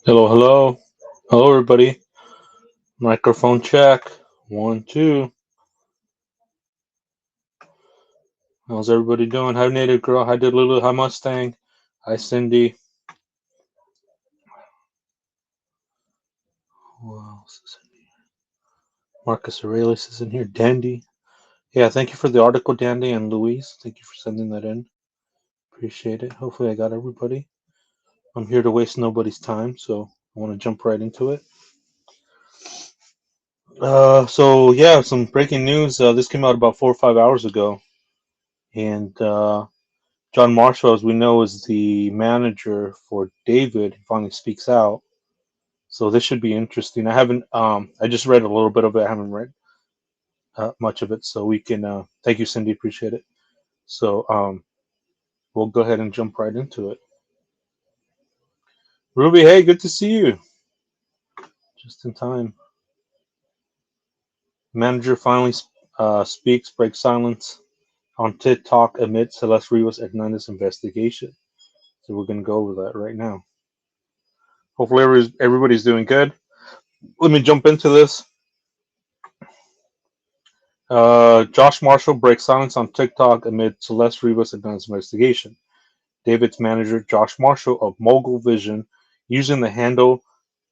Hello, hello. Hello, everybody. Microphone check. 1, 2. How's everybody doing? Hi, Native Girl. Hi, Lulu. Hi, Mustang. Hi, Cindy. Who else is in here? Marcus Aurelius is in here. Dandy. Yeah, thank you for the article, Dandy and Louise. Thank you for sending that in. Appreciate it. Hopefully, I got everybody. I'm here to waste nobody's time, so I want to jump right into it. So some breaking news. This came out about 4 or 5 hours ago, and John Marsha, as we know, is the manager for David. He finally speaks out, so this should be interesting. I haven't. I just read a little bit of it. I haven't read much of it, so we can. Thank you, Cindy. Appreciate it. So we'll go ahead and jump right into it. Ruby, hey, good to see you. Just in time. Manager finally speaks, breaks silence on TikTok amid Celeste Rivas Hernandez investigation. So we're going to go over that right now. Hopefully everybody's doing good. Let me jump into this. Josh Marshall breaks silence on TikTok amid Celeste Rivas advanced investigation. David's manager, Josh Marshall of Mogul Vision, using the handle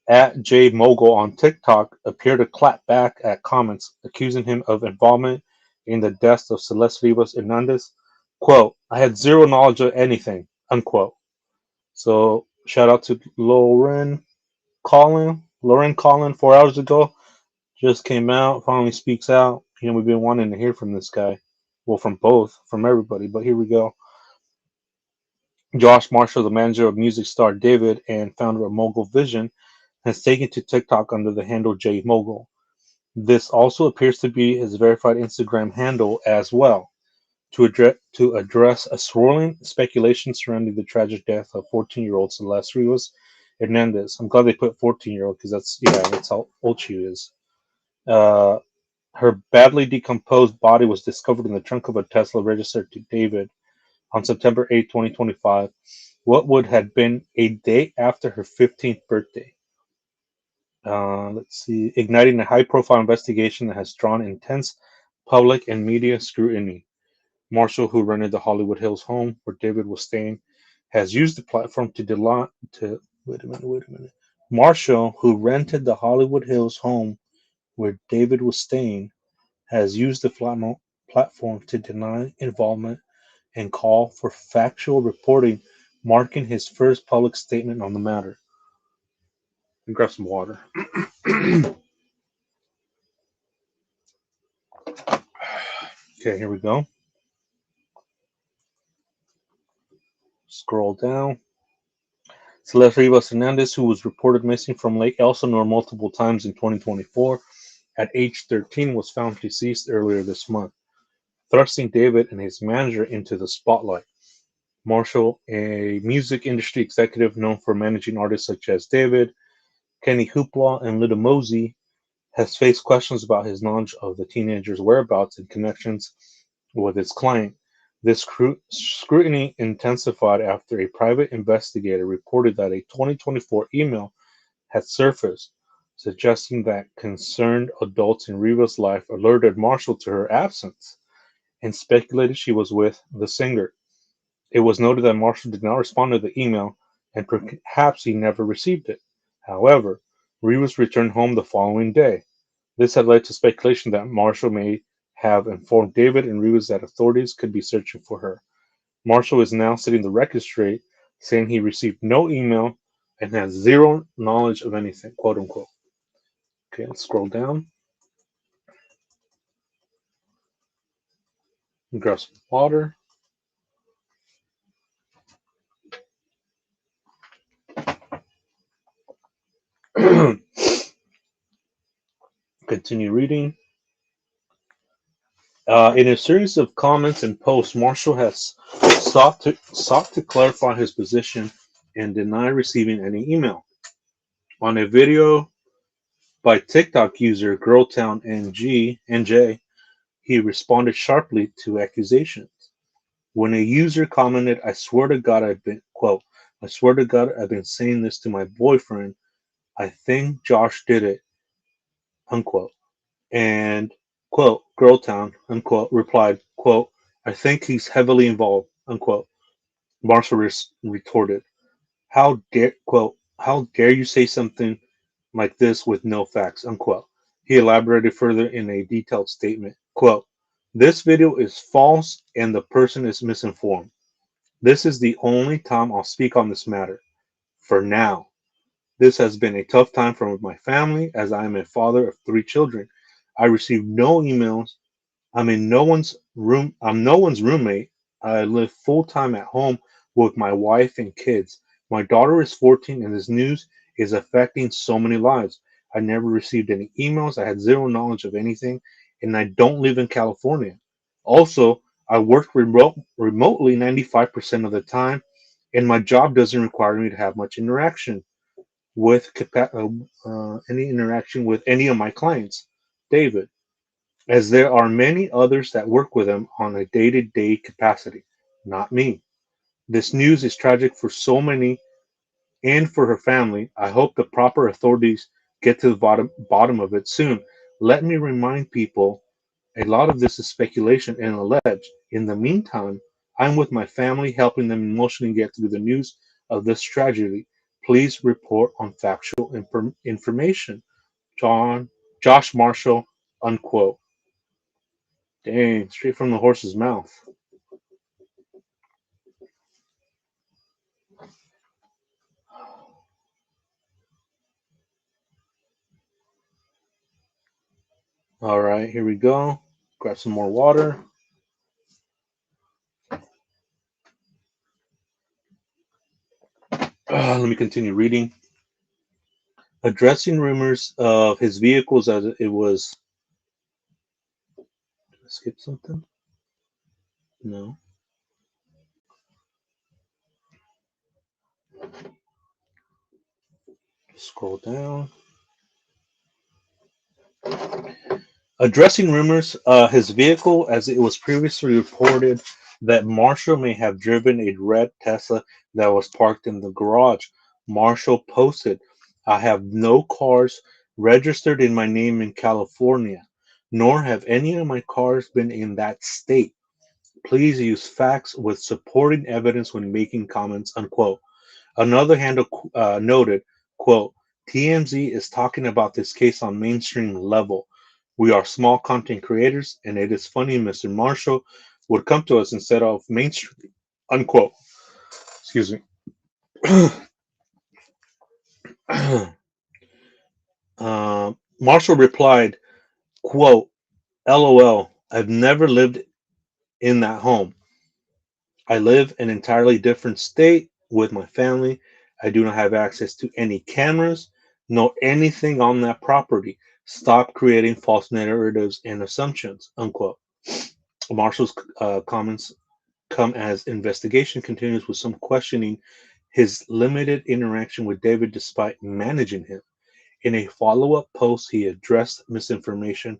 at JMogul on TikTok, appeared to clap back at comments accusing him of involvement in the death of Celeste Rivas Hernandez. Quote, I had zero knowledge of anything, unquote. So shout out to Lauren Collin. Lauren Collin 4 hours ago just came out, finally speaks out. We've been wanting to hear from this guy. Well, from both, from everybody, but here we go. Josh Marshall, the manager of music star David and founder of Mogul Vision, has taken to TikTok under the handle J Mogul. This also appears to be his verified Instagram handle as well, to address a swirling speculation surrounding the tragic death of 14-year-old Celeste Rivas Hernandez. I'm glad they put 14-year-old because that's how old she is. Uh, Her badly decomposed body was discovered in the trunk of a Tesla registered to David on September 8, 2025, what would have been a day after her 15th birthday. Let's see, igniting a high profile investigation that has drawn intense public and media scrutiny. Marshall, who rented the Hollywood Hills home where David was staying, has used the platform to wait a minute. Marshall, who rented the Hollywood Hills home where David was staying, has used the platform to deny involvement and call for factual reporting, marking his first public statement on the matter. Grab some water. Okay, here we go. Scroll down. Celeste Rivas Hernandez, who was reported missing from Lake Elsinore multiple times in 2024, at age 13, was found deceased earlier this month, thrusting David and his manager into the spotlight. Marshall, a music industry executive known for managing artists such as David, Kenny Hoopla, and Little Mosey, has faced questions about his knowledge of the teenager's whereabouts and connections with his client. This scrutiny intensified after a private investigator reported that a 2024 email had surfaced suggesting that concerned adults in Riva's life alerted Marshall to her absence and speculated she was with the singer. It was noted that Marshall did not respond to the email and perhaps he never received it. However, Rivas returned home the following day. This had led to speculation that Marshall may have informed David and Rivas that authorities could be searching for her. Marshall is now setting the record straight, saying he received no email and has zero knowledge of anything, quote unquote. Okay, let's scroll down and grab some water. Continue reading. In a series of comments and posts, Marshall has sought to clarify his position and deny receiving any email. On a video by TikTok user GirltownNJ, he responded sharply to accusations. When a user commented, I swear to God I swear to God I've been saying this to my boyfriend. I think Josh did it, unquote. And, quote, Girltown, unquote, replied, quote, I think he's heavily involved, unquote. Marshall retorted, how dare you say something like this with no facts, unquote. He elaborated further in a detailed statement, quote, this video is false and the person is misinformed. This is the only time I'll speak on this matter. For now. This has been a tough time for my family as I am a father of 3 children. I receive no emails. I'm no one's roommate. I live full time at home with my wife and kids. My daughter is 14 and this news is affecting so many lives. I never received any emails. I had zero knowledge of anything and I don't live in California. Also, I work remotely 95% of the time and my job doesn't require me to have much interaction with any interaction with any of my clients, David, as there are many others that work with him on a day-to-day capacity, not me. This news is tragic for so many and for her family. I hope the proper authorities get to the bottom of it soon. Let me remind people a lot of this is speculation and alleged. In the meantime, I'm with my family helping them emotionally get through the news of this tragedy. Please report on factual information. John Josh Marshall, unquote. Dang, straight from the horse's mouth. All right, here we go. Grab some more water. Let me continue reading. Addressing rumors of his vehicles as it was. Did I skip something? No. Scroll down. Addressing rumors his vehicle as it was previously reported that Marshall may have driven a red Tesla that was parked in the garage. Marshall posted, I have no cars registered in my name in California, nor have any of my cars been in that state. Please use facts with supporting evidence when making comments, unquote. Another handle noted, quote, TMZ is talking about this case on mainstream level. We are small content creators, and it is funny Mr. Marshall would come to us instead of mainstream, unquote. Excuse me. Marshall replied, quote, LOL, I've never lived in that home. I live in an entirely different state with my family. I do not have access to any cameras, nor anything on that property. Stop creating false narratives and assumptions, unquote. Marshall's comments come as investigation continues with some questioning his limited interaction with David despite managing him. In a follow-up post, he addressed misinformation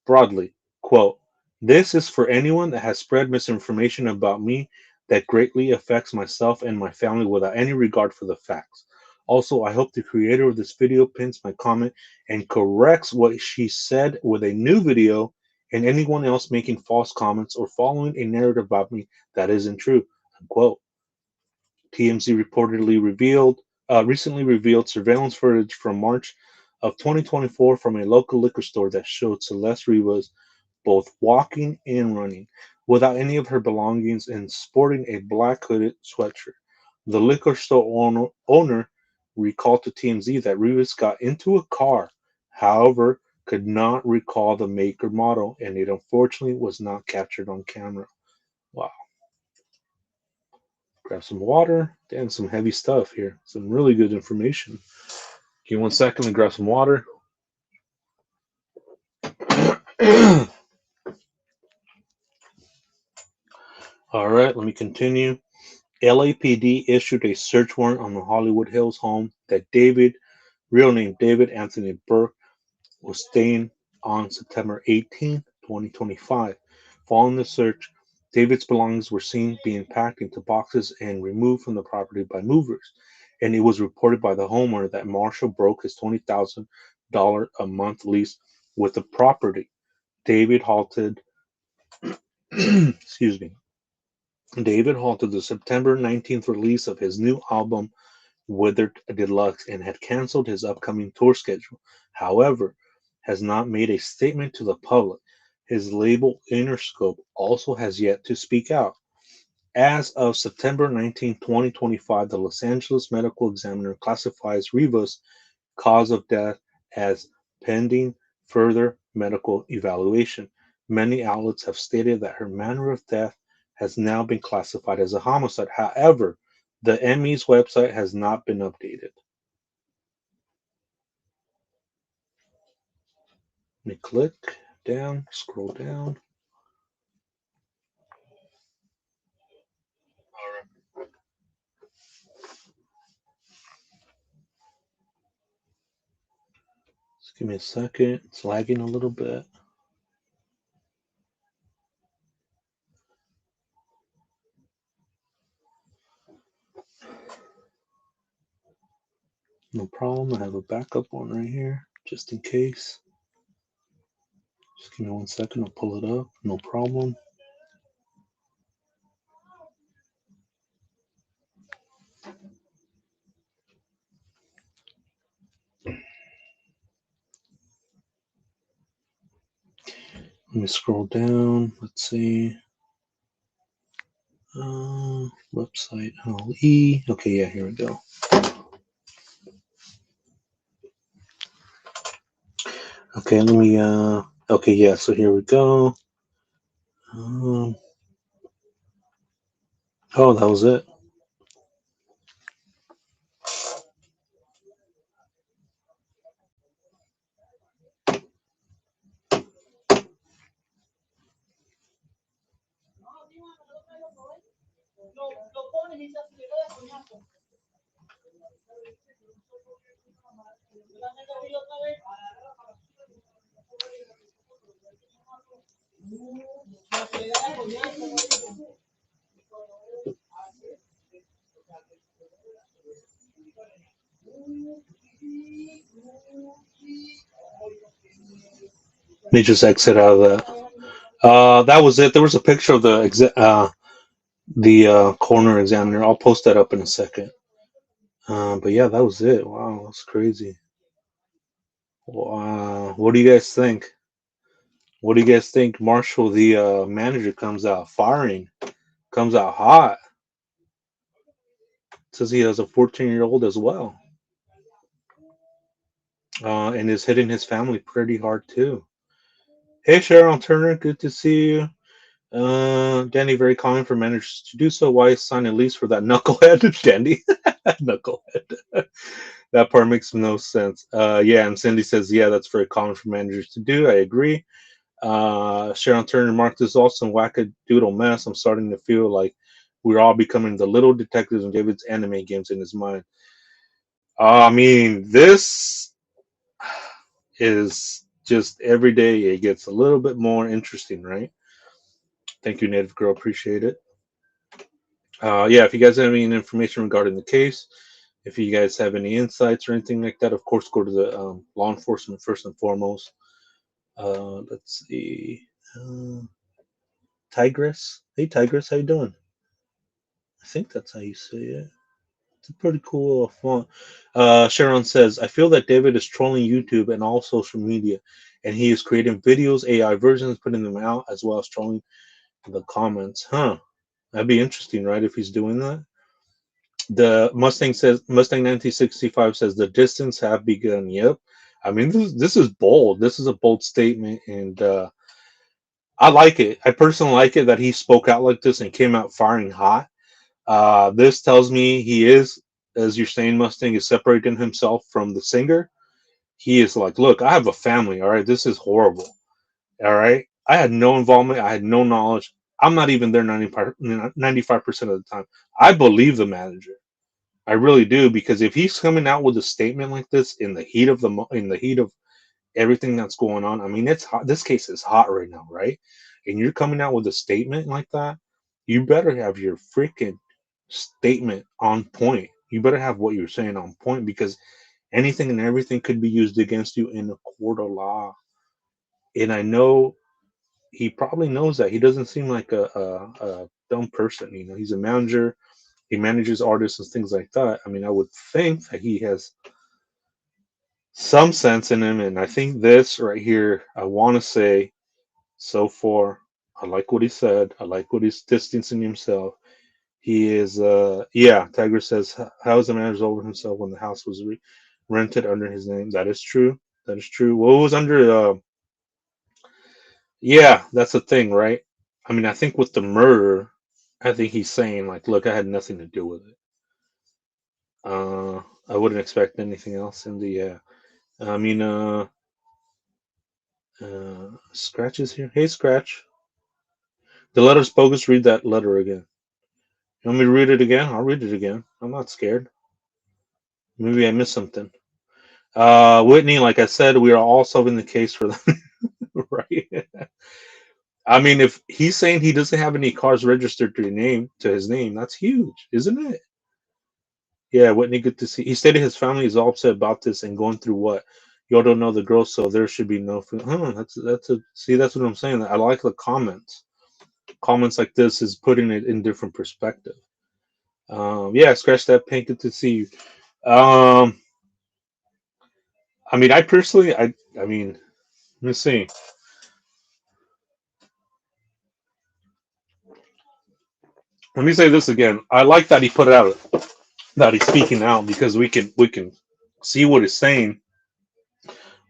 broadly. Quote, this is for anyone that has spread misinformation about me that greatly affects myself and my family without any regard for the facts. Also, I hope the creator of this video pins my comment and corrects what she said with a new video, and anyone else making false comments or following a narrative about me that isn't true. Unquote. TMZ reportedly recently revealed surveillance footage from March of 2024 from a local liquor store that showed Celeste Rivas both walking and running without any of her belongings and sporting a black hooded sweatshirt. The liquor store owner recalled to TMZ that Rivas got into a car, however, could not recall the make or model, and it unfortunately was not captured on camera. Wow. Grab some water and some heavy stuff here. Some really good information. Give me 1 second to grab some water. All right, let me continue. LAPD issued a search warrant on the Hollywood Hills home that David, real name David Anthony Burke, was staying on September 18, 2025. Following the search, David's belongings were seen being packed into boxes and removed from the property by movers, and it was reported by the homeowner that Marshall broke his $20,000 a month lease with the property. David halted, excuse me, David halted the September 19th release of his new album Withered Deluxe and had canceled his upcoming tour schedule. However, has not made a statement to the public. His label Interscope also has yet to speak out. As of September 19, 2025, the Los Angeles Medical Examiner classifies Rivas' cause of death as pending further medical evaluation. Many outlets have stated that her manner of death has now been classified as a homicide. However, the ME's website has not been updated. Let me click down, scroll down. Just give me a second. It's lagging a little bit. No problem. I have a backup one right here, just in case. Just give me 1 second. I'll pull it up. No problem. Let me scroll down. Let's see. Website LE. Okay, yeah, here we go. Okay, let me. Okay, yeah. So here we go. Um, oh, that was it. Let me just exit out of that. That was it. There was a picture of the coroner examiner. I'll post that up in a second. But yeah, that was it. Wow, that's crazy. Wow, what do you guys think? What do you guys think? Marshall, the manager, comes out firing, comes out hot. Says he has a 14-year-old as well, and is hitting his family pretty hard too. Hey, Sharon Turner, good to see you. Danny, very common for managers to do so. Why sign a lease for that knucklehead, Danny? Knucklehead. That part makes no sense. Yeah, and Cindy says, yeah, that's very common for managers to do. I agree. Sharon Turner marked this also wackadoodle mess. I'm starting to feel like we're all becoming the little detectives in David's anime games in his mind. I mean, this is just every day it gets a little bit more interesting, right? Thank you, Native Girl. Appreciate it. Yeah, if you guys have any information regarding the case, if you guys have any insights or anything like that, of course, go to the law enforcement first and foremost. Let's see. Uh, Tigress. Hey, Tigress, how you doing? I think that's how you say it. It's a pretty cool font. Sharon says, I feel that David is trolling YouTube and all social media, and he is creating videos, AI versions, putting them out, as well as trolling the comments. Huh. That'd be interesting, right, if he's doing that? The Mustang 1965 says the distance have begun. Yep. I mean, this is bold. This is a bold statement, and I like it. I personally like it that he spoke out like this and came out firing hot. This tells me he is, as you're saying, Mustang is separating himself from the singer. He is like, look, I have a family. All right, this is horrible. All right, I had no involvement. I had no knowledge. I'm not even there 95% of the time. I believe the manager. I really do, because if he's coming out with a statement like this in the heat of everything that's going on, I mean, it's hot. This case is hot right now, right? And you're coming out with a statement like that, you better have your freaking statement on point. You better have what you're saying on point, because anything and everything could be used against you in a court of law. And I know he probably knows that. He doesn't seem like a dumb person. You know, he's a manager. He manages artists and things like that. I mean, I would think that he has some sense in him. And I think this right here, I want to say so far, I like what he said. I like what he's distancing himself. He is, yeah, Tiger says, how is the manager over himself when the house was rented under his name? That is true. That is true. Well, it was under, yeah, that's the thing, right? I mean, I think with the murder, I think he's saying, like, look, I had nothing to do with it. I wouldn't expect anything else in the, I mean, Scratch is here. Hey, Scratch. The letter's bogus. Read that letter again. You want me to read it again? I'll read it again. I'm not scared. Maybe I missed something. Whitney, like I said, we are all solving the case for them, right? I mean, if he's saying he doesn't have any cars registered to his name, that's huge, isn't it? Yeah, Whitney, good to see. He stated his family is all upset about this and going through what y'all don't know the girl, so there should be no food. Huh? That's a see. That's what I'm saying. I like the comments. Comments like this is putting it in different perspective. Yeah, scratch that pain. Good to see you. I mean, I personally, I mean, let me see. Let me say this again. I like that he put it out, that he's speaking out because we can see what he's saying.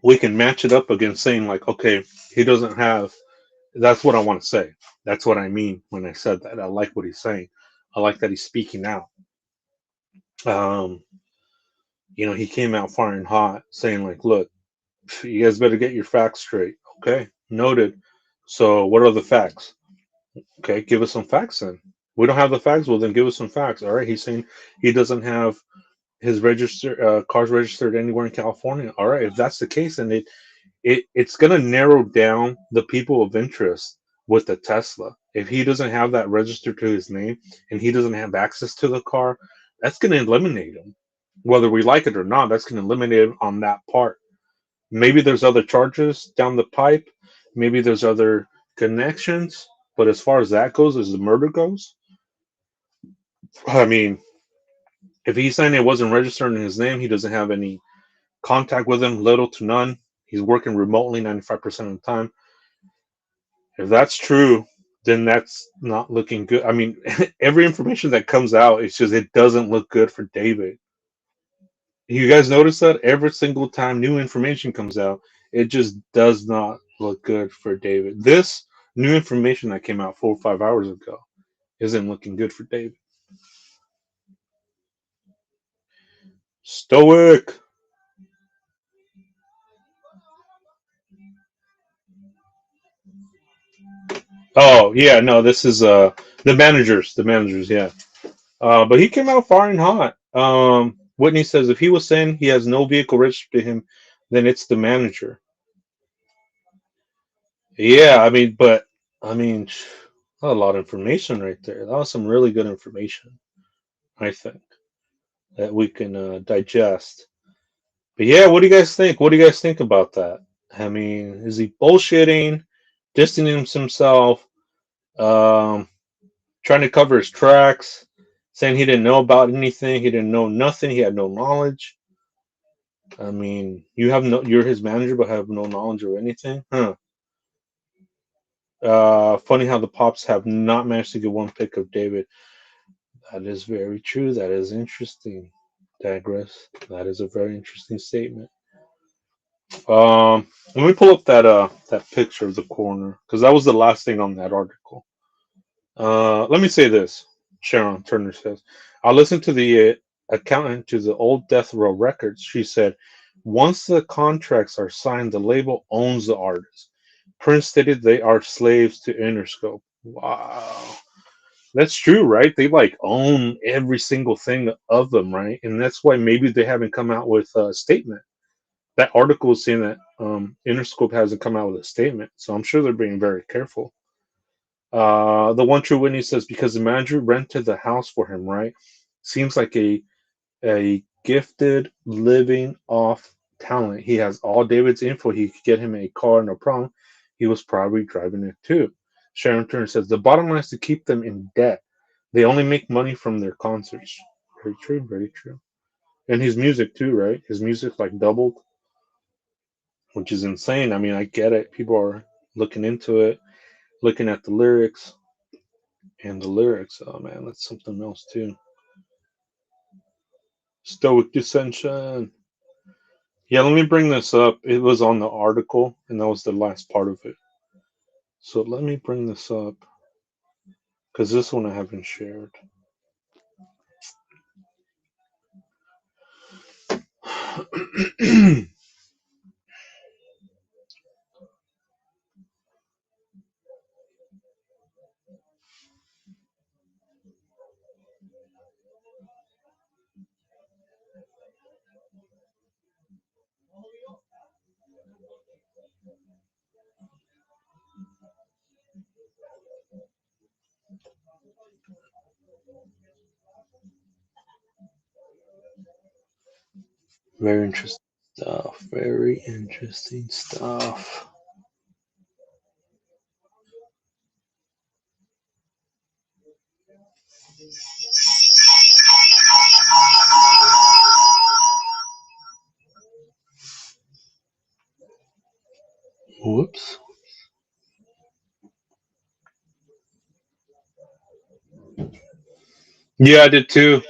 We can match it up against saying like, okay, he doesn't have. That's what I want to say. That's what I mean when I said that. I like what he's saying. I like that he's speaking out. Um, he came out firing hot, saying like, look, you guys better get your facts straight. Okay, noted. So what are the facts? Okay, give us some facts then. We don't have the facts. Well, then give us some facts. All right. He's saying he doesn't have his cars registered anywhere in California. All right. If that's the case, then it's going to narrow down the people of interest with the Tesla. If he doesn't have that registered to his name and he doesn't have access to the car, that's going to eliminate him. Whether we like it or not, that's going to eliminate him on that part. Maybe there's other charges down the pipe. Maybe there's other connections. But as far as that goes, as the murder goes, I mean, if he's saying it wasn't registered in his name, he doesn't have any contact with him, little to none. He's working remotely 95% of the time. If that's true, then that's not looking good. I mean, every information that comes out, it's just it doesn't look good for David. You guys notice that every single time new information comes out, it just does not look good for David. This new information that came out 4 or 5 hours ago isn't looking good for David. Stoic. Oh yeah, no, this is the managers, yeah. But he came out firing hot. Whitney says if he was saying he has no vehicle registered to him, then it's the manager. Yeah, I mean, a lot of information right there. That was some really good information, I think, that we can digest. But yeah, what do you guys think? What do you guys think about that? I mean, is he bullshitting, distancing himself, um, trying to cover his tracks, saying he didn't know about anything, he didn't know nothing, he had no knowledge? I mean, you're his manager, but have no knowledge of anything, huh? Funny how the Pops have not managed to get one pick of David. That is very true. That is interesting, Digress. That is a very interesting statement. Let me pull up that picture of the coroner because that was the last thing on that article. Let me say this. Sharon Turner says, I listened to the accountant to the old death row records. She said, once the contracts are signed, the label owns the artist. Prince stated they are slaves to Interscope. Wow. That's true, right? They like own every single thing of them, right? And that's why maybe they haven't come out with a statement. That article is saying that Interscope hasn't come out with a statement, so I'm sure they're being very careful. The one true witness says because the manager rented the house for him, right? Seems like a gifted living off talent. He has all David's info. He could get him a car, no problem. He was probably driving it too. Sharon Turner says the bottom line is to keep them in debt. They only make money from their concerts. Very true, very true. And his music too, right? His music like doubled, which is insane. I mean, I get it. People are looking into it, looking at the lyrics, and the lyrics. Oh man, that's something else too. Stoic dissension. Yeah, let me bring this up. It was on the article, and that was the last part of it. So let me bring this up because this one I haven't shared. Very interesting stuff. Very interesting stuff. Whoops. Yeah, I did too.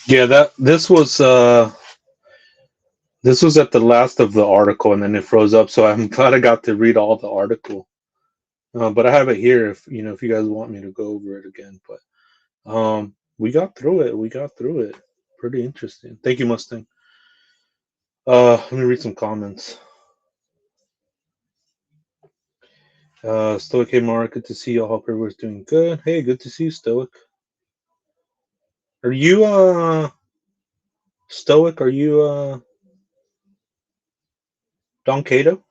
Yeah, that this was at the last of the article, and then it froze up. So I'm glad I got to read all the article. But I have it here if if you guys want me to go over it again. But we got through it. We got through it. Pretty interesting. Thank you, Mustang. Let me read some comments. Stoic, hey Mark, good to see you. I hope everyone's doing good. Hey, good to see you, Stoic. Are you Stoic? Are you Don Cato?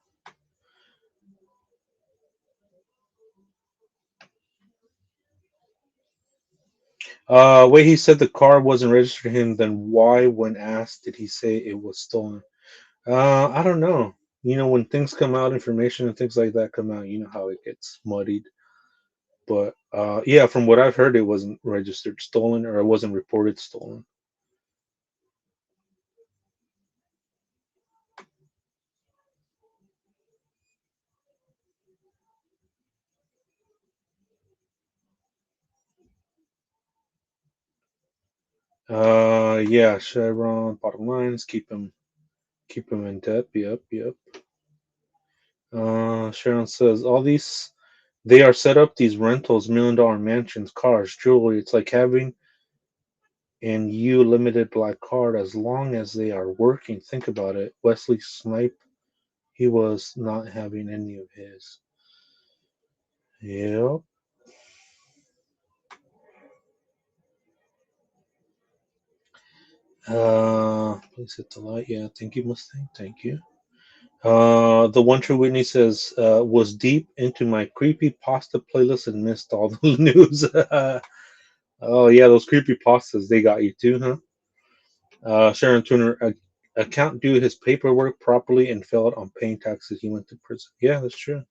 Wait, he said the car wasn't registered to him. Then why, when asked, did he say it was stolen? I don't know. When things come out, information and things like that come out, you know how it gets muddied. But yeah, from what I've heard, it wasn't registered stolen, or it wasn't reported stolen. Yeah, Chevron, bottom lines, keep him in debt. Yep, yep. Sharon says all these they are set up these rentals, $1 million mansions, cars, jewelry. It's like having an U limited black card as long as they are working. Think about it. Wesley Snipe, he was not having any of his. Yep. Please hit the light. Yeah, thank you, Mustang. Thank you. The one true Whitney says, was deep into my creepy pasta playlist and missed all the news. Oh yeah, those creepy pastas, they got you too, huh? Sharon Turner, account due his paperwork properly and failed on paying taxes. He went to prison. Yeah, that's true.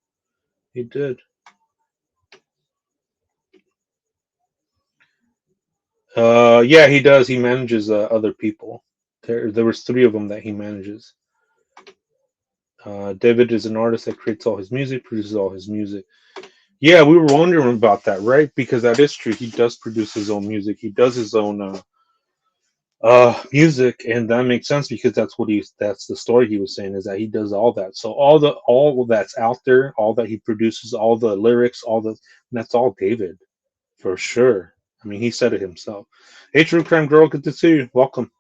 He did. Yeah, he does. He manages other people. There was three of them that he manages. David is an artist that creates all his music, produces all his music. Yeah, we were wondering about that, right? Because that is true. He does produce his own music. He does his own music, and that makes sense because that's the story he was saying, is that he does all that. So all that's out there, all that he produces, all the lyrics, that's all David, for sure. I mean, he said it himself. Hey, True Crime Girl, good to see you. Welcome.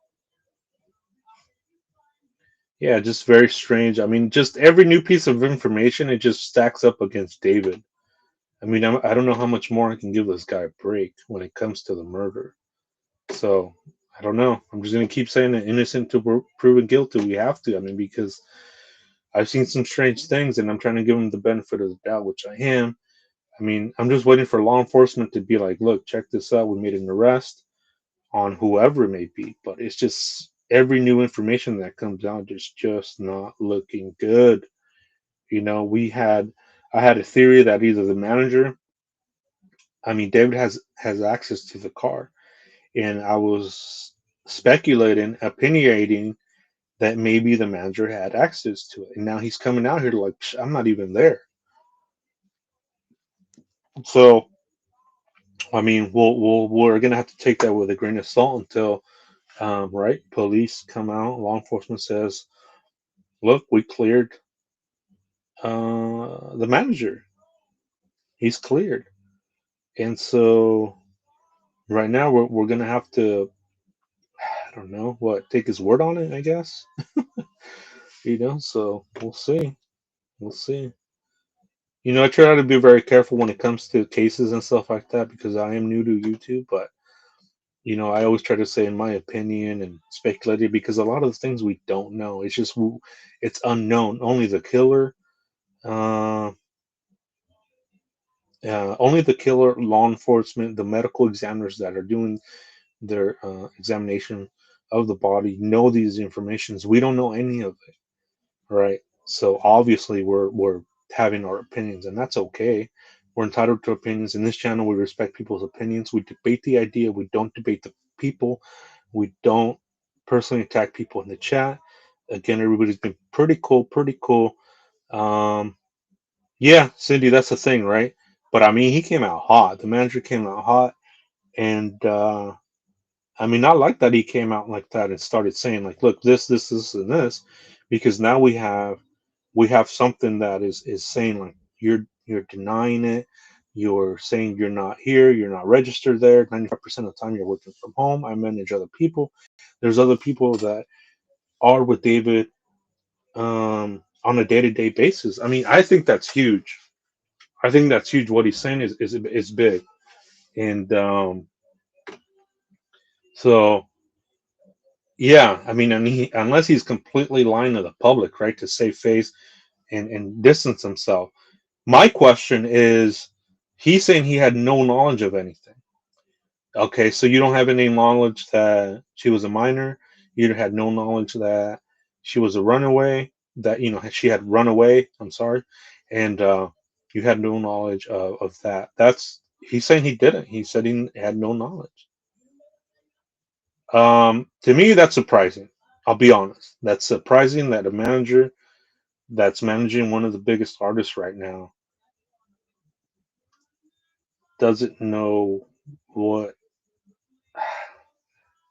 Yeah, just very strange. I mean, just every new piece of information, it just stacks up against David. I mean, I don't know how much more I can give this guy a break when it comes to the murder. So I don't know. I'm just gonna keep saying that innocent to proven guilty. We have to. I mean, because I've seen some strange things, and I'm trying to give him the benefit of the doubt, which I am. I mean, I'm just waiting for law enforcement to be like, "Look, check this out. We made an arrest on whoever it may be." But it's just every new information that comes out is just not looking good. We had I had a theory that either the manager I mean, David has access to the car, and I was speculating, opinionating that maybe the manager had access to it, and now he's coming out here to like, I'm not even there. So, I mean, we're gonna have to take that with a grain of salt until, right? Police come out, law enforcement says, "Look, we cleared the manager. He's cleared." And so, right now, we're gonna have to, I don't know what, take his word on it, I guess. So we'll see. We'll see. I try to be very careful when it comes to cases and stuff like that because I am new to YouTube, but I always try to say in my opinion and speculative because a lot of the things we don't know. It's just it's unknown. Uh, only the killer, law enforcement, the medical examiners that are doing their examination of the body know these informations. We don't know any of it, right? So obviously we're having our opinions, and that's okay. We're entitled to opinions. In this channel, we respect people's opinions. We debate the idea. We don't debate the people. We don't personally attack people in the chat. Again, everybody's been pretty cool, pretty cool. Um, yeah, Cindy, that's the thing, right? But I mean, he came out hot. The manager came out hot, and I mean, I like that he came out like that and started saying like, "Look, this, and this," because now we have something that is saying like you're denying it. You're saying you're not here. You're not registered there. 95% of the time, you're working from home. I manage other people. There's other people that are with David on a day-to-day basis. I mean, I think that's huge. I think that's huge. What he's saying is big, and so yeah. I mean, unless he's completely lying to the public, right, to save face and distance himself. My question is, he's saying he had no knowledge of anything. Okay, so you don't have any knowledge that she was a minor. You had no knowledge that she was a runaway. That she had run away. I'm sorry, and you had no knowledge of that. That's he's saying he didn't. He said he had no knowledge. To me, that's surprising. I'll be honest. That's surprising that a manager that's managing one of the biggest artists right now doesn't know what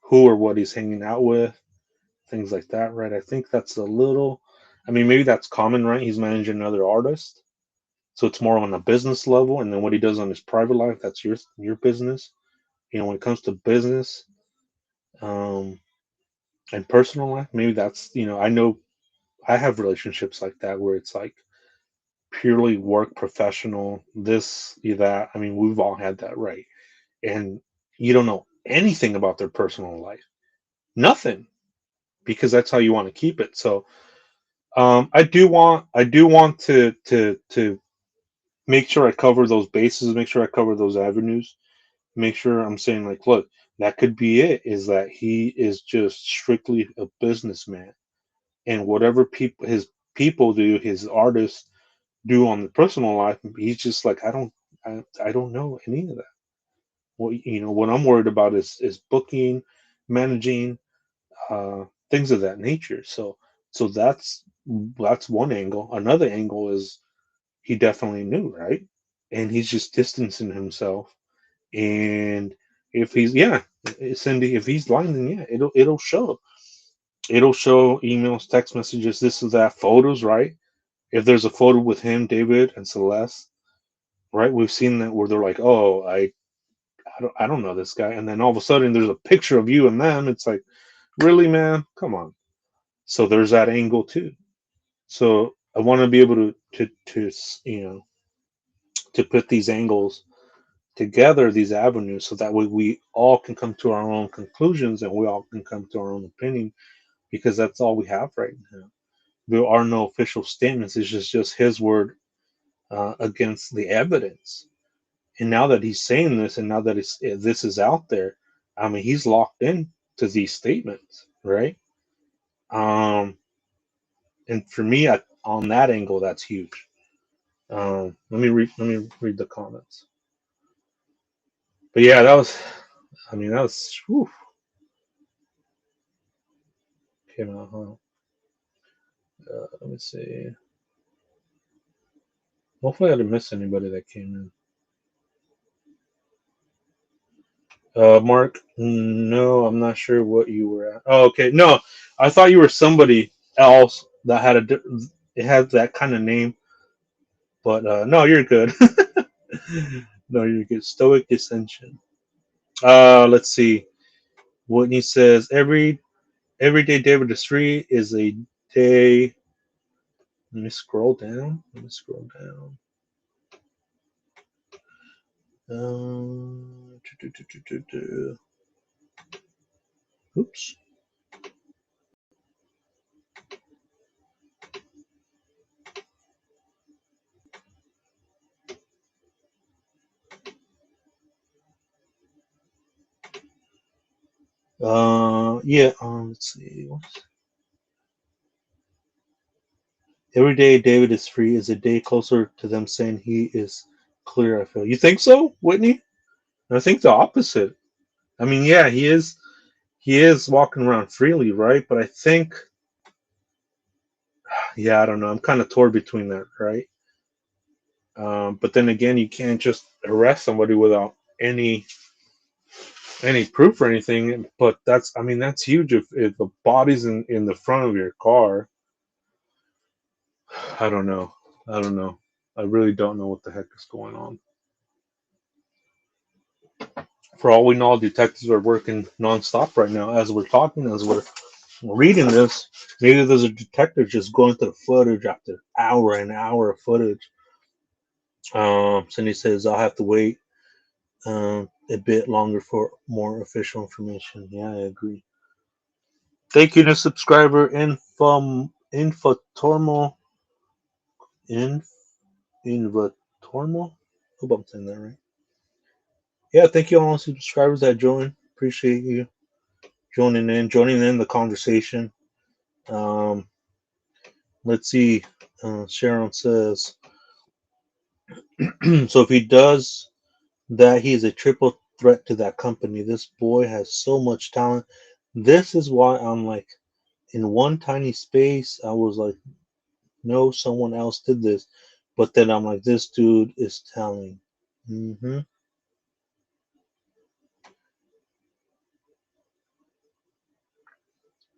who or what he's hanging out with, things like that, right? I think that's a little, I mean, maybe that's common, right? He's managing another artist, so it's more on a business level, and then what he does on his private life, that's your business. When it comes to business, um, and personal life, maybe that's I know I have relationships like that where it's like purely work, professional, this, that. I mean, we've all had that, right? And you don't know anything about their personal life, nothing, because that's how you want to keep it. So I do want to make sure I cover those bases, make sure I cover those avenues, make sure I'm saying like, look, that could be it. Is that he is just strictly a businessman, and whatever people do, his artists do on the personal life, he's just like, I don't know any of that. What I'm worried about is booking, managing, things of that nature. So that's one angle. Another angle is he definitely knew, right? And he's just distancing himself. And if he's yeah, Cindy, if he's lying, then yeah, it'll show. It'll show emails, text messages, this is that, photos, right? If there's a photo with him, David, and Celeste, right? We've seen that where they're like, oh, I don't know this guy, and then all of a sudden there's a picture of you and them. It's like, really, man, come on. So there's that angle too. So I want to be able to to put these angles together, these avenues, so that way we all can come to our own conclusions and we all can come to our own opinion, because that's all we have right now. There are no official statements. It's just his word against the evidence. And now that he's saying this, and now that this is out there, I mean, he's locked in to these statements, right? Um, and for me, on that angle, that's huge. Let me read the comments. But yeah, that was. I mean, that was. Whew, came out. Huh? Let me see. Hopefully, I didn't miss anybody that came in. Mark, no, I'm not sure what you were at. Oh, okay. No, I thought you were somebody else that had it had that kind of name, but no, you're good. No, you're good. Stoic Dissension. Let's see. Whitney says every day David is free is a day. Let me scroll down. Let me scroll down. Um, Oops. Yeah. Let's see. Every day David is free is a day closer to them saying he is clear. I feel. You think so, Whitney? I think the opposite. I mean, yeah, he is. He is walking around freely, right? But I think, yeah, I don't know. I'm kind of torn between that, right? But then again, you can't just arrest somebody without any proof or anything. But that's, I mean, that's huge. If the body's in the front of your car, I don't know. I don't know. I really don't know what the heck is going on. For all we know, detectives are working nonstop right now as we're talking, as we're reading this. Maybe there's a detective just going through footage after hour and hour of footage. Cindy says, I'll have to wait a bit longer for more official information. Yeah, I agree. Thank you to subscriber Infotormo. In, Infotormo? Hope I'm saying that right. Yeah, thank you all subscribers that joined. Appreciate you joining in the conversation. Um, let's see. Sharon says, so if he does that, he's a triple threat to that company. This boy has so much talent. This is why I'm like, in one tiny space, I was like, no, someone else did this. But then I'm like, this dude is telling. hmm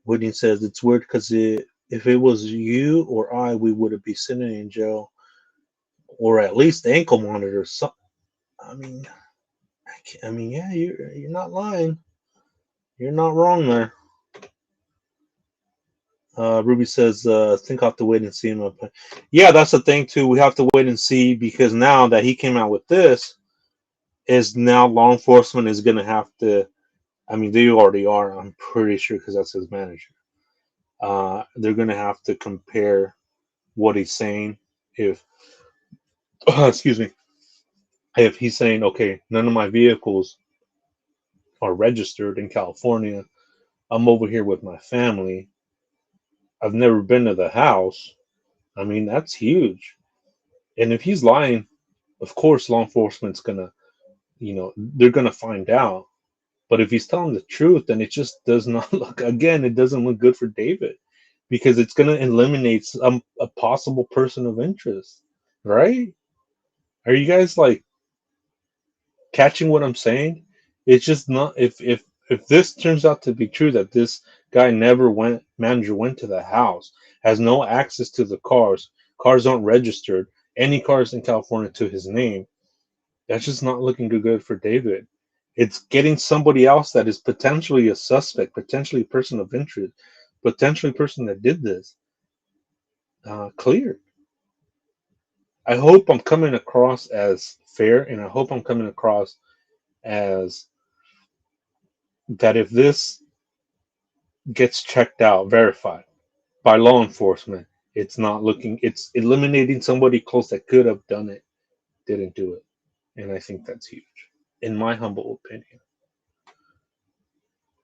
Whitney says, it's weird because if it was you or I, we would be sitting in jail or at least ankle monitor. So, I mean, I mean, yeah, you're not lying. You're not wrong there. Ruby says, think I'll have to wait and see him. Yeah, that's the thing too. We have to wait and see because now that he came out with this, is now law enforcement is going to have to. I mean, they already are. I'm pretty sure because that's his manager. They're going to have to compare what he's saying. If excuse me, if he's saying, okay, none of my vehicles are registered in California. I'm over here with my family. I've never been to the house. I mean, that's huge. And if he's lying, of course, law enforcement's gonna, they're gonna find out. But if he's telling the truth, then it just does not look. Again, it doesn't look good for David because it's gonna eliminate a possible person of interest, right? Are you guys like catching what I'm saying? It's just not. If this turns out to be true, that this guy never went, manager went to the house, has no access to the cars aren't registered, any cars in California to his name. That's just not looking good for David. It's getting somebody else that is potentially a suspect, potentially a person of interest, potentially a person that did this cleared. I hope I'm coming across as fair, and I hope I'm coming across as that if this gets checked out, verified by law enforcement, it's eliminating somebody close that could have done it, didn't do it. And I think that's huge, in my humble opinion.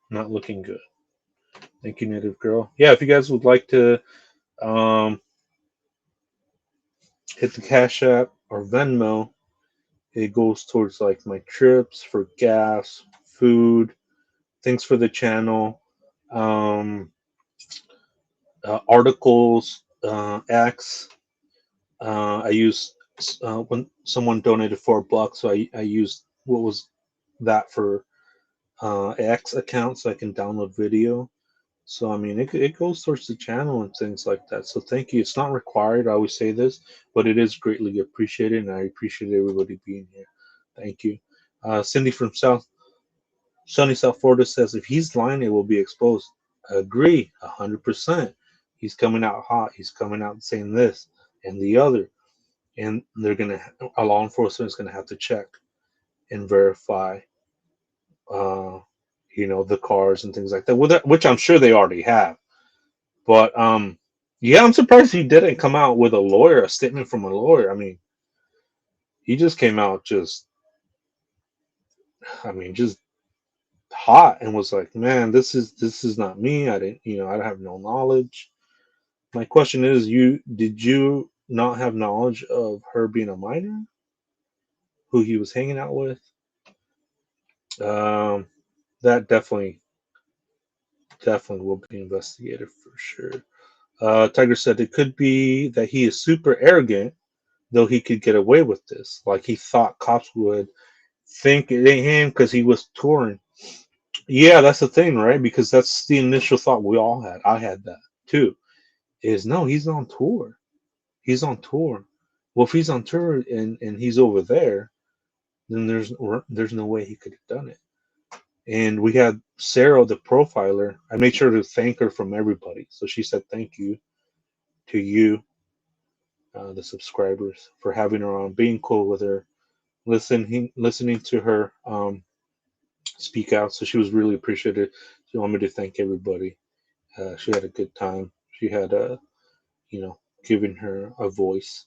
Not looking good. Thank you, Native Girl. Yeah, if you guys would like to um, hit the Cash App or Venmo, It goes towards like my trips for gas, food, things for the channel, um, articles, X. I use when someone donated $4, so I used what was that for X account, so I can download video. So I mean, it goes towards the channel and things like that. So thank you. It's not required. I always say this, but it is greatly appreciated, and I appreciate everybody being here. Thank you. Cindy from sunny South Florida says if he's lying, it will be exposed. I agree, 100%. He's coming out hot. He's coming out saying this and the other, and a law enforcement is gonna have to check and verify, uh, the cars and things like that, which I'm sure they already have. But yeah, I'm surprised he didn't come out with a statement from a lawyer. I mean, he just came out just hot and was like, "Man, this is not me. I have no knowledge." My question is, did you not have knowledge of her being a minor, who he was hanging out with? Um, that definitely will be investigated for sure. Tiger said it could be that he is super arrogant, though he could get away with this. Like he thought cops would think it ain't him because he was touring. Yeah, that's the thing, right? Because that's the initial thought we all had. I had that too. Is no, he's on tour. He's on tour. Well, if he's on tour and he's over there, then there's no way he could have done it. And we had Sarah, the profiler. I made sure to thank her from everybody. So she said thank you to you, the subscribers, for having her on, being cool with her, listening to her speak out. So she was really appreciated. She wanted me to thank everybody. She had a good time. She had giving her a voice.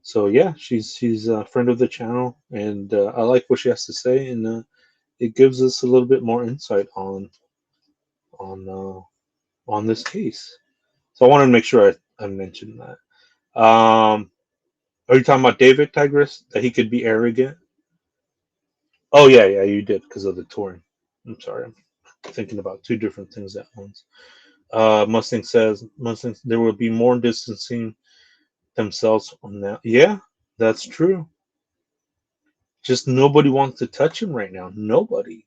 So yeah, she's a friend of the channel, and I like what she has to say, and it gives us a little bit more insight on uh, on this case. So I wanted to make sure I mentioned that. Are you talking about David Tigris, that he could be arrogant? Oh yeah, you did because of the touring. I'm sorry, I'm thinking about two different things at once. Mustang says Mustang there will be more distancing themselves on that. Yeah, that's true. Just nobody wants to touch him right now. Nobody.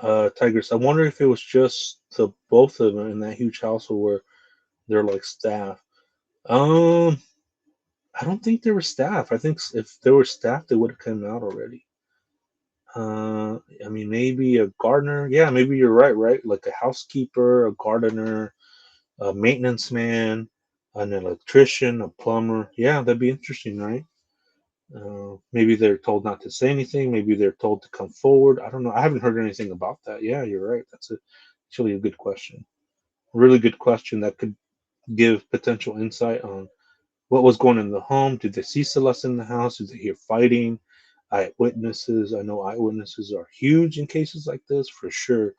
Tigers. I wonder if it was just the both of them in that huge household where they're like staff. Um, I don't think they were staff. I think if they were staff, they would have come out already. I mean, maybe a gardener. Yeah, maybe you're right. Right, like a housekeeper, a gardener, a maintenance man, an electrician, a plumber. Yeah, that'd be interesting, right? Maybe they're told not to say anything. Maybe they're told to come forward. I don't know. I haven't heard anything about that. Yeah, you're right. Actually a good question. Really good question that could give potential insight on what was going on in the home. Did they see Celeste in the house? Did they hear fighting? Eyewitnesses. I know eyewitnesses are huge in cases like this for sure.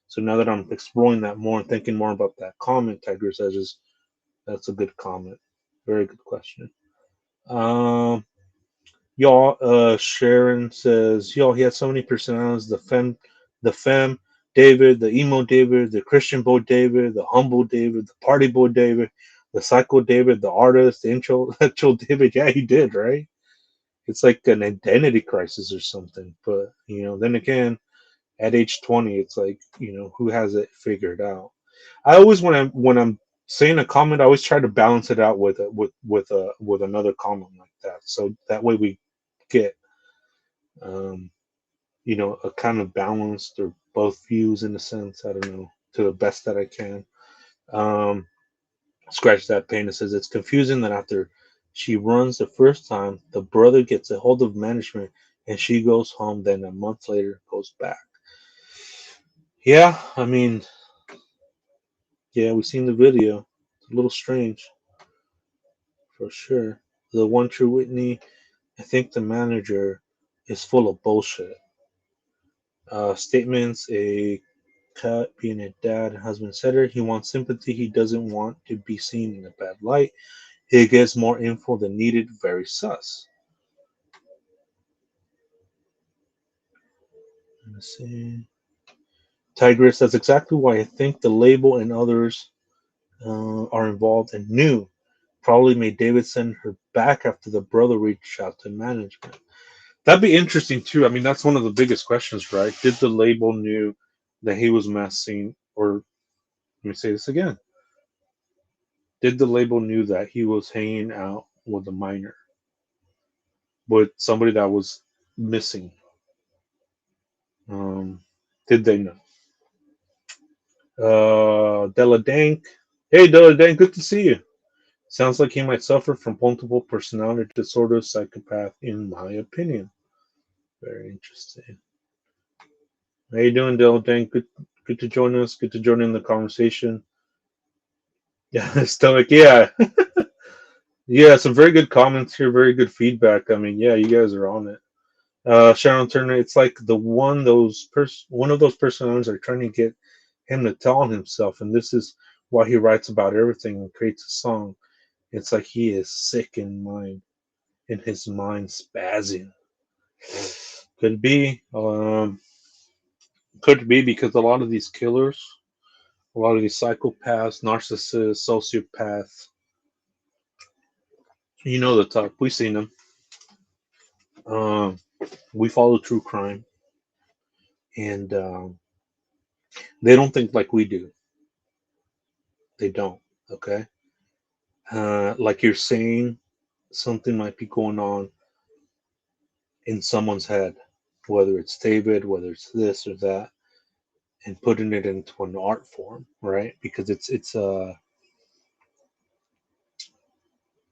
So now that I'm exploring that more and thinking more about that comment, Tigers Edges, that's a good comment. Very good question. Um, Y'all, Sharon says, y'all, he had so many personalities. The femme David, the emo David, the Christian boy David, the humble David, the party boy David, the psycho David, the artist, the intro David. Yeah, he did, right? It's like an identity crisis or something. But, then again, at age 20, it's like, who has it figured out? I always, when I'm saying a comment, I always try to balance it out with another comment like that. So that way we get um, a kind of balanced or both views in a sense. I don't know, to the best that I can. Um, Scratch that pain. It says it's confusing that after she runs the first time, the brother gets a hold of management and she goes home. Then a month later goes back. Yeah, I mean, yeah, we've seen the video. It's a little strange for sure. The one true Whitney, I think the manager is full of bullshit. Statements a cut being a dad and husband setter. He wants sympathy. He doesn't want to be seen in a bad light. He gets more info than needed. Very sus. Let's see. Tigress, that's exactly why I think the label and others are involved and knew. Probably made David send her back after the brother reached out to management. That'd be interesting too. I mean, that's one of the biggest questions, right? Did the label knew that he was messing, or let me say this again. Did the label knew that he was hanging out with a minor, with somebody that was missing? Um, did they know? Della Dank. Hey, Della Dank, good to see you. Sounds like he might suffer from multiple personality disorder, psychopath, in my opinion. Very interesting. How you doing, Della Dank? Good to join us. Good to join in the conversation. Yeah, stomach. Yeah, yeah. Some very good comments here. Very good feedback. I mean, yeah, you guys are on it. Sharon Turner. It's like one of those personalities are trying to get him to tell on himself, and this is why he writes about everything and creates a song. It's like he is sick in mind, in his mind spazzing. Could be, could be because a lot of these killers, a lot of these psychopaths, narcissists, sociopaths, you know the type. We've seen them. Um, we follow true crime, and they don't think like we do. They don't. Okay. Like you're saying, something might be going on in someone's head, whether it's David, whether it's this or that, and putting it into an art form, right? Because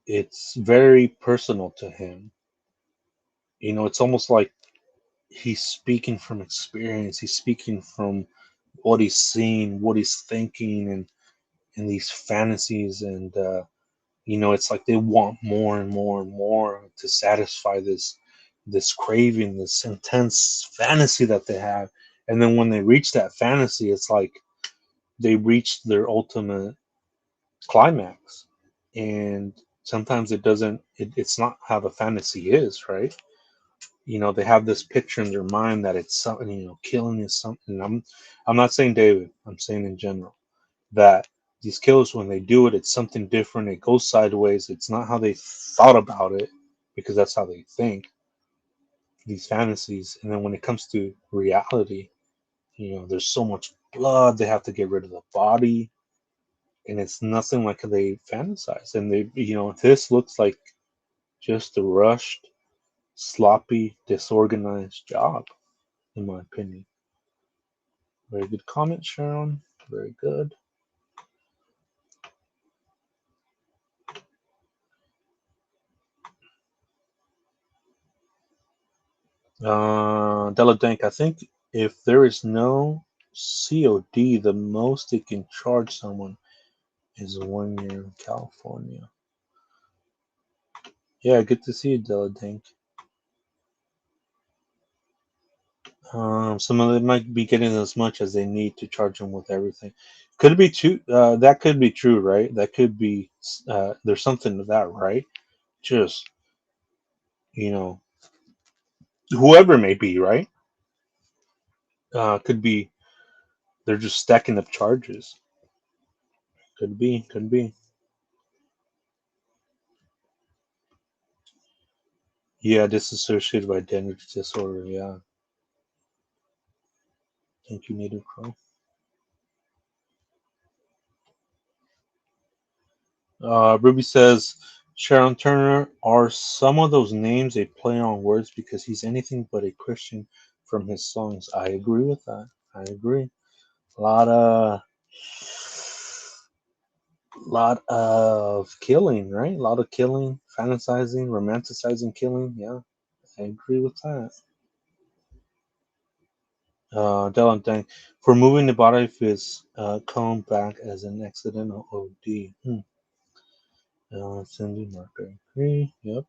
it's very personal to him. You know, it's almost like he's speaking from experience. He's speaking from what he's seeing, what he's thinking, and these fantasies. And you know, it's like they want more and more and more to satisfy this craving, this intense fantasy that they have. And then when they reach that fantasy, it's like they reach their ultimate climax. And sometimes it doesn't. It's not how the fantasy is, right? You know, they have this picture in their mind that it's something, you know, killing is something. I'm not saying David, I'm saying in general that these killers, when they do it, it's something different. It goes sideways. It's not how they thought about it, because that's how they think, these fantasies. And then when it comes to reality, you know, there's so much blood, they have to get rid of the body, and it's nothing like they fantasize. And they, you know, this looks like just a rushed, sloppy, disorganized job, in my opinion. Very good comment, Sharon. Very good. Della Dank, I think if there is no COD, the most they can charge someone is 1 year in California. Yeah, good to see you, Della Dank. Some of them might be getting as much as they need to charge them with everything. Could it be true? That could be true, right? That could be. There's something to that, right? Just, you know, whoever it may be, right? Could be. They're just stacking up charges. Could be. Could be. Yeah, dissociative identity disorder. Yeah. Thank you, Native Crow. Ruby says Sharon Turner, are some of those names a play on words because he's anything but a Christian from his songs. I agree with that. I agree. A lot of killing, right? A lot of killing, fantasizing, romanticizing killing. Yeah, I agree with that. Dylan Dang, for moving the body of his come back as an accidental OD. Cindy Marker. Agree. Yep.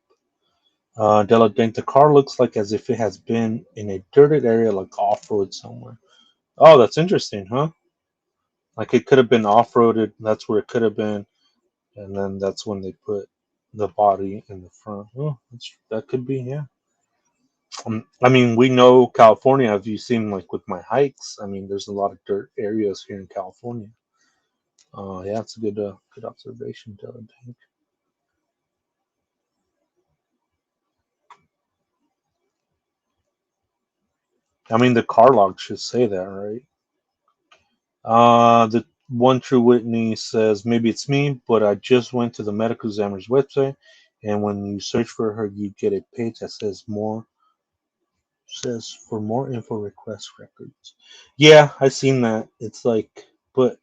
Della Dent, the car looks like as if it has been in a dirted area, like off road somewhere. Oh, that's interesting, huh? Like it could have been off roaded. That's where it could have been, and then that's when they put the body in the front. Oh, that could be, yeah. I mean, we know California. Have you seen like with my hikes? I mean, there's a lot of dirt areas here in California. Yeah, it's a good observation, Dylan. I mean, the car log should say that, right? The one true Whitney says maybe it's me, but I just went to the medical examiner's website, and when you search for her, you get a page that says for more info, request records. Yeah, I seen that. It's like, but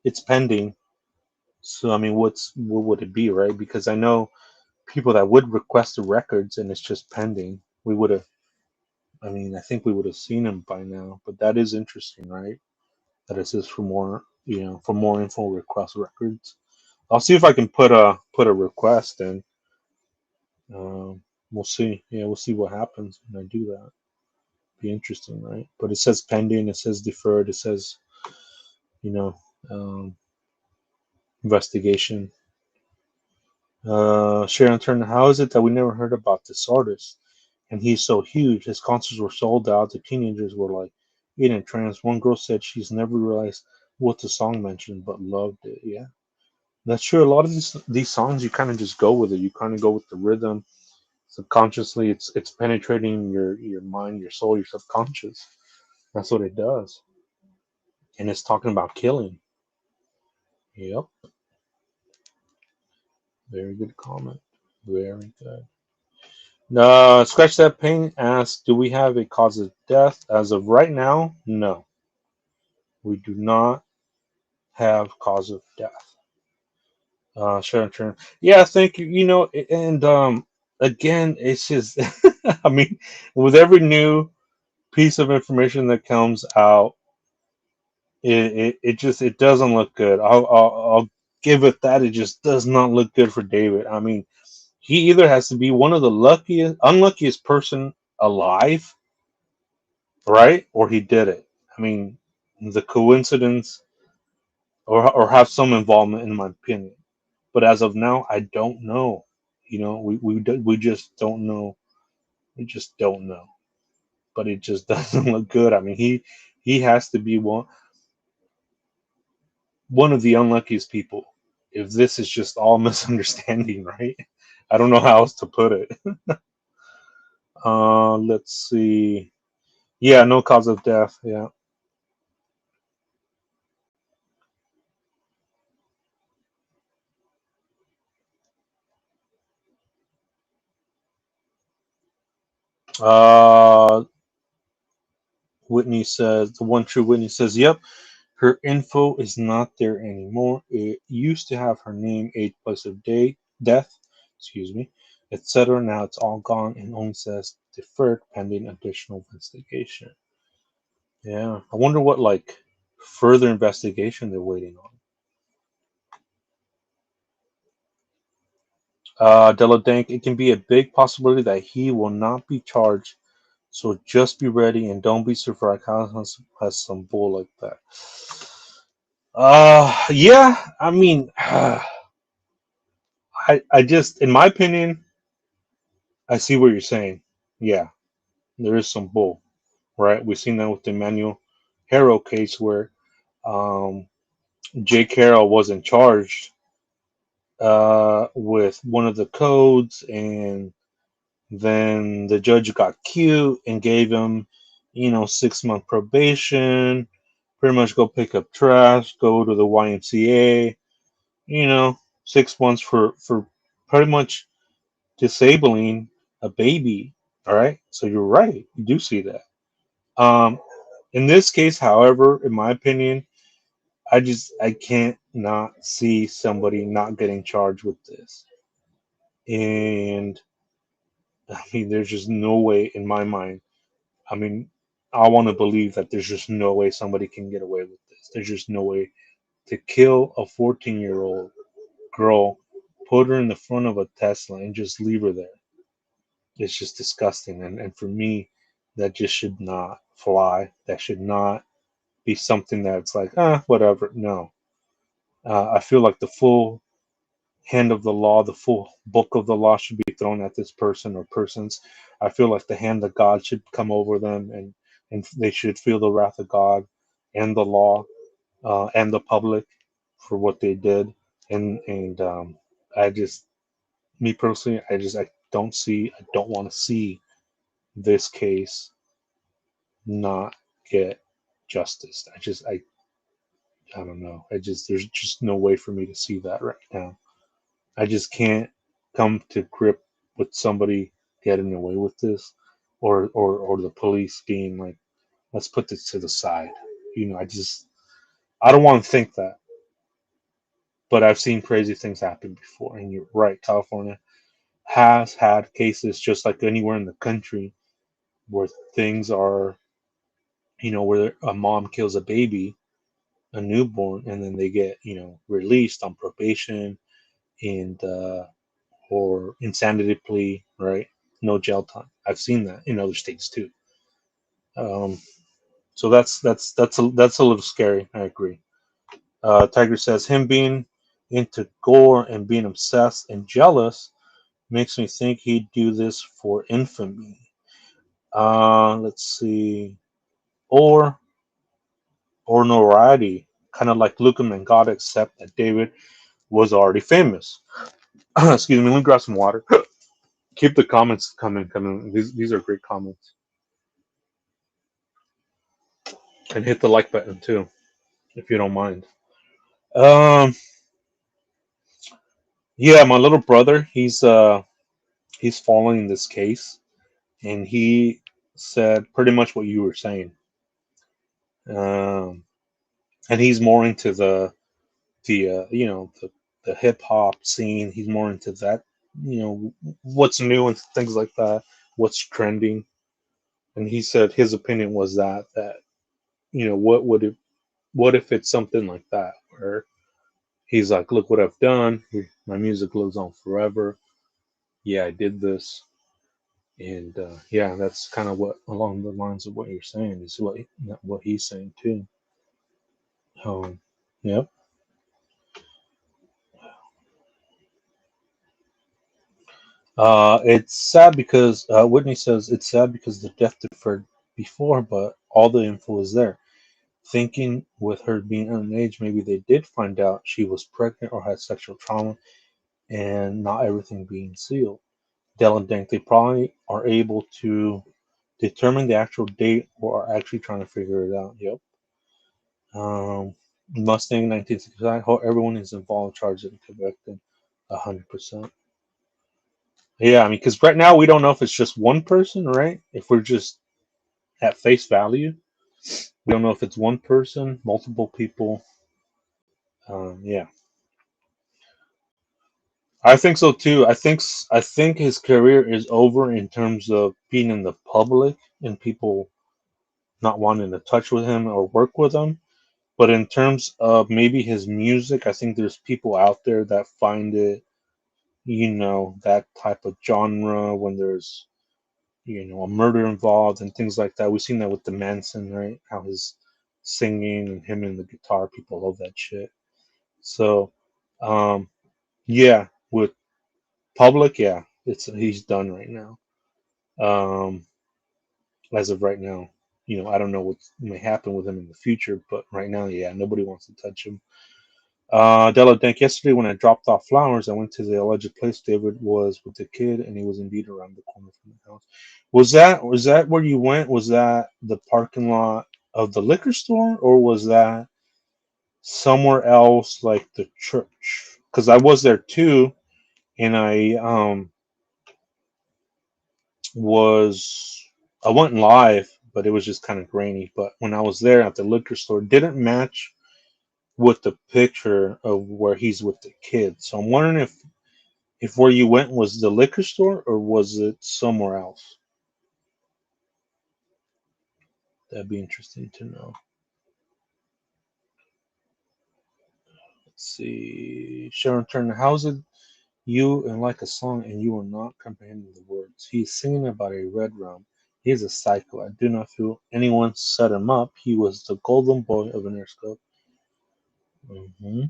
it's pending. So I mean, what would it be, right? Because I know people that would request the records, and it's just pending. We would have. I mean, I think we would have seen them by now. But that is interesting, right? That it says for more, for more info, request records. I'll see if I can put a request in. Um, we'll see. Yeah, we'll see what happens when I do that. Be interesting, right? But it says pending. It says deferred. It says you know um, investigation. Sharon Turner, how is it that we never heard about this artist? And he's so huge. His concerts were sold out. The teenagers were like in a trance. One girl said she's never realized what the song mentioned, but loved it. Yeah, that's true. A lot of these songs, you kind of just go with it. You kind of go with the rhythm. Subconsciously, it's penetrating your mind, your soul, your subconscious. That's what it does. And it's talking about killing. Yep. Very good comment. Very good. Scratch that pain asks, do we have a cause of death? As of right now, no. We do not have cause of death. Sharon Turner. Yeah, thank you. And again, it's just I mean, with every new piece of information that comes out, it doesn't look good. I'll give it that. It just does not look good for David. I mean, he either has to be one of the unluckiest person alive, right? Or he did it. I mean, the coincidence or have some involvement in my opinion. But as of now, I don't know. We just don't know. We just don't know. But it just doesn't look good. I mean, he has to be one of the unluckiest people. If this is just all misunderstanding, right? I don't know how else to put it. Let's see. Yeah, no cause of death. Yeah. Uh, Whitney says the one true Whitney says, "Yep, her info is not there anymore. It used to have her name, age, place of death, excuse me, etc. Now it's all gone and only says deferred pending additional investigation." Yeah, I wonder what like further investigation they're waiting on. Deladank, it can be a big possibility that he will not be charged. So just be ready and don't be surprised. Kyle has some bull like that. Yeah, I mean, I just, in my opinion, I see what you're saying. Yeah, there is some bull, right? We've seen that with the Emmanuel Harrow case where um, Jay Carroll wasn't charged with one of the codes, and then the judge got cute and gave him, 6 month probation, pretty much go pick up trash, go to the YMCA, you know, 6 months for pretty much disabling a baby. All right, so you're right, you do see that. Um, in this case, however, in my opinion, I can't not see somebody not getting charged with this, and I mean, there's just no way in my mind. I mean, I want to believe that there's just no way somebody can get away with this. There's just no way to kill a 14-year-old girl, put her in the front of a Tesla, and just leave her there. It's just disgusting. And for me, that just should not fly. That should not be something that's like, whatever. No. I feel like the full hand of the law, the full book of the law should be thrown at this person or persons. I feel like the hand of God should come over them, and they should feel the wrath of God and the law, and the public for what they did. And I just, me personally, I don't want to see this case not get justice. I don't know. There's just no way for me to see that right now. I just can't come to grip with somebody getting away with this, or the police being like, let's put this to the side. I don't want to think that, but I've seen crazy things happen before. And you're right, California has had cases just like anywhere in the country where things are, where a mom kills a baby, a newborn, and then they get, released on probation and or insanity plea, right? No jail time. I've seen that in other states too. Um, so that's a little scary. I agree. Tiger says him being into gore and being obsessed and jealous makes me think he'd do this for infamy. Let's see, or notoriety, kind of like Luca Mangata, except that David was already famous. Excuse me. Let me grab some water. Keep the comments coming. Coming. These are great comments. And hit the like button too, if you don't mind. Um, yeah, my little brother, he's following this case, and he said pretty much what you were saying. Um, and he's more into the hip hop scene. He's more into that, what's new and things like that, what's trending. And he said his opinion was that what if it's something like that where he's like, look what I've done. My music lives on forever. Yeah, I did this. And yeah, that's kind of what along the lines of what you're saying is what he's saying too. Yep. It's sad because Whitney says it's sad because the death deferred before, but all the info is there. Thinking with her being underage, maybe they did find out she was pregnant or had sexual trauma, and not everything being sealed. Dell and Dank, they probably are able to determine the actual date or are actually trying to figure it out. Yep. Um, Mustang 1969. How everyone is involved, charged and convicted, 100%. Yeah, I mean, because right now we don't know if it's just one person, right? If we're just at face value, we don't know if it's one person, multiple people. Yeah, I think so too. I think his career is over in terms of being in the public and people not wanting to touch with him or work with him. But in terms of maybe his music, I think there's people out there that find it, that type of genre when there's, a murder involved and things like that. We've seen that with the Manson, right? How his singing and him and the guitar, people love that shit. So, um, yeah, with public, yeah, he's done right now. Um, as of right now, I don't know what may happen with him in the future, but right now, yeah, nobody wants to touch him. Della Denk, yesterday when I dropped off flowers, I went to the alleged place David was with the kid, and he was indeed around the corner from the house. Was that where you went? Was that the parking lot of the liquor store, or was that somewhere else like the church? Because I was there too, and was I went live, but it was just kind of grainy. But when I was there at the liquor store, it didn't match with the picture of where he's with the kid. So I'm wondering if where you went was the liquor store or was it somewhere else. That'd be interesting to know. Let's see. Sharon Turner, how's it you and like a song and you are not comprehending the words? He's singing about a red rum. He's a psycho. I do not feel anyone set him up. He was the golden boy of an Interscope. Hmm.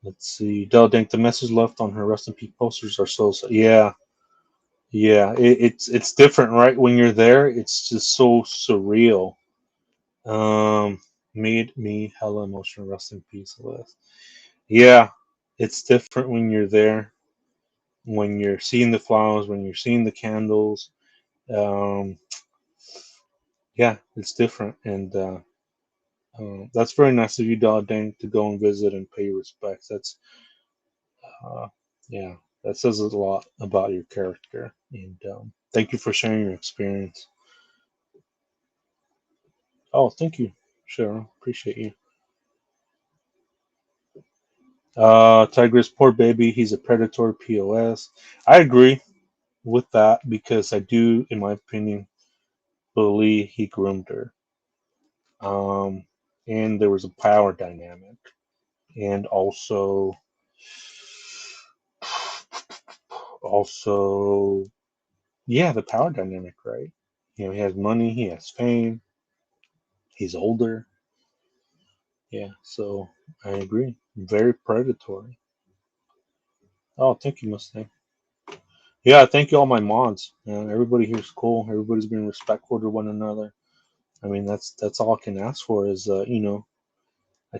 Let's see. Del Dink, the message left on her rest in peace posters are yeah, yeah. It's different, right? When you're there, it's just so surreal. Um, made me hella emotional. Rest in peace, Celeste. Yeah, it's different when you're there. When you're seeing the flowers, when you're seeing the candles. Um, yeah, it's different, and that's very nice of you, Del Dink, to go and visit and pay your respects. Uh, yeah, that says a lot about your character. And thank you for sharing your experience. Oh, thank you, Cheryl. Appreciate you. Tigress, poor baby. He's a predator. POS. I agree with that because I do, in my opinion, believe he groomed her. Um, and there was a power dynamic, and also, yeah, the power dynamic, right? He has money, he has fame, he's older. Yeah, so I agree. Very predatory. Oh, thank you, Mustang. Yeah, thank you all my mods. Everybody here's cool. Everybody's been respectful to one another. I mean, that's all I can ask for is I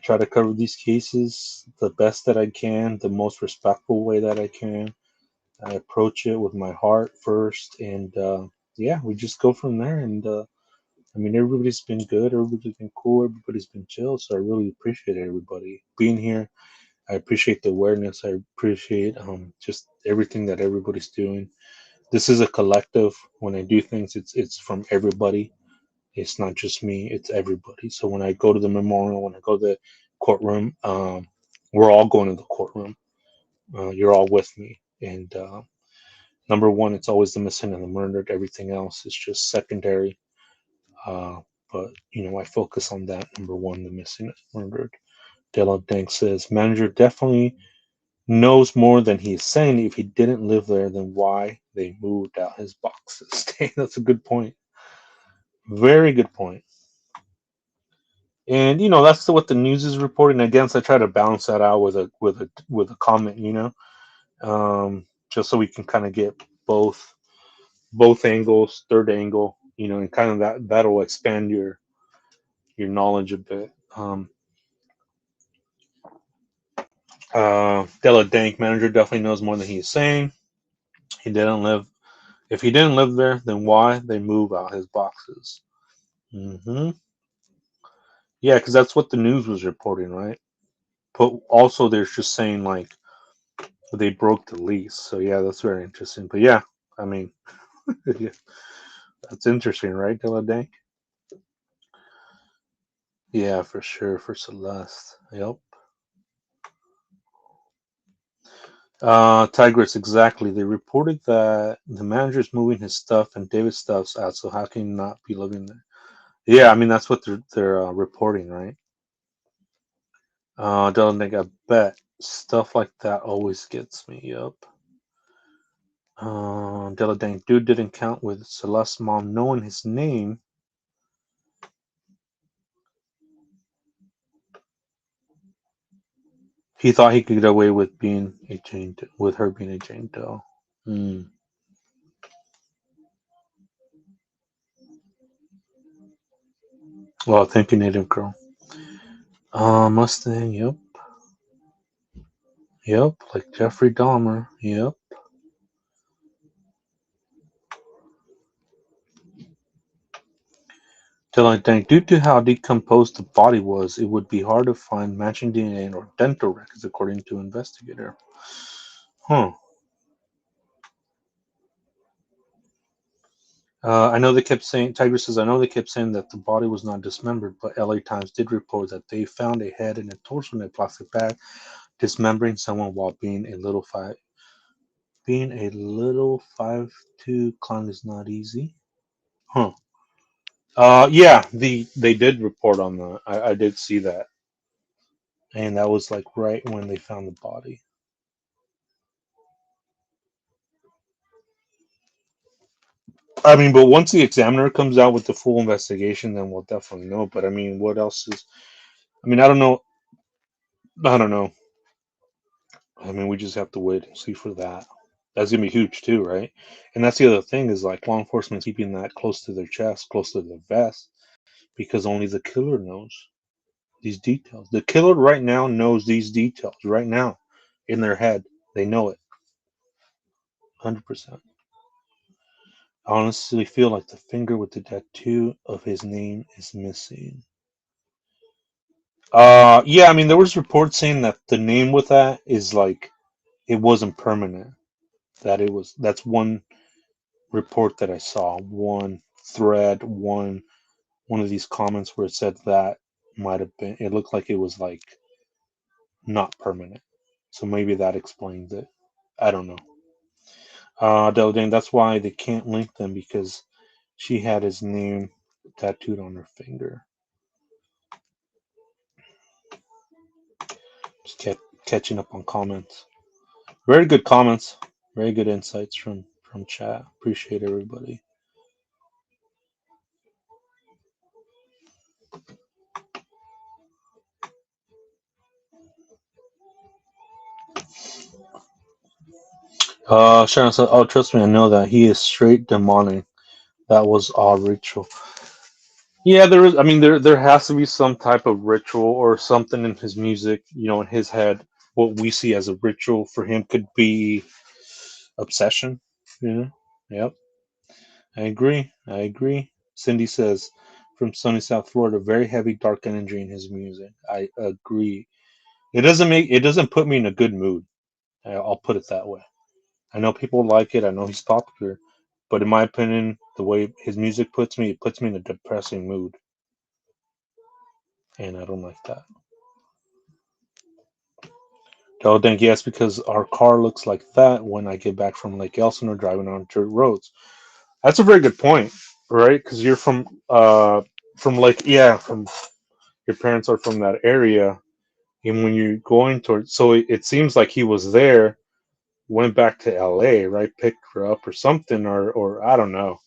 try to cover these cases the best that I can, the most respectful way that I can. I approach it with my heart first, and yeah, we just go from there. And I mean, everybody's been good. Everybody's been cool. Everybody's been chill. So I really appreciate everybody being here. I appreciate the awareness. I appreciate just everything that everybody's doing. This is a collective. When I do things, it's from everybody. It's not just me. It's everybody. So when I go to the memorial, when I go to the courtroom, we're all going to the courtroom. You're all with me. And number one, it's always the missing and the murdered. Everything else is just secondary. Uh, but I focus on that number one, the missing and murdered. Dylan Dank says manager definitely knows more than he's saying. If he didn't live there, then why they moved out his boxes? That's a good point. Very good point. And that's what the news is reporting against. I try to balance that out with a comment, just so we can kind of get both angles, third angle, and kind of that'll expand your knowledge a bit. Della Dank manager definitely knows more than he's saying. He didn't live. If he didn't live there, then why they move out his boxes? Yeah, because that's what the news was reporting, right? But also, there's just saying like they broke the lease. So yeah, that's very interesting. But yeah, I mean, yeah, that's interesting, right, Della Dank? Yeah, for sure, for Celeste. Yep. Tigress, exactly. They reported that the manager's moving his stuff and David's stuff's out, so how can he not be living there? Yeah, I mean that's what they're reporting, right? Don't think I bet stuff like that always gets me up. Deladang dude didn't count with Celeste's mom knowing his name. He thought he could get away with being a with her being a Jane Doe. Hmm. Well, thank you, Native Girl. Mustang. Yep. Yep. Like Jeffrey Dahmer. Yep. Deladang, due to how decomposed the body was, it would be hard to find matching DNA or dental records, according to investigator. Huh. I know they kept saying, Tiger says, I know they kept saying that the body was not dismembered, but LA Times did report that they found a head and a torso in a plastic bag. Dismembering someone while being a little 5'2" clown is not easy. Huh. Yeah, they did report on that. I did see that. And that was like right when they found the body. I mean, but once the examiner comes out with the full investigation, then we'll definitely know. But I mean, what else is? I mean, I don't know. I don't know. I mean, we just have to wait and see for that. That's gonna be huge too, right? And that's the other thing is like law enforcement's keeping that close to their chest, close to their vest, because only the killer knows these details. The killer right now knows these details right now in their head. They know it 100%. I honestly feel like the finger with the tattoo of his name is missing. Yeah, I mean, there was reports saying that the name with that is like it wasn't permanent. That it was. That's one report that I saw. One thread. One of these comments where it said that might have been. It looked like it was like not permanent. So maybe that explains it. I don't know. Deladane, that's why they can't link them because she had his name tattooed on her finger. Just kept catching up on comments. Very good comments. Very good insights from chat. Appreciate everybody. Sharon said, "Oh, trust me, I know that he is straight demonic. That was all ritual." Yeah, there is. I mean, there has to be some type of ritual or something in his music. You know, in his head, what we see as a ritual for him could be obsession. You know. Yep. I agree. I agree. Cindy says, from sunny South Florida, very heavy, dark energy in his music. I agree. It doesn't put me in a good mood. I'll put it that way. I know people like it. I know he's popular, but in my opinion, the way his music puts me, it puts me in a depressing mood, and I don't like that. Oh, think yes, because our car looks like that when I get back from Lake Elsinore driving on dirt roads. That's a very good point, right? Because you're from Lake, yeah, from your parents are from that area, and when you're going towards, so it seems like he was there, went back to L.A., right, picked her up or something, or I don't know.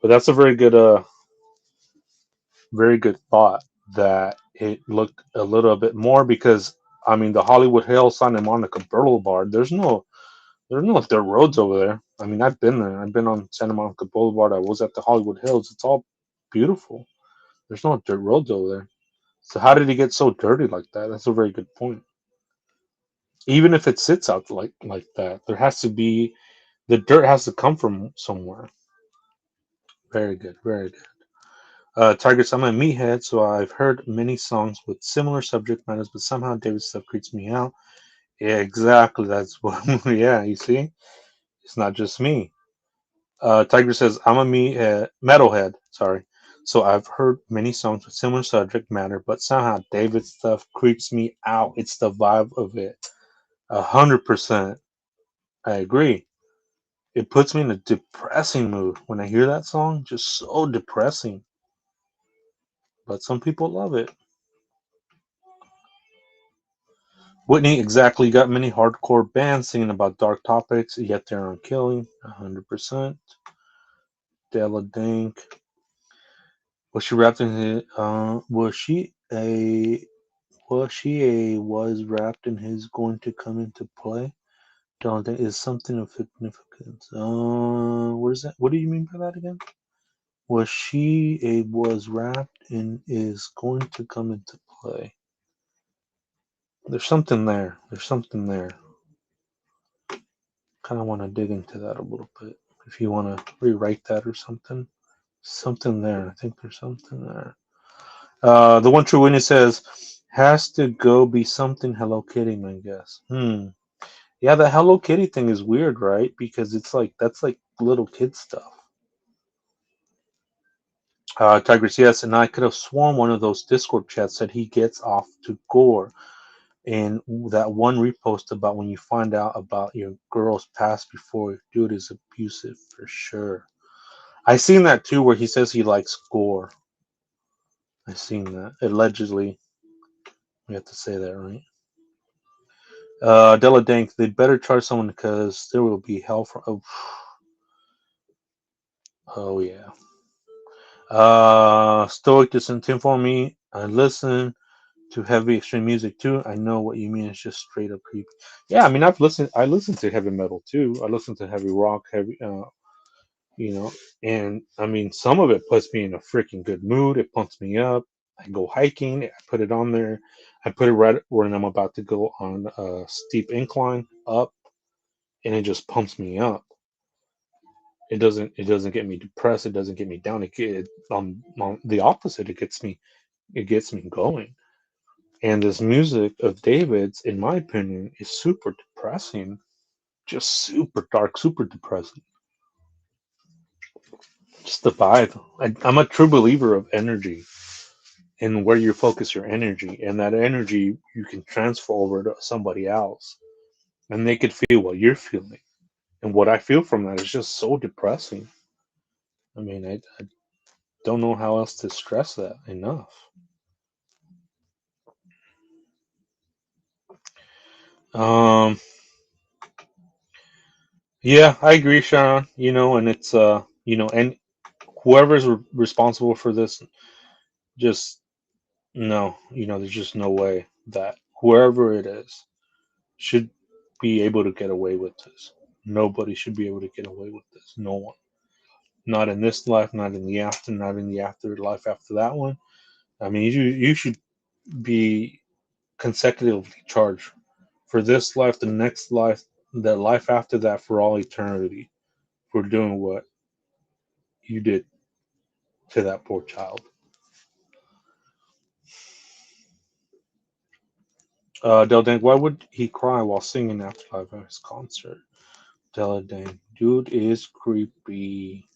But that's a very good thought that it looked a little bit more because I mean the Hollywood Hills, Santa Monica Boulevard. There's no dirt roads over there. I mean I've been there. I've been on Santa Monica Boulevard. I was at the Hollywood Hills. It's all beautiful. There's no dirt roads over there. So how did he get so dirty like that? That's a very good point. Even if it sits out like that, there has to be the dirt has to come from somewhere. Very good, very good. Tigers, I'm a meathead, so I've heard many songs with similar subject matters, but somehow David's stuff creeps me out. Yeah, exactly. That's what. Yeah, you see, it's not just me. Tiger says I'm a metalhead. Sorry. So I've heard many songs with similar subject matter, but somehow David's stuff creeps me out. It's the vibe of it. 100%. I agree. It puts me in a depressing mood when I hear that song. Just so depressing. But some people love it. Whitney exactly got many hardcore bands singing about dark topics, yet they're on killing. 100%. Della Dink. Was she wrapped in his, was wrapped in his going to come into play? Della Dink is something of significance. What is that? What do you mean by that again? Was wrapped in is going to come into play. There's something there. There's something there. Kind of want to dig into that a little bit. If you want to rewrite that or something, something there. I think there's something there. The one true witness says has to go be something Hello Kitty, I guess. Yeah, the Hello Kitty thing is weird, right? Because it's like that's like little kid stuff. Tigress, yes, and I could have sworn one of those Discord chats said he gets off to gore. And that one repost about when you find out about your girl's past before dude is abusive for sure. I seen that too where he says he likes gore. I seen that. Allegedly. We have to say that, right? Della Dank, they'd better charge someone because there will be hell for oh yeah. Stoic doesn't inform me. I listen to heavy extreme music too. I know what you mean. It's just straight up creepy. Yeah, I mean, I've listened. I listen to heavy metal too. I listen to heavy rock, heavy, you know, and I mean, some of it puts me in a freaking good mood. It pumps me up. I go hiking. I put it on there. I put it right when I'm about to go on a steep incline up, and it just pumps me up. It doesn't get me depressed. It doesn't get me down. On the opposite. It gets me going. And this music of David's, in my opinion, is super depressing. Just super dark, super depressing. Just the vibe. I'm a true believer of energy and where you focus your energy. And that energy you can transfer over to somebody else. And they could feel what you're feeling. And what I feel from that is just so depressing. I mean, I don't know how else to stress that enough. Um, yeah, I agree, Sharon. And it's and whoever's responsible for this, just no, there's just no way that whoever it is should be able to get away with this. Nobody should be able to get away with this. No one. Not in this life, not in the after, not in the afterlife after that one. I mean, you should be consecutively charged for this life, the next life, the life after that, for all eternity, for doing what you did to that poor child. Del Dang, why would he cry while singing Afterlife at his concert? Del Dang, dude is creepy.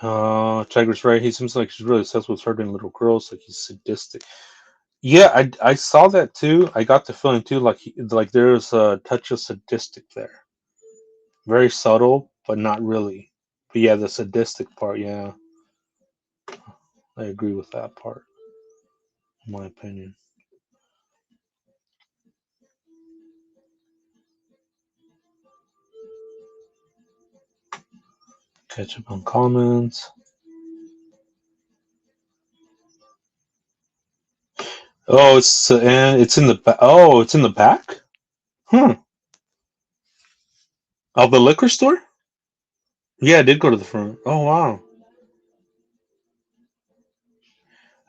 Tiger's right. He seems like he's really obsessed with hurting little girls. Like he's sadistic. Yeah, I saw that too. I got the feeling too, like there's a touch of sadistic there. Very subtle, but not really. But yeah, the sadistic part. Yeah, I agree with that part. In my opinion. Catch up on comments. Oh, it's in the back. Oh, it's in the back. Hmm. Of the liquor store? Yeah, I did go to the front. Oh wow.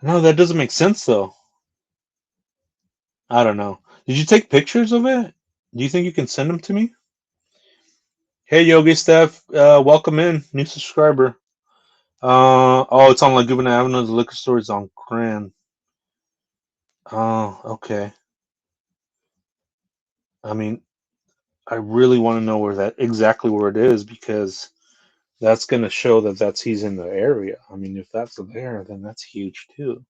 No, that doesn't make sense though. I don't know. Did you take pictures of it? Do you think you can send them to me? Hey, Yogi Steph, welcome in, new subscriber. Oh, it's on Laguna Avenue. The liquor store is on Grand. Oh, okay. I mean, I really want to know exactly where it is because that's going to show that he's in the area. I mean, if that's there, then that's huge too.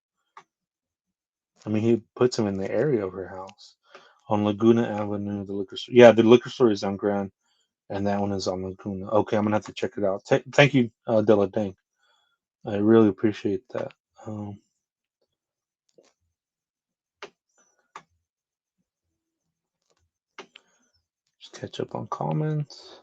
I mean, he puts him in the area of her house on Laguna Avenue. The liquor store. Yeah, the liquor store is on Grand, and that one is on Laguna. Okay, I'm gonna have to check it out. Thank you, Della Dang. I really appreciate that. Um, just catch up on comments.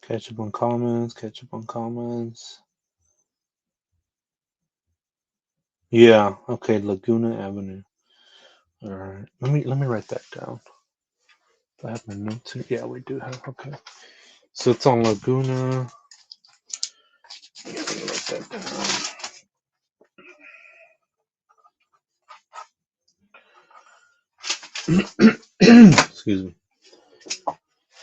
Catch up on comments. Catch up on comments. Yeah. Okay. Laguna Avenue. All right. Let me write that down. Do I have my notes here? Yeah, we do have. Okay. So it's on Laguna. Yeah, let me write that down. Excuse me.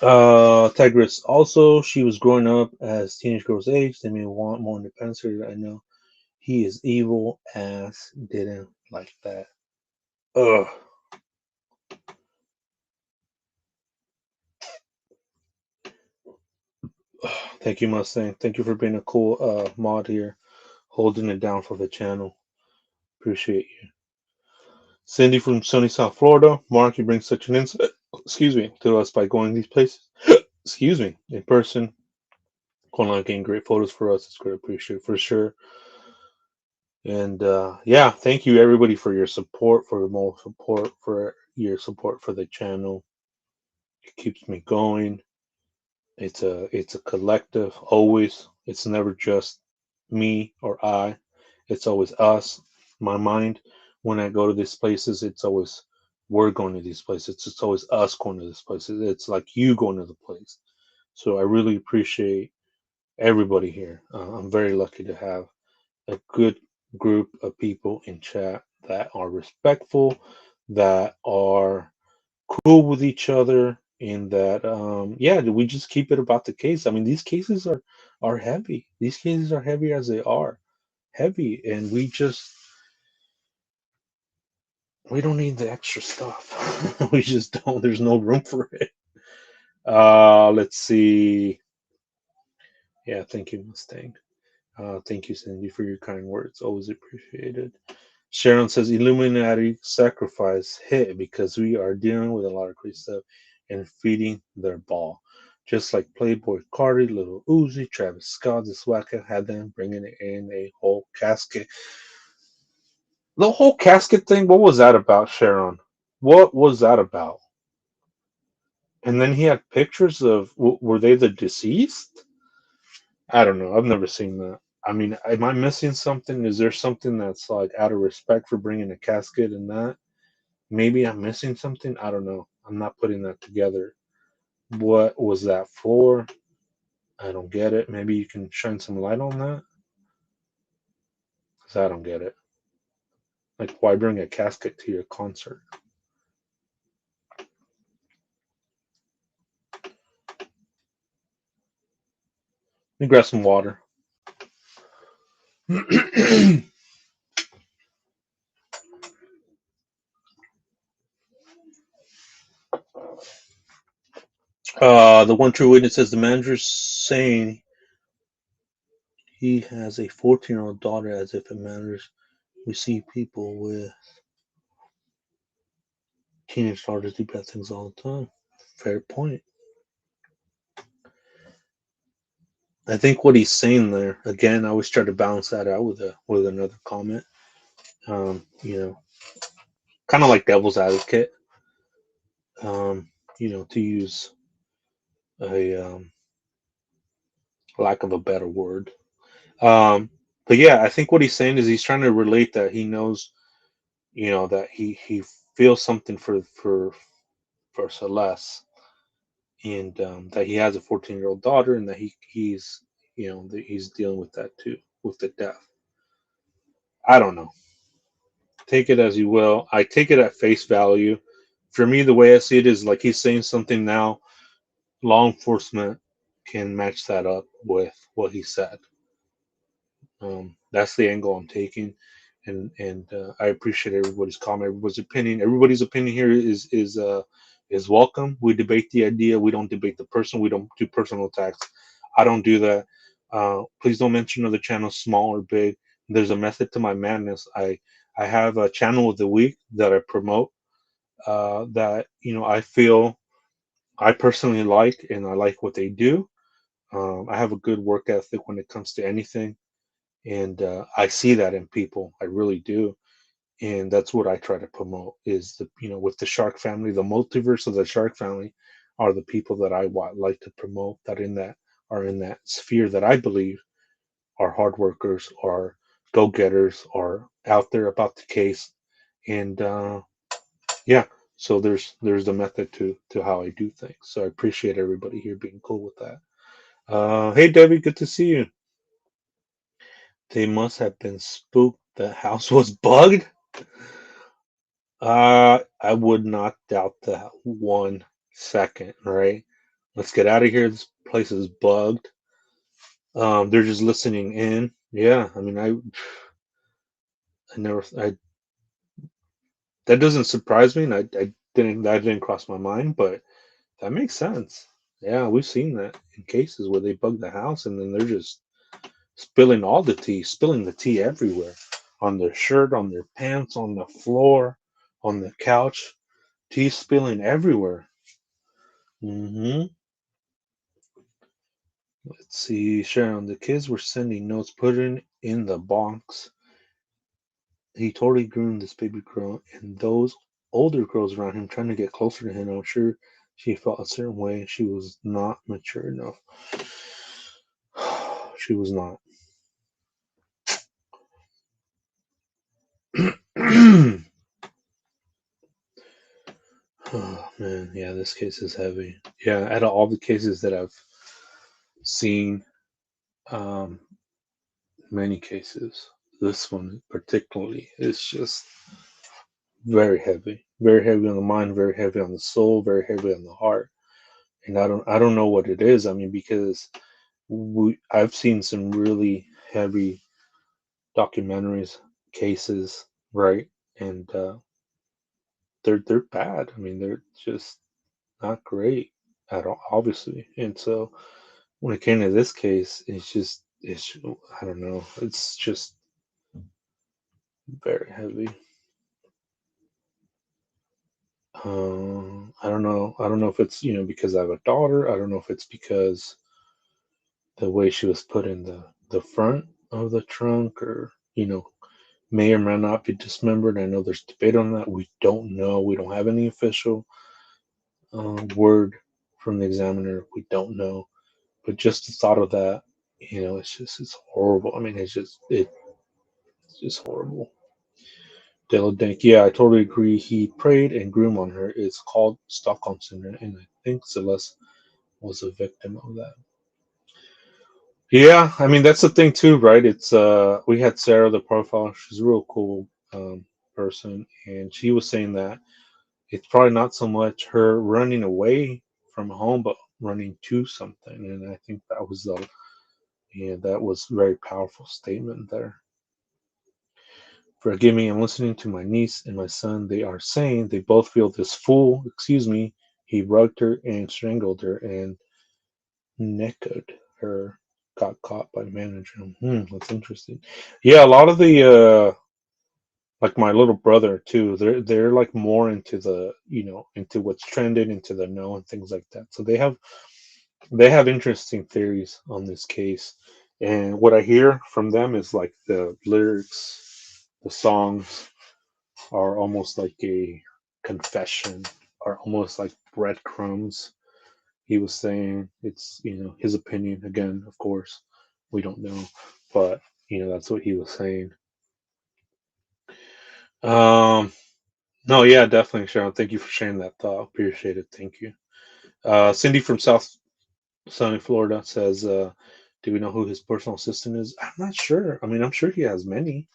Tigress. Also, she was growing up as teenage girl's age. They may want more independence. I know he is evil as didn't like that. Ugh. Thank you, Mustang. Thank you for being a cool mod here, holding it down for the channel. Appreciate you. Cindy from sunny South Florida. Mark, you bring such an insight, excuse me, to us by going these places. Excuse me, in person. Going out getting great photos for us. It's great, appreciate for sure. And yeah, thank you everybody for your support, for your support for the channel. It keeps me going. It's a collective always. It's never just me or I. It's always us. My mind, when I go to these places, it's always we're going to these places. It's always us going to this place. It's like you going to the place. So I really appreciate everybody here. I'm very lucky to have a good group of people in chat that are respectful, that are cool with each other, and that yeah, we just keep it about the case. I mean, these cases are heavy. These cases are heavy as they are heavy, and we don't need the extra stuff. We just don't. There's no room for it. Let's see. Yeah, thank you, Mustang. Thank you, Cindy, for your kind words. Always appreciated. Sharon says Illuminati sacrifice hit because we are dealing with a lot of crazy stuff and feeding their ball. Just like Playboy Cardi, Little Uzi, Travis Scott, this whacker had them bringing it in a whole casket. The whole casket thing, what was that about, Sharon? What was that about? And then he had pictures of, were they the deceased? I don't know. I've never seen that. I mean, am I missing something? Is there something that's like out of respect for bringing a casket and that? Maybe I'm missing something. I don't know. I'm not putting that together. What was that for? I don't get it. Maybe you can shine some light on that because I don't get it. Like, why bring a casket to your concert? Let me grab some water. The one true witness says the manager's saying he has a 14-year-old daughter as if it matters. We see people with teenage daughters do bad things all the time. Fair point. I think what he's saying there, again, I always try to balance that out with another comment. You know, kind of like devil's advocate, to use a lack of a better word. Um, but yeah, I think what he's saying is he's trying to relate that he knows, that he feels something for Celeste, and that he has a 14-year-old daughter, and that that he's dealing with that too, with the death. I don't know. Take it as you will. I take it at face value. For me, the way I see it is like he's saying something now. Law enforcement can match that up with what he said. That's the angle I'm taking, and I appreciate everybody's comment, everybody's opinion. Everybody's opinion here is welcome. We debate the idea. We don't debate the person. We don't do personal attacks. I don't do that. Please don't mention other channels, small or big. There's a method to my madness. I have a channel of the week that I promote. That I feel I personally like, and I like what they do. I have a good work ethic when it comes to anything, and I see that in people. I really do, and that's what I try to promote. Is with the Shark family, the multiverse of the Shark family, are the people that I like to promote. That are in that sphere that I believe are hard workers, are go getters, are out there about the case, and yeah. So there's the method to how I do things. So I appreciate everybody here being cool with that. Hey Debbie, good to see you. They must have been spooked. The house was bugged. I would not doubt that 1 second. Right, let's get out of here. This place is bugged. They're just listening in. Yeah, I mean, I never, I that doesn't surprise me, and that didn't cross my mind, but that makes sense. Yeah, we've seen that in cases where they bug the house, and then they're just spilling the tea everywhere, on their shirt, on their pants, on the floor, on the couch. Tea spilling everywhere. Hmm. Let's see, Sharon. The kids were sending notes, putting in the box, he totally groomed this baby girl, and those older girls around him trying to get closer to him. I'm sure she felt a certain way. She was not mature enough. She was not. Oh man, yeah, this case is heavy. Yeah, out of all the cases that I've seen, um, many cases, this one particularly is just very heavy on the mind, very heavy on the soul, very heavy on the heart. And I don't know what it is. I mean, because I've seen some really heavy documentaries, cases, right? And they're bad. I mean, they're just not great at all, obviously. And so when it came to this case, it's I don't know. It's just very heavy. I don't know. I don't know if it's because I have a daughter. I don't know if it's because the way she was put in the front of the trunk, or may or may not be dismembered. I know there's debate on that. We don't know. We don't have any official word from the examiner. We don't know. But just the thought of that, it's horrible. I mean, it's just horrible. Denk, yeah, I totally agree. He preyed and groomed on her. It's called Stockholm syndrome, and I think Celeste was a victim of that. Yeah, I mean that's the thing too, right? It's we had Sarah the profile. She's a real cool person, and she was saying that it's probably not so much her running away from home, but running to something. And I think that was that was a very powerful statement there. Forgive me, I'm listening to my niece and my son. They are saying they both feel this fool, excuse me, he rugged her and strangled her and necked her, got caught by manager. That's interesting. Yeah, a lot of the like my little brother too, they're like more into the into what's trending, into the know and things like that. So they have interesting theories on this case. And what I hear from them is like the lyrics, the songs are almost like a confession, are almost like breadcrumbs. He was saying it's, his opinion. Again, of course, we don't know, but that's what he was saying. Um, no, yeah, definitely, Sharon. Thank you for sharing that thought. Appreciate it. Thank you. Cindy from South Sunny Florida says, "Do we know who his personal assistant is?" I'm not sure. I mean, I'm sure he has many.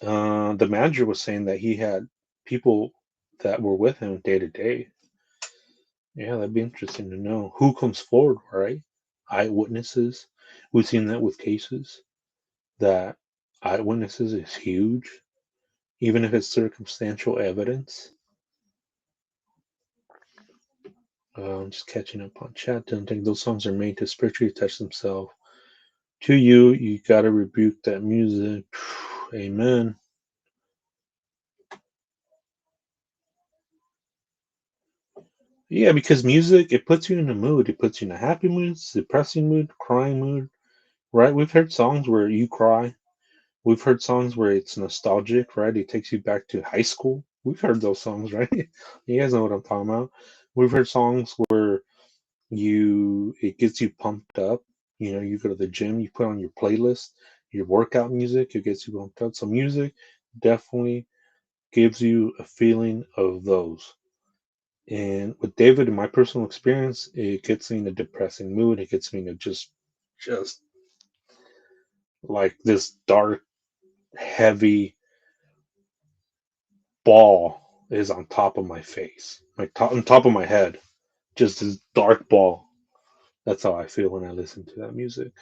The manager was saying that he had people that were with him day to day. Yeah, that'd be interesting to know who comes forward, right? Eyewitnesses. We've seen that with cases that eyewitnesses is huge, even if it's circumstantial evidence. I'm just catching up on chat. Don't think those songs are made to spiritually touch themselves. To you, you gotta rebuke that music. Amen. Yeah, because music, it puts you in a mood. It puts you in a happy mood, depressing mood, crying mood, right? We've heard songs where you cry. We've heard songs where it's nostalgic, right? It takes you back to high school. We've heard those songs, right? You guys know what I'm talking about. We've heard songs where it gets you pumped up. You go to the gym, you put on your playlist, your workout music, it gets you pumped up. So music definitely gives you a feeling of those. And with David, in my personal experience, it gets me in a depressing mood. It gets me in a just like this dark, heavy ball is on top of my face, on top of my head. Just this dark ball. That's how I feel when I listen to that music.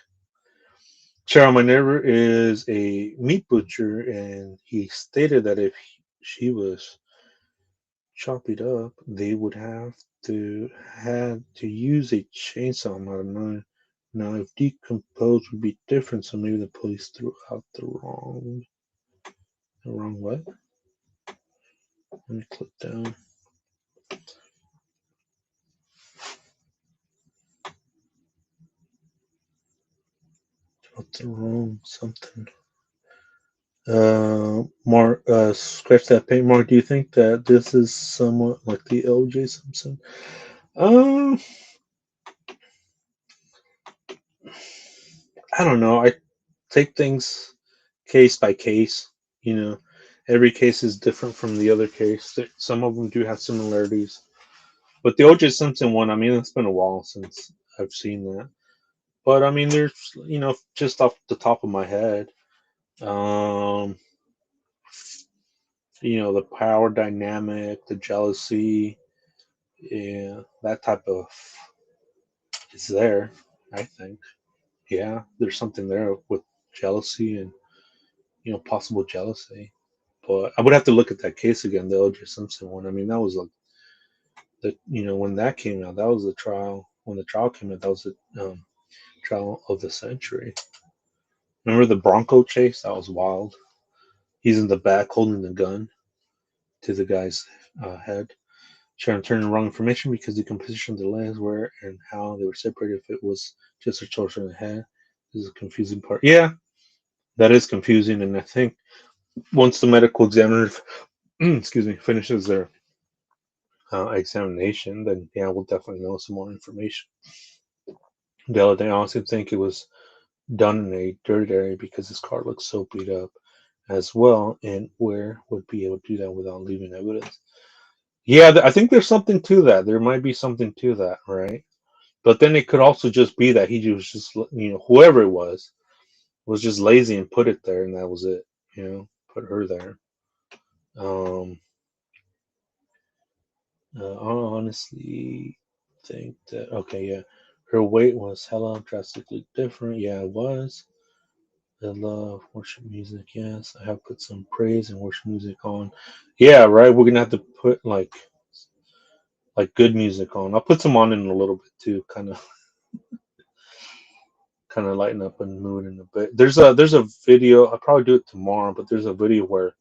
Cheryl, my neighbor is a meat butcher, and he stated that if she was chop it up, they would have to had to use a chainsaw. I don't know. Now, if decomposed would be different, so maybe the police threw out the wrong what? Let me click down. What's the wrong something? Scratch that paint mark. Do you think that this is somewhat like the O.J. Simpson? Um, I don't know. I take things case by case. You know, every case is different from the other case. Some of them do have similarities, but the O.J. Simpson one, I mean, it's been a while since I've seen that. But I mean, there's, just off the top of my head, um, the power dynamic, the jealousy, yeah, that type of is there. I think, yeah, there's something there with jealousy and possible jealousy. But I would have to look at that case again, the O.J. Simpson one. I mean, that was like when that came out, that was the trial. When the trial came out, that was the trial of the century. Remember the Bronco chase? That was wild. He's in the back holding the gun to the guy's head, trying to turn the wrong information because the composition of the legs, where and how they were separated. If it was just a torso in the head, this is a confusing part. Yeah, that is confusing, and I think once the medical examiner, excuse me, finishes their examination, then yeah, we'll definitely know some more information. The other thing, I also think it was done in a dirt area because his car looks so beat up as well, and where would be able to do that without leaving evidence? Yeah, I think there's something to that. There might be something to that, right? But then it could also just be that he was just, whoever it was just lazy and put it there, and that was it. Put her there. Um, I honestly think that okay, yeah, her weight was hella drastically different. Yeah, it was. I love worship music. Yes, I have put some praise and worship music on. Yeah, right. We're gonna have to put like good music on. I'll put some on in a little bit too, kind of lighten up and mood in a bit. There's a video. I'll probably do it tomorrow, but there's a video where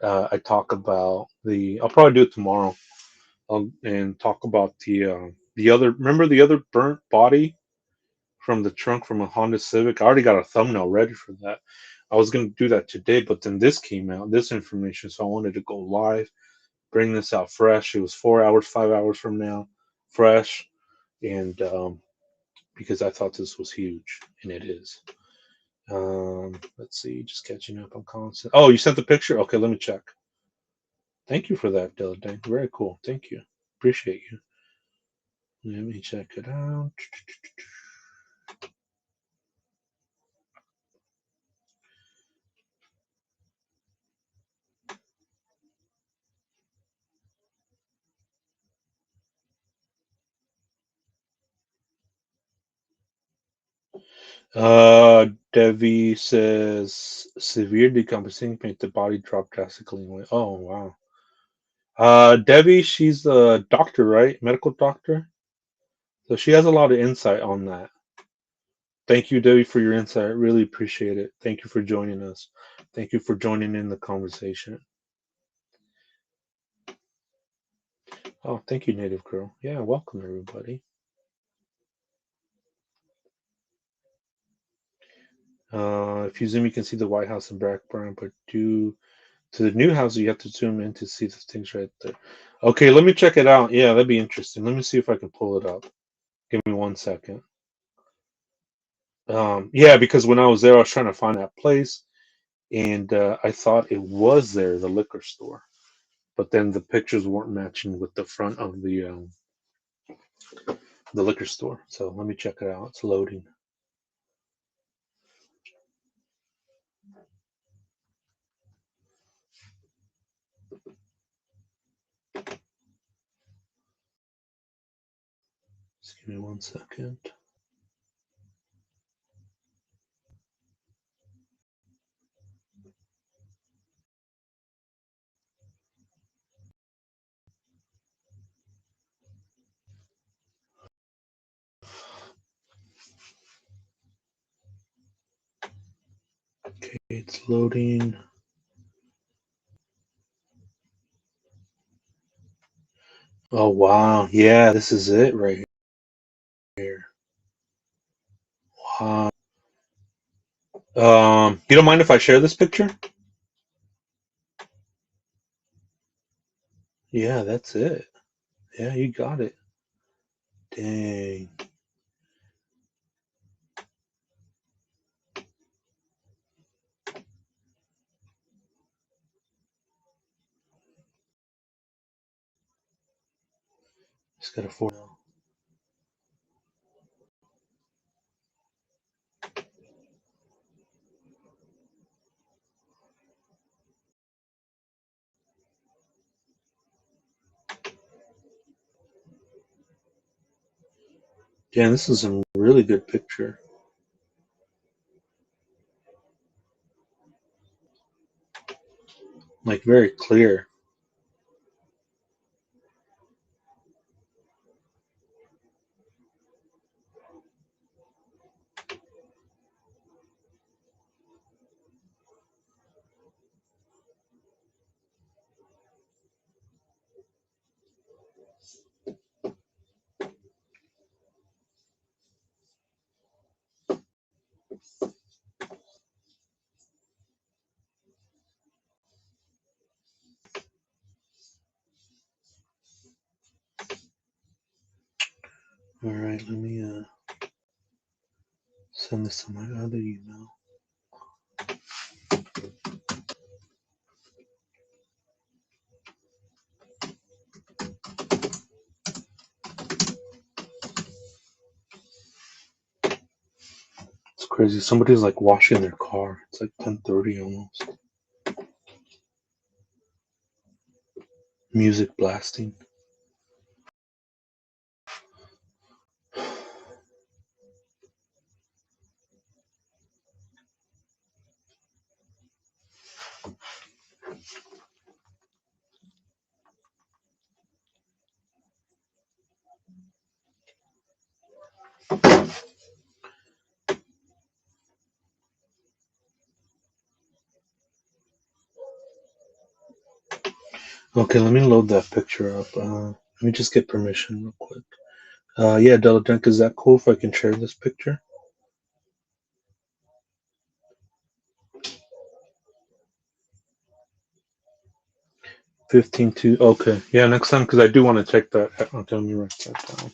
I talk about the. I'll probably do it tomorrow, and talk about the other. Remember the other burnt body from the trunk from a Honda Civic? I already got a thumbnail ready for that. I was gonna do that today, but then this came out, this information, so I wanted to go live, bring this out fresh. It was 4 hours, 5 hours from now, fresh, and because I thought this was huge, and it is. Let's see, just catching up on constant. Oh, you sent the picture? Okay, let me check. Thank you for that, Dylan. Very cool. Thank you. Appreciate you. Let me check it out. Devi says severe decomposition made the body drop drastically. Oh wow. Devi, she's a doctor, right? Medical doctor. So she has a lot of insight on that. Thank you, Debbie, for your insight. Really appreciate it. Thank you for joining us. Thank you for joining in the conversation. Oh, thank you, Native Girl. Yeah, welcome everybody. If you zoom, you can see the White House and background, but to the new house, you have to zoom in to see the things right there. Okay, let me check it out. Yeah, that'd be interesting. Let me see if I can pull it up. Give me 1 second. Yeah, because when I was there, I was trying to find that place, and I thought it was there, the liquor store, but then the pictures weren't matching with the front of the liquor store. So let me check it out. It's loading. Just give me 1 second. Okay, it's loading. Oh wow, yeah, this is it right here. Wow. You don't mind if I share this picture? Yeah, that's it. Yeah, you got it. Dang. Just got a 4 now. Yeah, this is a really good picture. Like, very clear. All right, let me send this to my other email. It's crazy. Somebody's like washing their car. It's like 10:30 almost. Music blasting. Okay, let me load that picture up. Let me just get permission real quick. Yeah, Debunked, is that cool if I can share this picture? 15 to, okay. Yeah, next time, because I do want to check that. Okay, let me write that down.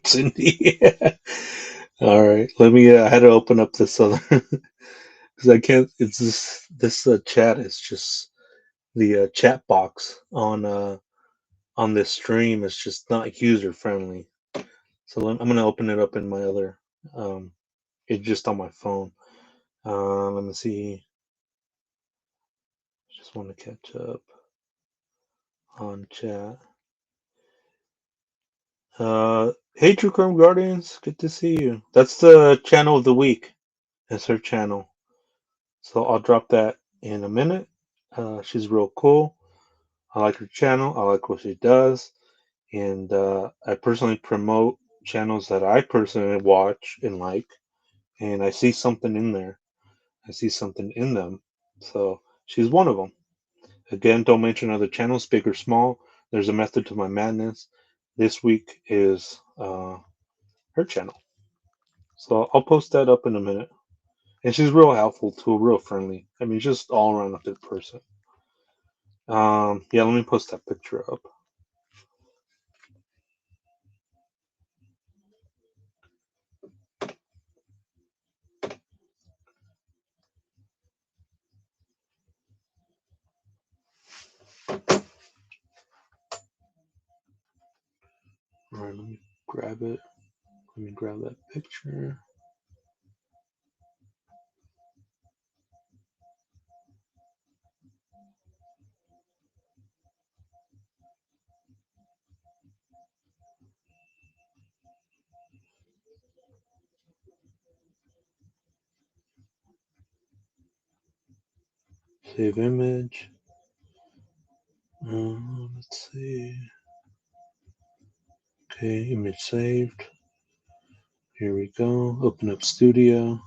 Cindy. All right, let me. I had to open up this other because I can't. It's this chat is just the chat box on this stream is just not user friendly. So I'm gonna open it up in my other. Um, it's just on my phone. Let me see. Just want to catch up on chat. Hey, True Crime Guardians, good to see you. That's the channel of the week. That's her channel. So I'll drop that in a minute. She's real cool. I like her channel. I like what she does. And I personally promote channels that I personally watch and like. And I see something in there. I see something in them. So she's one of them. Again, don't mention other channels, big or small. There's a method to my madness. This week is her channel. So I'll post that up in a minute. And she's real helpful too, real friendly. I mean, just all around a good person. Yeah, let me post that picture up. All right, let me grab it. Let me grab that picture. Save image. Let's see. Okay, image saved. Here we go. Open up Studio.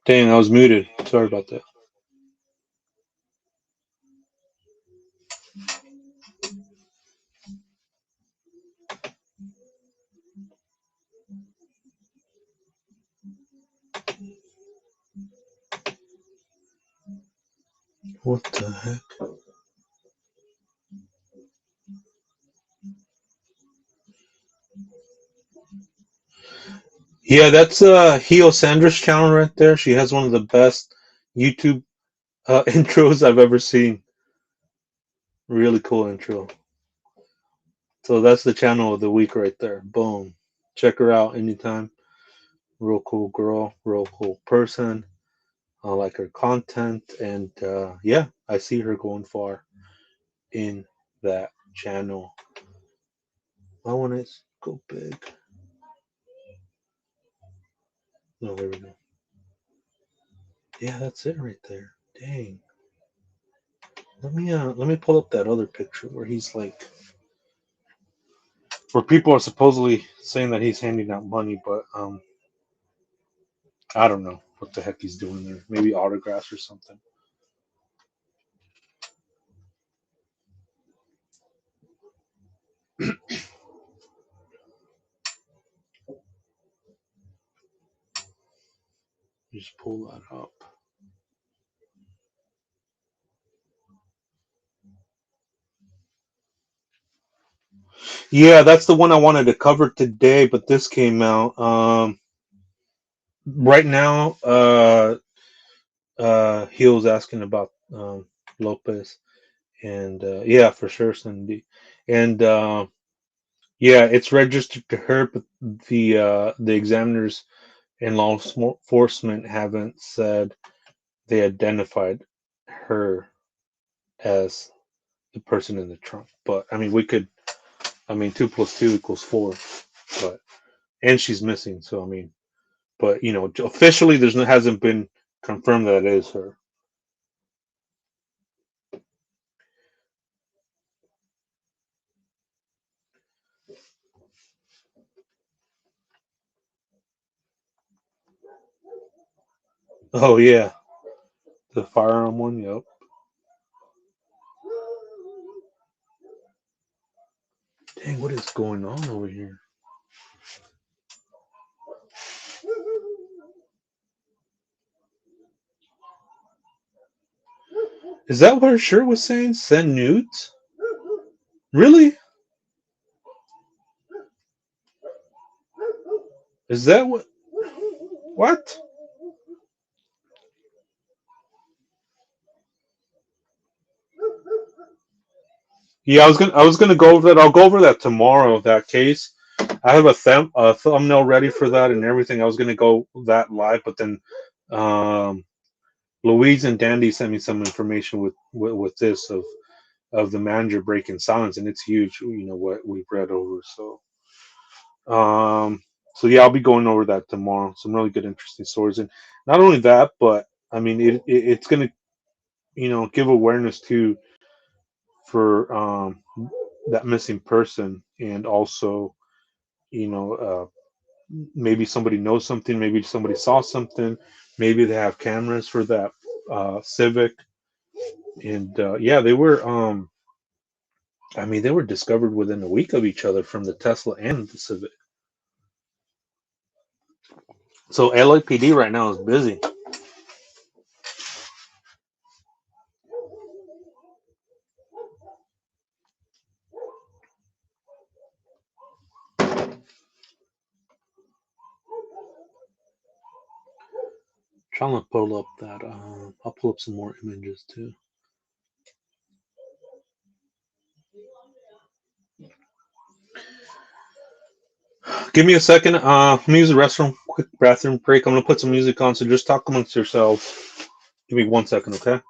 Dang, I was muted. Sorry about that. What the heck? Yeah, that's Hio Sandra's channel right there. She has one of the best YouTube intros I've ever seen. Really cool intro. So that's the channel of the week right there. Boom. Check her out anytime. Real cool girl, real cool person. I like her content, and yeah, I see her going far in that channel. I want to go big. No, there we go. Yeah, that's it right there. Dang. Let me pull up that other picture where he's like, where people are supposedly saying that he's handing out money, but I don't know what the heck he's doing there. Maybe autographs or something. Just pull that up. Yeah, that's the one I wanted to cover today, but this came out. Right now, he was asking about Lopez, and yeah, for sure, Cindy, and yeah, it's registered to her, but the examiners and law enforcement haven't said they identified her as the person in the trunk. But I mean, we could. I mean, 2 + 2 = 4. But and she's missing. So I mean, but officially, hasn't been confirmed that it is her. Oh yeah, the firearm one. Yep. Dang, what is going on over here? Is that what her shirt was saying? Send nudes? Really? Is that what? What? Yeah, I was gonna go over that. I'll go over that tomorrow. That case. I have a thumbnail ready for that and everything. I was gonna go that live, but then um, Louise and Dandy sent me some information with this of the manager breaking silence, and it's huge. What we've read over. Um, so yeah, I'll be going over that tomorrow. Some really good, interesting stories, and not only that, but I mean, it's gonna give awareness to for that missing person, and also maybe somebody knows something, maybe somebody saw something, maybe they have cameras for that Civic, and yeah, they were. I mean, they were discovered within a week of each other from the Tesla and the Civic. So LAPD right now is busy. Trying to pull up that. I'll pull up some more images too. Give me a second. Let me use the restroom. Quick bathroom break. I'm gonna put some music on. So just talk amongst yourselves. Give me 1 second, okay?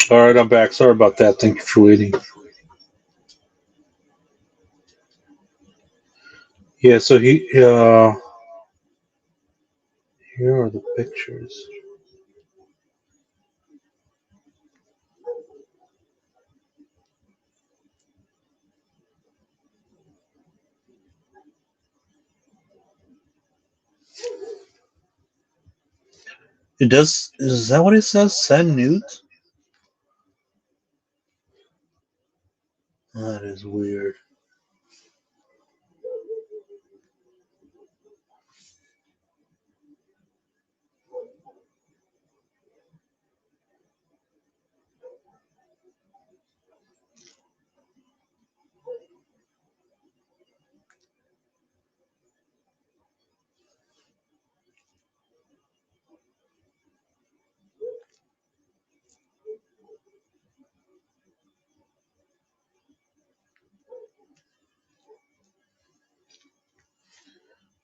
All right, I'm back. Sorry about that. Thank you for waiting. Yeah, so here are the pictures. It does. Is that what it says? Send nudes? That is weird.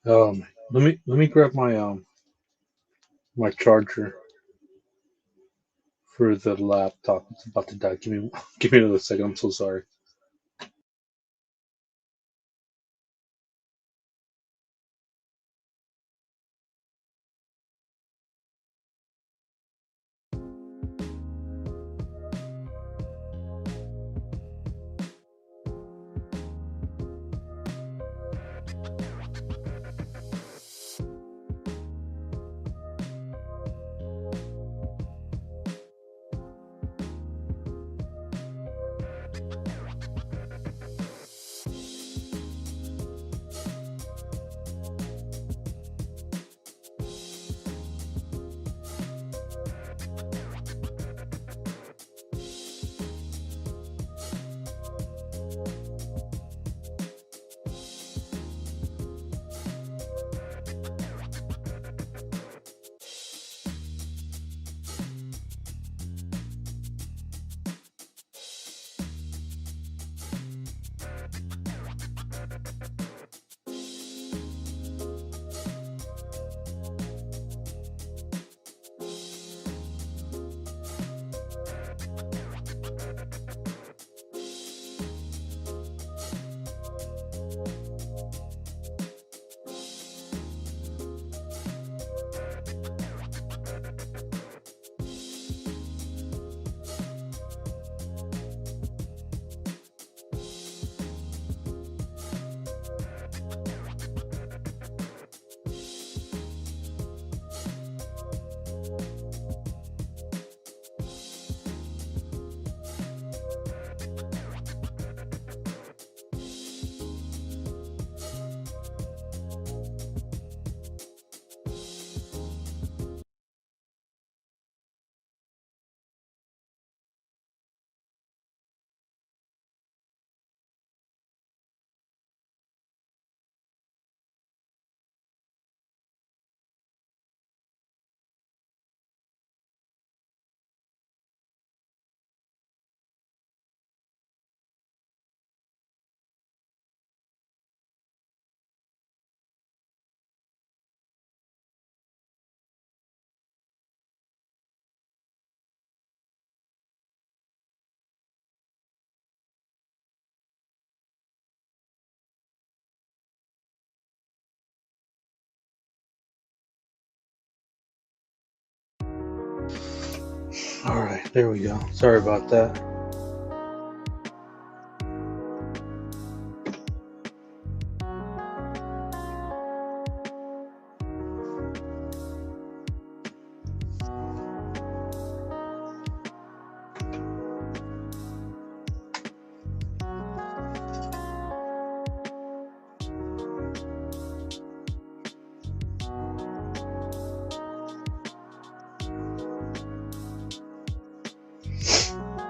Let me grab my charger for the laptop. It's about to die. Give me another second. I'm so sorry. All right, there we go. Sorry about that.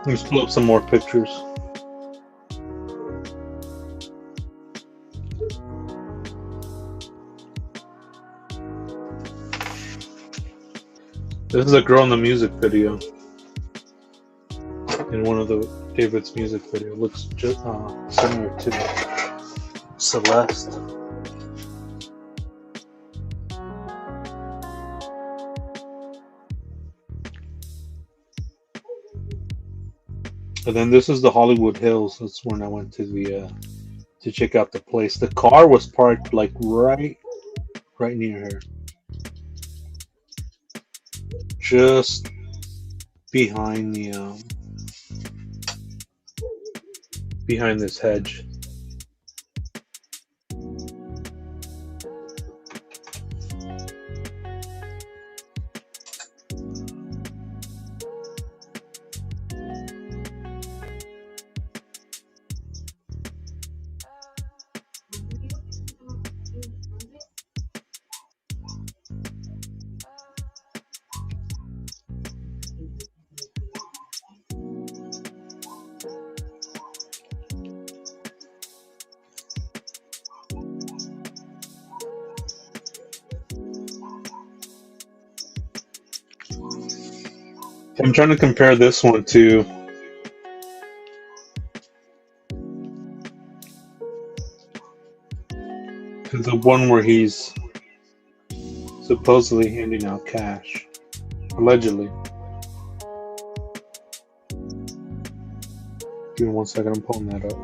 Let's pull up some more pictures. This is a girl in the music video. In one of the David's music video. Looks just similar to Celeste. And then this is the Hollywood Hills. That's when I went to check out the place. The car was parked like right near her, just behind the behind this hedge. I'm trying to compare this one to the one where he's supposedly handing out cash, allegedly. Give me 1 second, I'm pulling that up.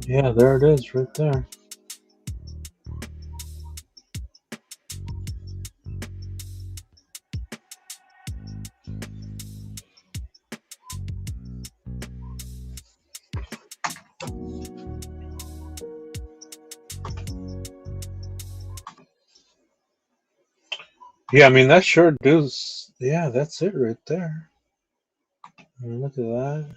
Yeah, there it is, right there. Yeah, I mean that sure does. Yeah, that's it right there. I mean, look at that.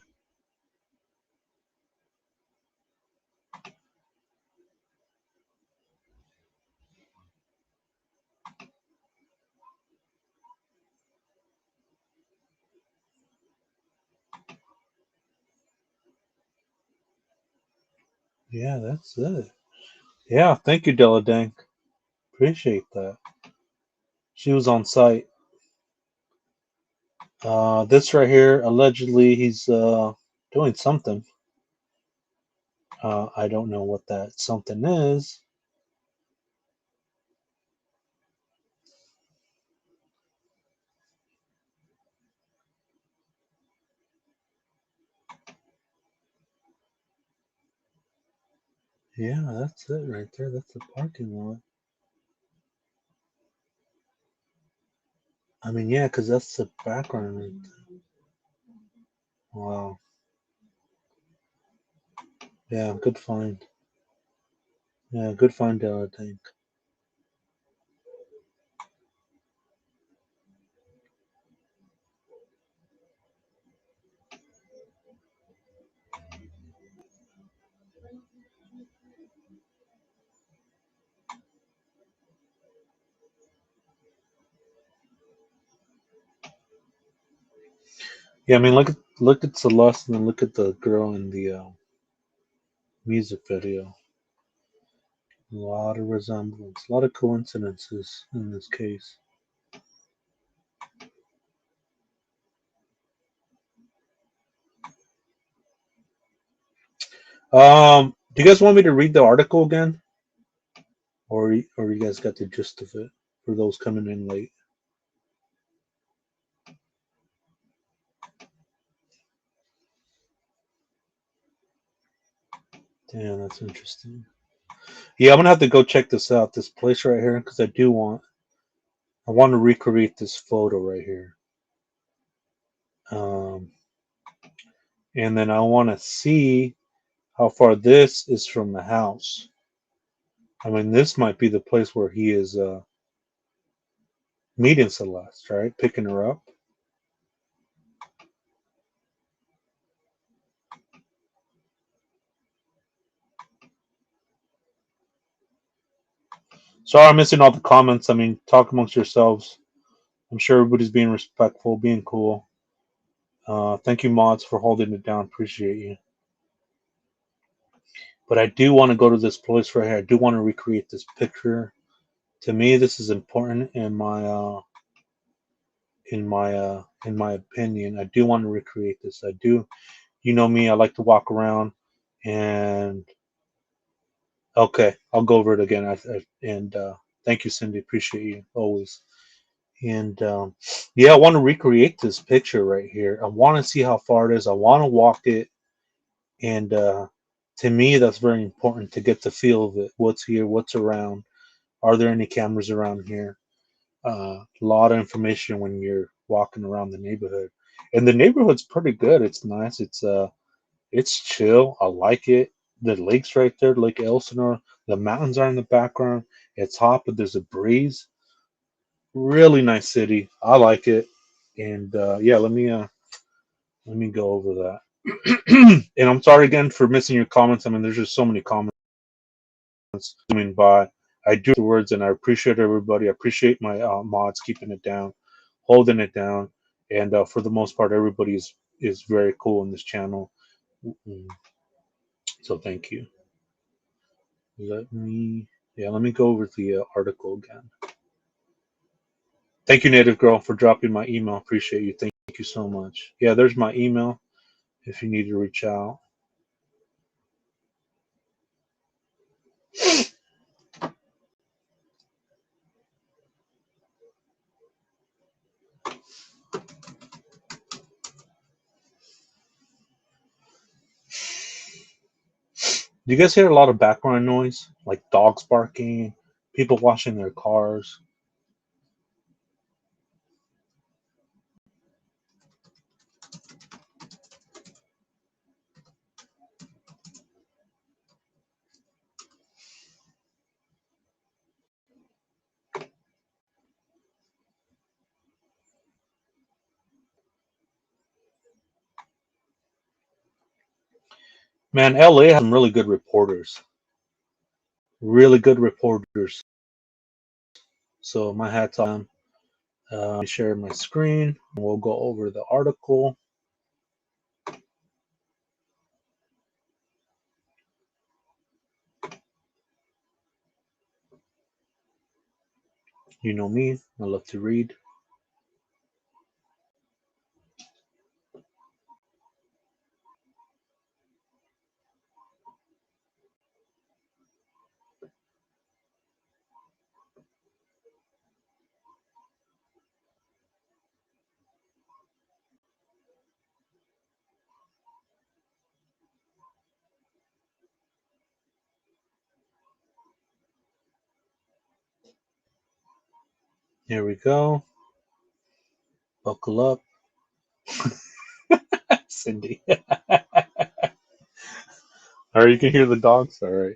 Yeah, that's it. Yeah, thank you, Della Dank. Appreciate that. She was on site. This right here, allegedly, he's doing something. I don't know what that something is. Yeah, that's it right there. That's the parking lot. I mean, yeah, because that's the background. Right there. Wow. Yeah, good find. Yeah, good find, Della Dank. Yeah, I mean, look at Celeste and then look at the girl in the music video. A lot of resemblance, a lot of coincidences in this case. Do you guys want me to read the article again, or you guys got the gist of it for those coming in late? Damn, that's interesting. Yeah, I'm gonna have to go check this out. This place right here, because I want to recreate this photo right here. Um, And then I want to see how far this is from the house. I mean, this might be the place where he is meeting Celeste, right? Picking her up. Sorry, I'm missing all the comments. I mean, talk amongst yourselves. I'm sure everybody's being respectful, being cool. Thank you, mods, for holding it down. Appreciate you. But I do want to go to this place right here. I do want to recreate this picture. To me, this is important in my opinion. I do want to recreate this. I do. You know me. I like to walk around and okay, I'll go over it again. And thank you, Cindy. Appreciate you always. And yeah, I want to recreate this picture right here. I want to see how far it is. I want to walk it. And to me, that's very important to get the feel of it. What's here? What's around? Are there any cameras around here? A lot of information when you're walking around the neighborhood. And the neighborhood's pretty good. It's nice. It's chill. I like it. The lake's right there, Lake Elsinore. The mountains are in the background. It's hot, but there's a breeze. Really nice city. I like it. And yeah, let me go over that. And I'm sorry again for missing your comments. I mean, there's just so many comments zooming by. I do the words, and I appreciate everybody. I appreciate my mods keeping it down, holding it down, and for the most part, everybody is very cool in this channel. Mm, So thank you. Let me go over the article again. Thank you, Native Girl, for dropping my email. Appreciate you. Thank you so much. Yeah, there's my email if you need to reach out. Do you guys hear a lot of background noise, like dogs barking, people washing their cars? Man, LA has some really good reporters. Really good reporters. So my hat's off to them. Let me share my screen. We'll go over the article. You know me. I love to read. Here we go. Buckle up. Cindy. All right, you can hear the dogs. All right.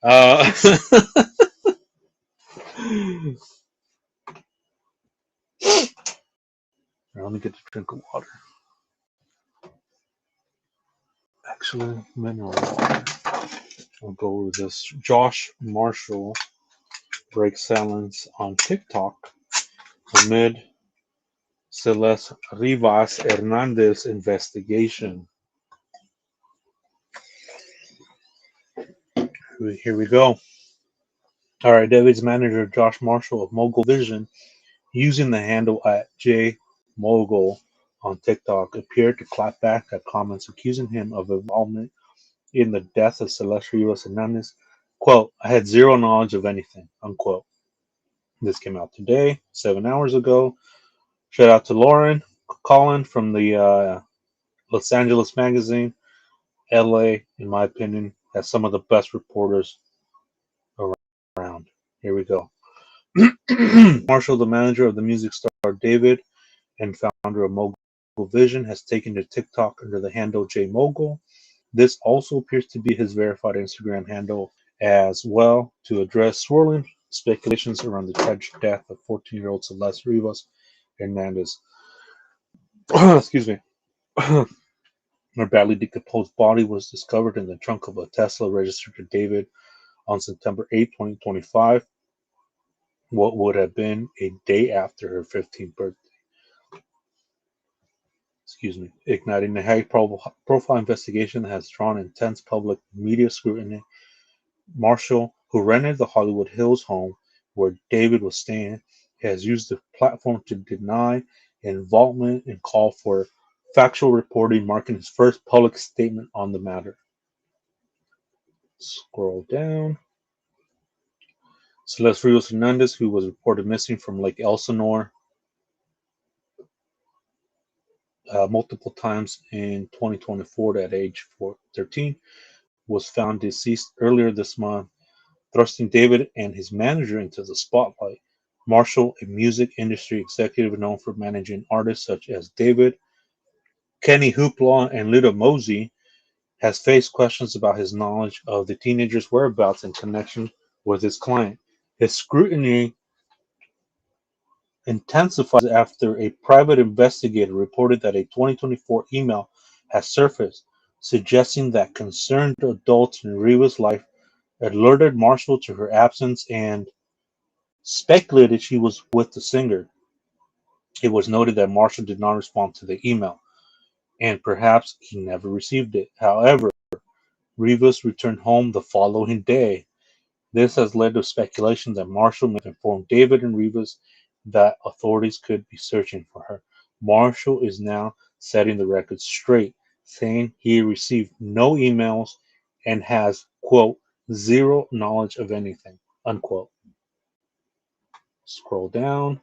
Uh, let me get a drink of water. Actually, mineral water. I'll go over this. Josh Marshall breaks silence on TikTok amid Celeste Rivas Hernandez investigation. Here we go. All right, David's manager, Josh Marshall of Mogul Vision, using the handle at JMogul on TikTok, appeared to clap back at comments accusing him of involvement in the death of Celeste Rivas Hernandez. Quote, I had zero knowledge of anything, unquote. This came out today, 7 hours ago. Shout out to Lauren Collin from the Los Angeles magazine. LA, in my opinion, has some of the best reporters around. Here we go. Marshall, the manager of the music star David and founder of Mogul Vision has taken to TikTok under the handle JMogul. This also appears to be his verified Instagram handle as well to address swirling speculations around the tragic death of 14-year-old Celeste Rivas Hernandez. Excuse me. Her badly decomposed body was discovered in the trunk of a Tesla registered to David on September 8, 2025, what would have been a day after her 15th birthday. Excuse me. Igniting a high-profile investigation that has drawn intense public media scrutiny. Marshall, who rented the Hollywood Hills home where David was staying, has used the platform to deny involvement and call for factual reporting, marking his first public statement on the matter. Scroll down. Celeste Rios Hernandez, who was reported missing from Lake Elsinore multiple times in 2024 at age 13, was found deceased earlier this month, thrusting David and his manager into the spotlight. Marshall, a music industry executive known for managing artists such as David, Kenny Hoopla, and Little Mosey, has faced questions about his knowledge of the teenager's whereabouts in connection with his client. His scrutiny intensifies after a private investigator reported that a 2024 email has surfaced suggesting that concerned adults in Riva's life alerted Marshall to her absence and speculated she was with the singer. It was noted that Marshall did not respond to the email, and perhaps he never received it. However, Rivas returned home the following day. This has led to speculation that Marshall may have informed David and Rivas that authorities could be searching for her. Marshall is now setting the record straight, saying he received no emails and has, quote, zero knowledge of anything, unquote. Scroll down.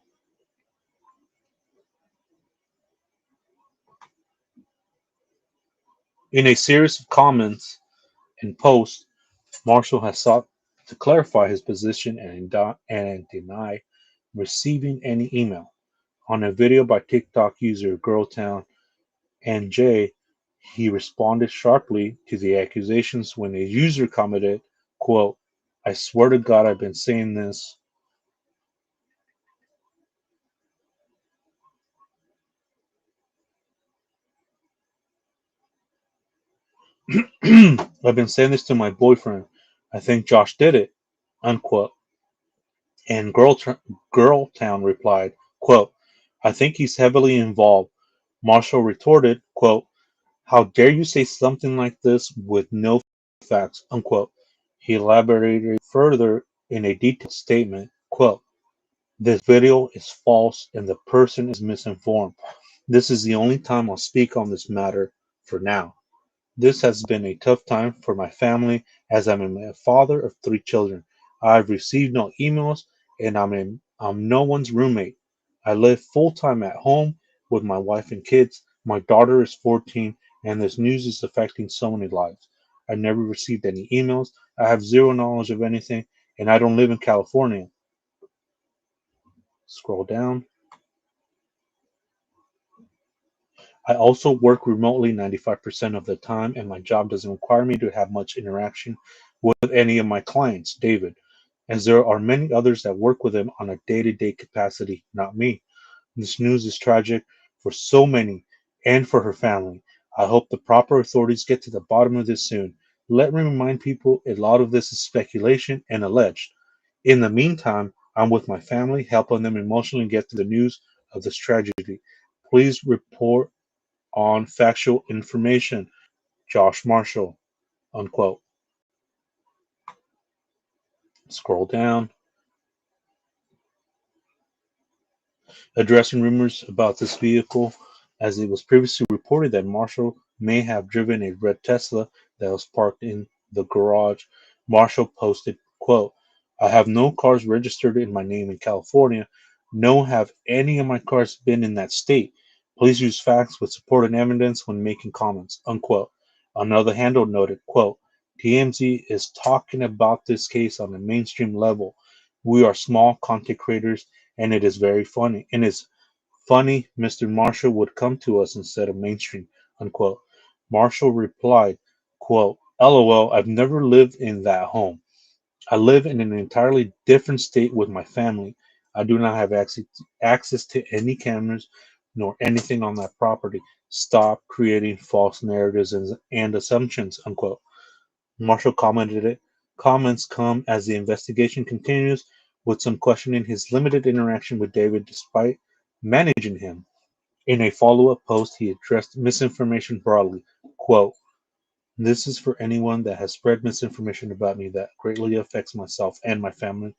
In a series of comments and posts, Marshall has sought to clarify his position and deny receiving any email. On a video by TikTok user Girltown NJ, he responded sharply to the accusations when a user commented, quote, I swear to God I've been saying this. I've been saying this to my boyfriend. I think Josh did it, unquote. And Girltown replied, quote, I think he's heavily involved. Marshall retorted, quote, how dare you say something like this with no facts, unquote. He elaborated further in a detailed statement, quote, this video is false and the person is misinformed. This is the only time I'll speak on this matter for now. This has been a tough time for my family as I'm a father of 3 children. I've received no emails and I'm no one's roommate. I live full time at home with my wife and kids. My daughter is 14 and this news is affecting so many lives. I never received any emails. I have zero knowledge of anything and I don't live in California. Scroll down. I also work remotely 95% of the time, and my job doesn't require me to have much interaction with any of my clients, David, as there are many others that work with him on a day to day capacity, not me. This news is tragic for so many and for her family. I hope the proper authorities get to the bottom of this soon. Let me remind people a lot of this is speculation and alleged. In the meantime, I'm with my family, helping them emotionally get through the news of this tragedy. Please report on factual information. Josh Marshall, unquote. Scroll down. Addressing rumors about this vehicle, as it was previously reported that Marshall may have driven a red Tesla that was parked in the garage. Marshall posted, quote, I have no cars registered in my name in California, nor have any of my cars been in that state. Please use facts with supporting evidence when making comments, unquote. Another handle noted, quote, TMZ is talking about this case on a mainstream level. We are small content creators and it is very funny and it's Funny, Mr. Marsha would come to us instead of mainstream, unquote. Marshall replied, quote, LOL, I've never lived in that home. I live in an entirely different state with my family. I do not have access to any cameras nor anything on that property. Stop creating false narratives and assumptions, unquote. Marshall commented it. Comments come as the investigation continues, with some questioning his limited interaction with David despite managing him. In a follow-up post, he addressed misinformation broadly. Quote, this is for anyone that has spread misinformation about me that greatly affects myself and my family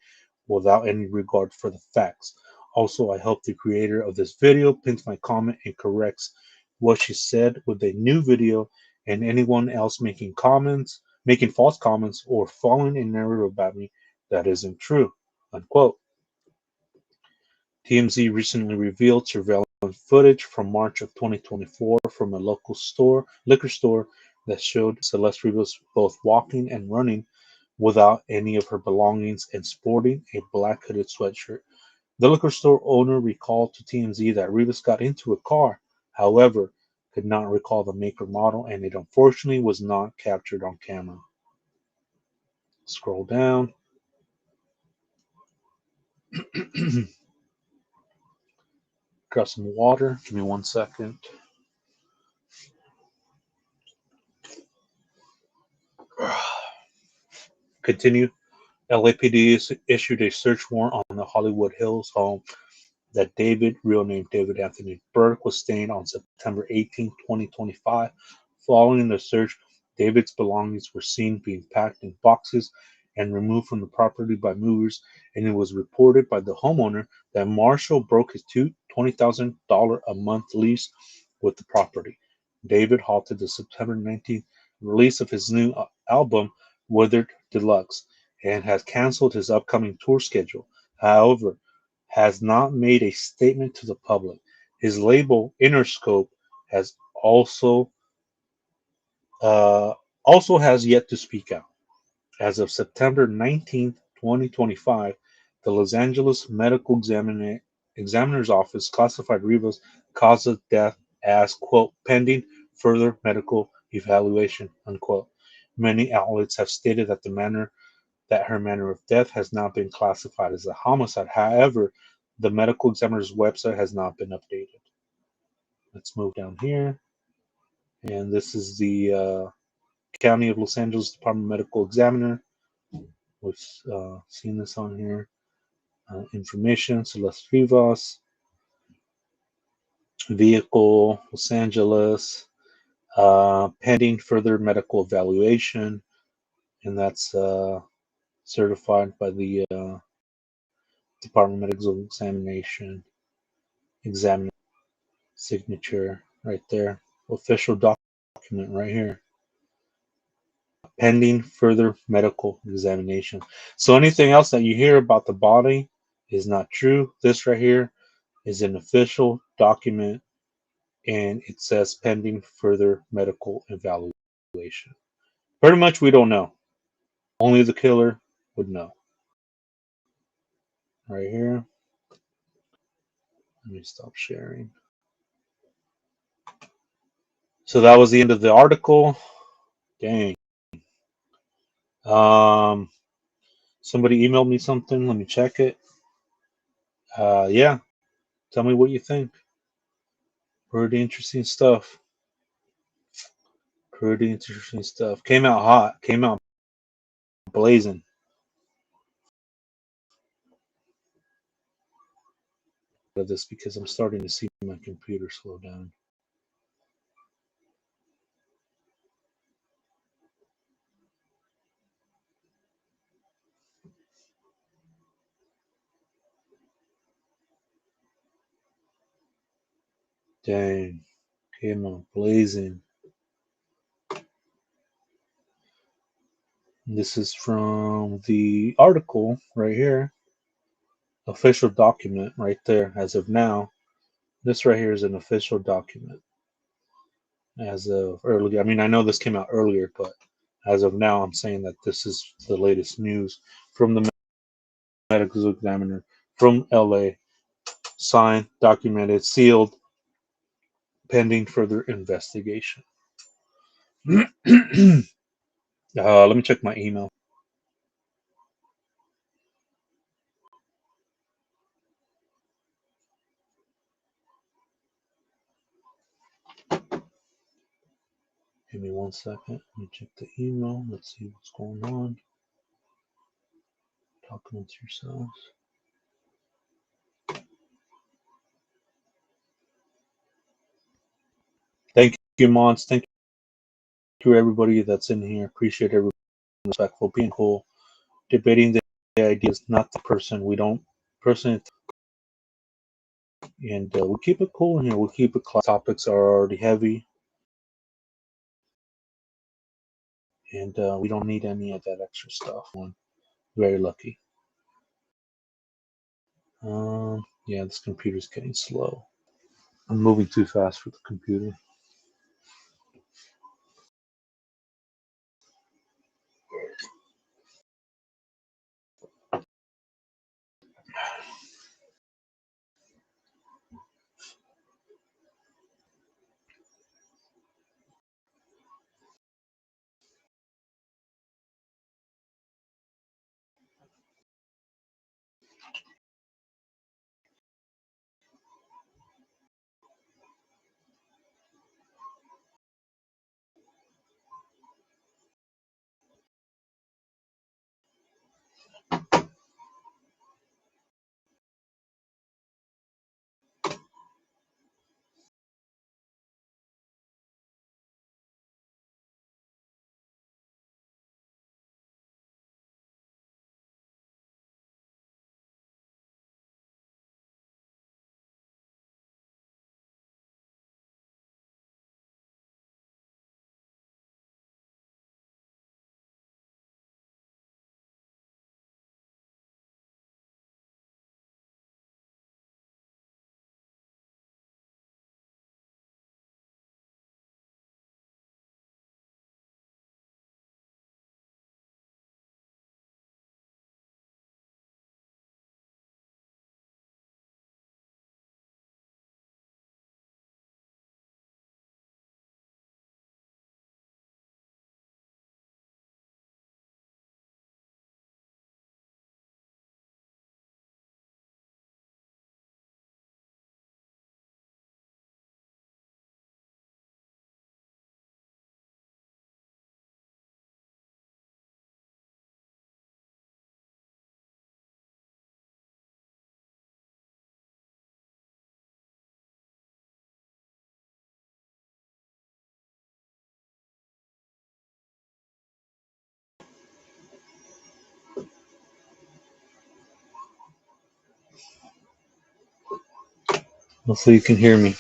without any regard for the facts. Also, I hope the creator of this video pins my comment and corrects what she said with a new video, and anyone else making false comments or following a narrative about me that isn't true. Unquote. TMZ recently revealed surveillance footage from March of 2024 from a local liquor store that showed Celeste Rivas both walking and running without any of her belongings and sporting a black hooded sweatshirt. The liquor store owner recalled to TMZ that Rivas got into a car, however, could not recall the make or model, and it unfortunately was not captured on camera. Scroll down. Grab some water. Give me 1 second. Continue. LAPD issued a search warrant on the Hollywood Hills home that David, real name David Anthony Burke, was staying on September 18, 2025. Following the search, David's belongings were seen being packed in boxes and removed from the property by movers, and it was reported by the homeowner that Marshall broke his $20,000 a month lease with the property. David halted the September 19th release of his new album, Withered Deluxe, and has canceled his upcoming tour schedule. However, has not made a statement to the public. His label, Interscope, has uh, also has yet to speak out. As of September 19th, 2025, the Los Angeles Examiner's Office classified Rivas' cause of death as, quote, pending further medical evaluation, unquote. Many outlets have stated that her manner of death has not been classified as a homicide. However, the medical examiner's website has not been updated. Let's move down here. And this is the County of Los Angeles Department of Medical Examiner. We've seen this on here. Information, Celeste Rivas, vehicle, Los Angeles, pending further medical evaluation. And that's certified by the Department of Medical Examiner signature right there. Official document right here. Pending further medical examination. So anything else that you hear about the body is not true. This right here is an official document, and it says pending further medical evaluation. Pretty much we don't know. Only the killer would know. Right here. Let me stop sharing. So that was the end of the article. Dang. Somebody emailed me something. Let me check it. Yeah. Tell me what you think. Pretty interesting stuff. Pretty interesting stuff. Came out hot. Came out blazing. Of this because I'm starting to see my computer slow down. Dang. Came out blazing. This is from the article right here. Official document right there as of now. This right here is an official document as of earlier. I mean, I know this came out earlier, but as of now, I'm saying that this is the latest news from the medical examiner from LA. signed, documented, sealed, pending further investigation. Let me check my email. Give me 1 second. Let me check the email. Let's see what's going on. Talk amongst yourselves. Thank you, Mons. Thank you, everybody that's in here. Appreciate everyone. Respectful, being cool, debating the ideas, not the person. We don't person, and we keep it cool in here. We keep it class. Topics are already heavy, and we don't need any of that extra stuff. I'm very lucky. Yeah, this computer's getting slow. I'm moving too fast for the computer. Hopefully you can hear me.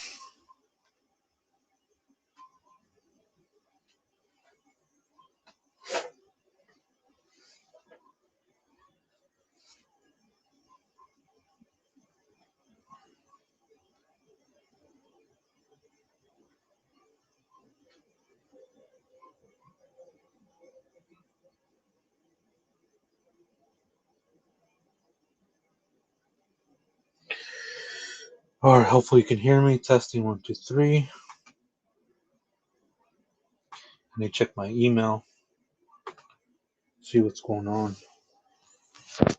All right, hopefully you can hear me. Testing 1, 2, 3. Let me check my email. See what's going on. I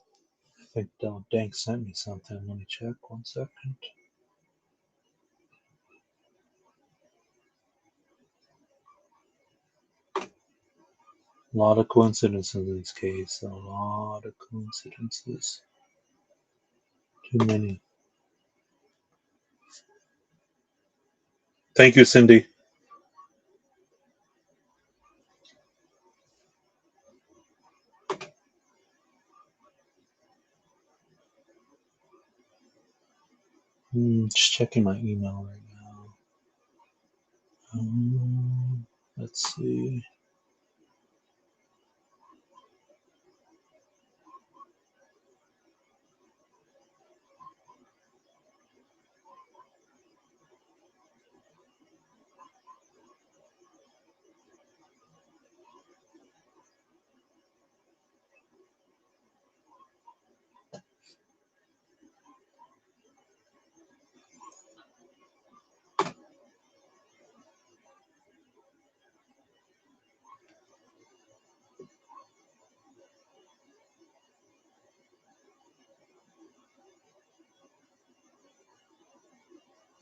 think Dank sent me something. Let me check 1 second. A lot of coincidences in this case. A lot of coincidences. Too many. Thank you, Cindy. Just checking my email right now. Let's see.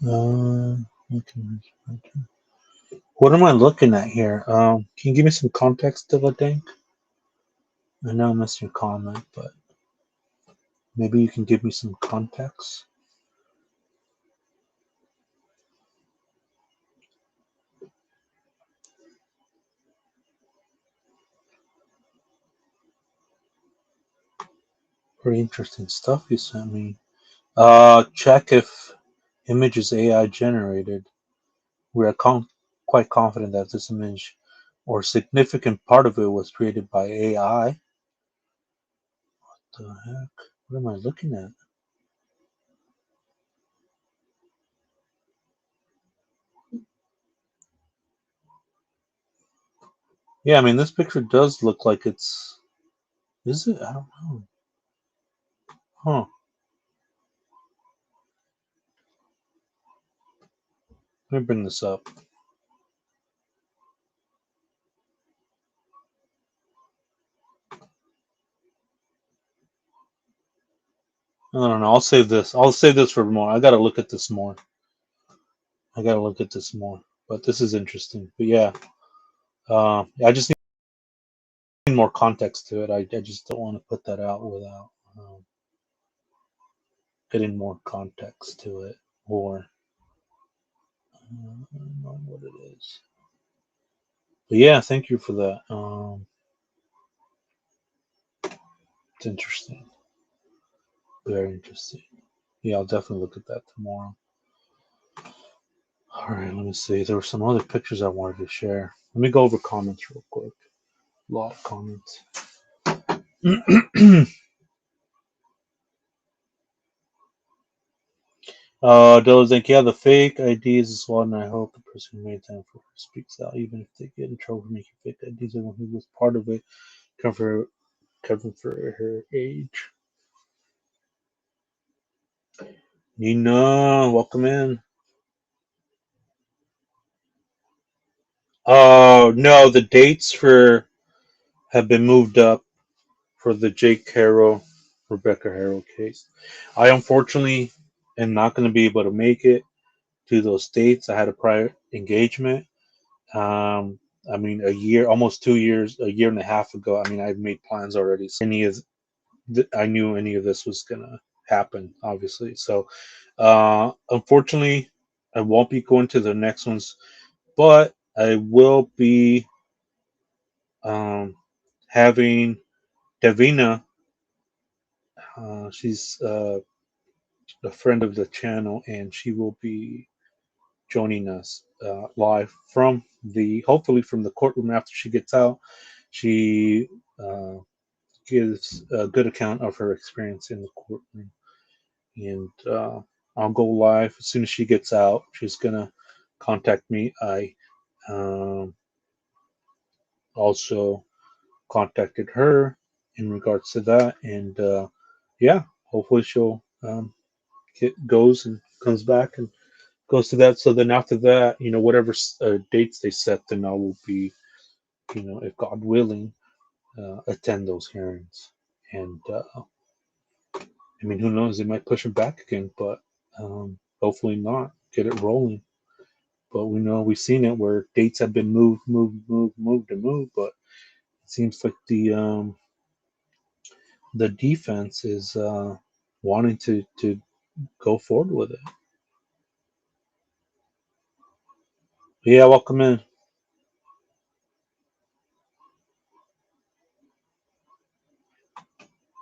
Okay. What am I looking at here? Can you give me some context, Dylan? I know I missed your comment, but maybe you can give me some context. Pretty interesting stuff you sent me. Check if image is AI generated. We are quite confident that this image or significant part of it was created by AI. What the heck? What am I looking at? Yeah, I mean, this picture does look like it's. Is it? I don't know. Huh. Let me bring this up. I don't know. I'll save this. I'll save this for more. I gotta look at this more. I gotta look at this more. But this is interesting. But yeah, I just need more context to it. I just don't want to put that out without getting more context to it, or I don't know what it is. But yeah, thank you for that. It's interesting. Very interesting. Yeah, I'll definitely look at that tomorrow. All right, let me see. There were some other pictures I wanted to share. Let me go over comments real quick. A lot of comments. Dylan's like, yeah, the fake IDs is one. I hope the person who made them for speaks out, even if they get in trouble for making fake IDs. The one who was part of it, cover for her age. Nina, welcome in. Oh no, the dates for have been moved up for the Jake Harrow, Rebecca Harrow case. I unfortunately am not going to be able to make it to those dates. I had a prior engagement. I mean, a year, almost 2 years, a year and a half ago. I mean, I've made plans already. So I knew any of this was gonna happen, obviously. So, unfortunately, I won't be going to the next ones, but I will be um, having Davina. She's a friend of the channel, and she will be joining us live from hopefully from the courtroom after she gets out. She uh, gives a good account of her experience in the courtroom, and I'll go live as soon as she gets out. She's gonna contact me. I um, also contacted her in regards to that, and yeah, hopefully she'll goes and comes back and goes to that. So then after that, whatever dates they set, then I will be, if God willing, attend those hearings. And I mean, who knows? They might push it back again, but hopefully not. Get it rolling. But we know we've seen it where dates have been moved, and moved. But it seems like the defense is wanting to go forward with it. Yeah, welcome in.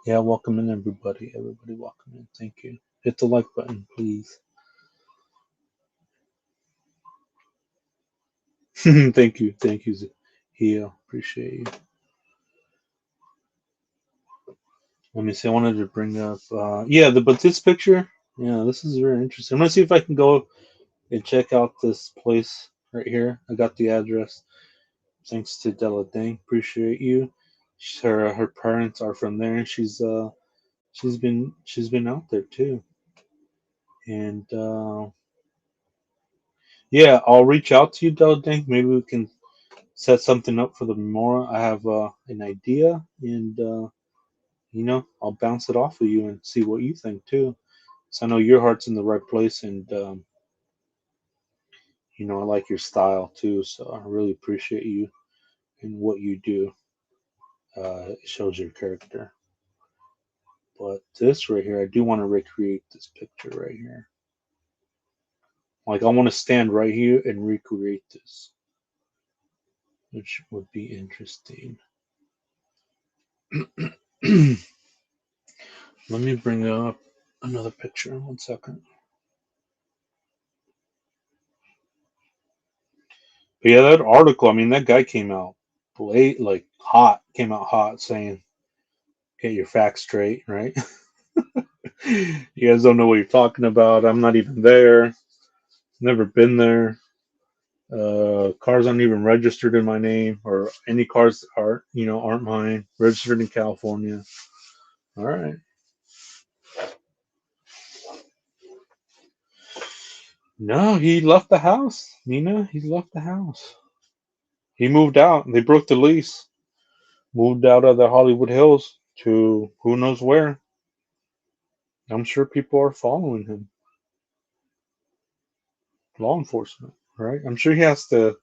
Yeah, welcome in, everybody. Everybody, welcome in. Thank you. Hit the like button, please. Thank you, Heel. Appreciate you. Let me see. I wanted to bring up, yeah, but this picture, yeah, this is very interesting. I'm gonna see if I can go and check out this place right here. I got the address. Thanks to Della Dang. Appreciate you. Her parents are from there, and she's been out there too. And yeah, I'll reach out to you, Della Dang. Maybe we can set something up for the memorial. I have an idea, and I'll bounce it off of you and see what you think too. So I know your heart's in the right place, and You know, I like your style too, so I really appreciate you and what you do. It shows your character. But this right here, I do want to recreate this picture right here. Like, I want to stand right here and recreate this, which would be interesting. Let me bring up another picture. 1 second. But yeah, that article, I mean, that guy came out late, like hot, came out hot saying, get your facts straight, right? You guys don't know what you're talking about. I'm not even there. Never been there. Cars aren't even registered in my name, or any cars aren't mine. Registered in California. All right. No, he left the house. Nina, he left the house. He moved out. They broke the lease. Moved out of the Hollywood Hills to who knows where. I'm sure people are following him. Law enforcement, right? I'm sure he has to.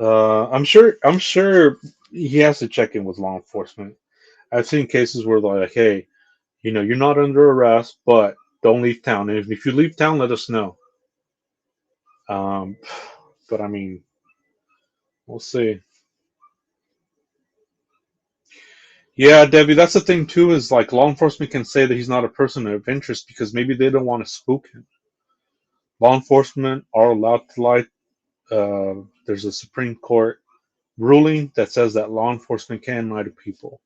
I'm sure he has to check in with law enforcement. I've seen cases where they're like, "Hey, you're not under arrest, but don't leave town. And if you leave town, let us know." Um, but I mean, we'll see. Yeah, Debbie, that's the thing too. Is like law enforcement can say that he's not a person of interest because maybe they don't want to spook him. Law enforcement are allowed to lie. There's a Supreme Court ruling that says that law enforcement can lie to people.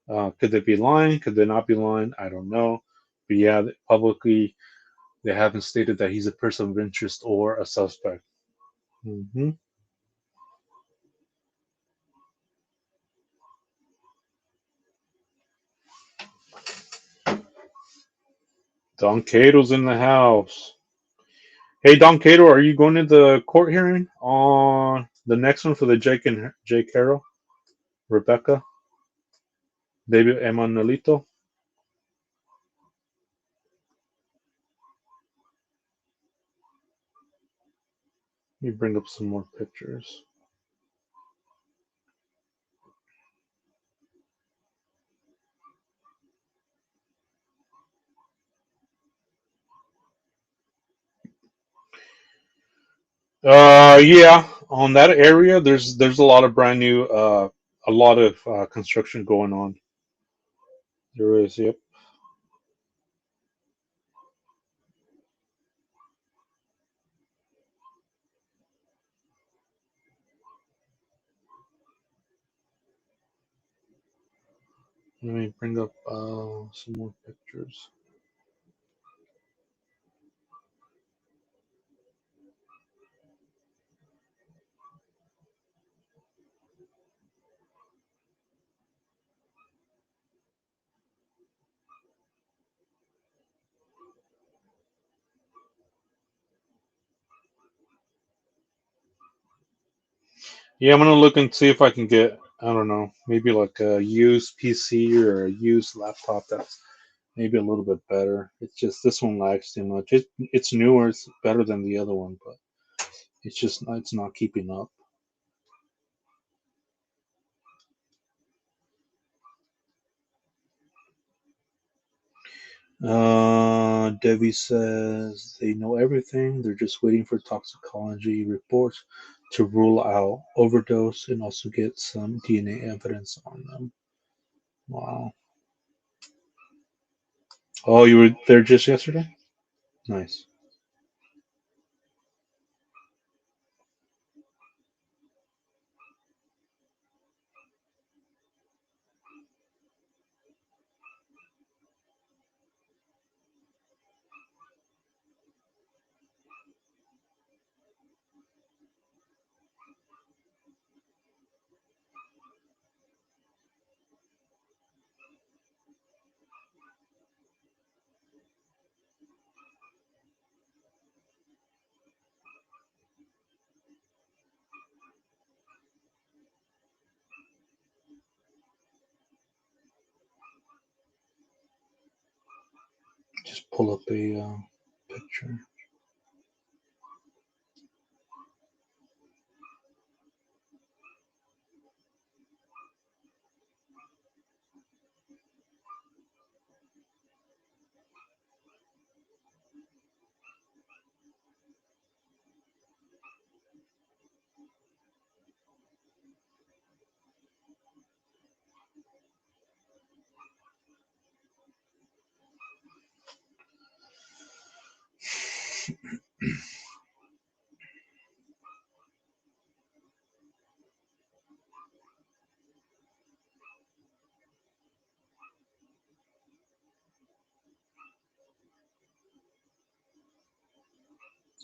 Could they be lying? Could they not be lying? I don't know. But yeah, publicly they haven't stated that he's a person of interest or a suspect. Hmm. Don Cato's in the house. Hey, Don Cato, are you going to the court hearing on the next one for the Jake Carroll, Rebecca, baby Emanuelito? Let me bring up some more pictures. Yeah, on that area, there's a lot of brand new, a lot of construction going on. There is, yep. Let me bring up some more pictures. Yeah, I'm gonna look and see if I can get, I don't know, maybe like a used PC or a used laptop that's maybe a little bit better. It's just this one lags too much. It's newer, it's better than the other one, but it's not keeping up. Debbie says they know everything. They're just waiting for toxicology reports to rule out overdose and also get some DNA evidence on them. Wow. Oh, you were there just yesterday? Nice. Just pull up a picture.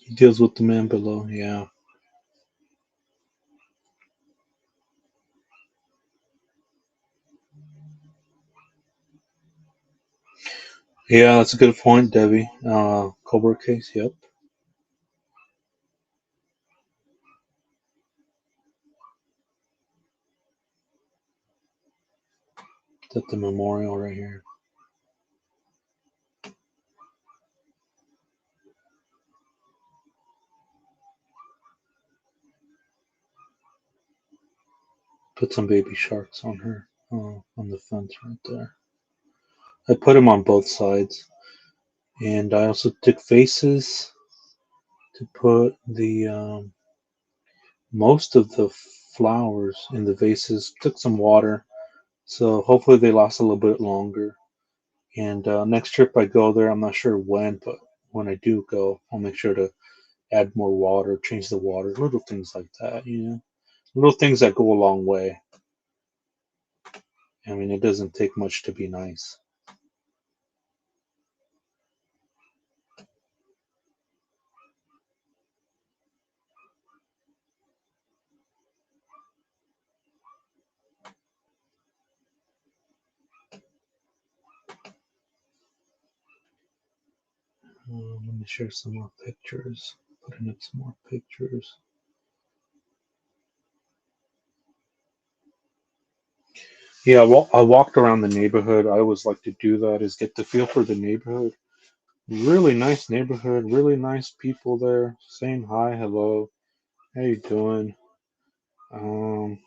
He deals with the man below. Yeah. Yeah, that's a good point, Debbie. Cobra case. Yep. That's the memorial right here. Put some baby sharks on her. On the fence right there. I put them on both sides, and I also took faces to put the most of the flowers in the vases. Took some water, so hopefully they last a little bit longer. And next trip I go there, I'm not sure when, but when I do go, I'll make sure to add more water, change the water, little things like that. Little things that go a long way. I mean, it doesn't take much to be nice. Let me share some more pictures. Putting up some more pictures. Yeah, well, I walked around the neighborhood. I always like to do that, is get the feel for the neighborhood. Really nice neighborhood, really nice people there, saying hi, hello, how you doing? Um,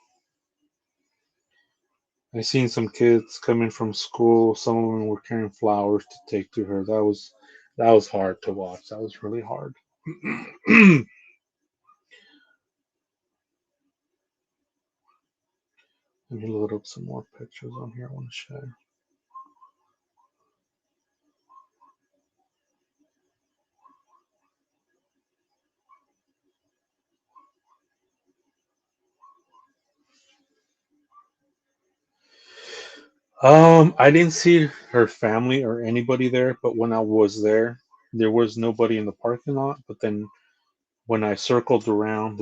I seen some kids coming from school. Some of them were carrying flowers to take to her. That was hard to watch. That was really hard. Let me load up some more pictures on here I want to share. I didn't see her family or anybody there, but when I was there was nobody in the parking lot. But then when I circled around,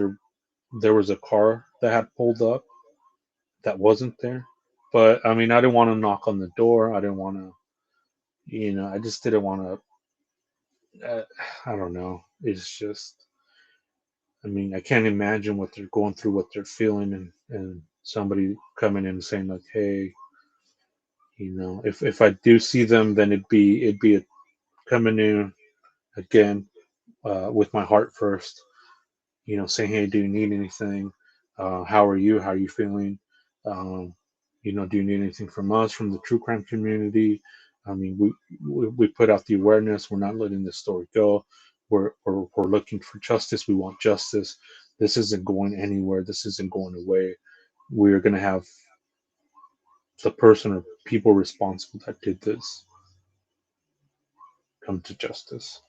there was a car that had pulled up that wasn't there. But I mean, I didn't want to knock on the door. I didn't want to, I just didn't want to. I don't know. It's just, I mean, I can't imagine what they're going through, what they're feeling, and somebody coming in and saying like, "Hey, if I do see them, then it'd be a coming in again with my heart first, saying, hey, do you need anything? How are you? How are you feeling? Um, do you need anything from us, from the true crime community? I mean, we put out the awareness. We're not letting this story go. We're looking for justice. We want justice. This isn't going anywhere. This isn't going away. We're going to have the person or people responsible that did this come to justice."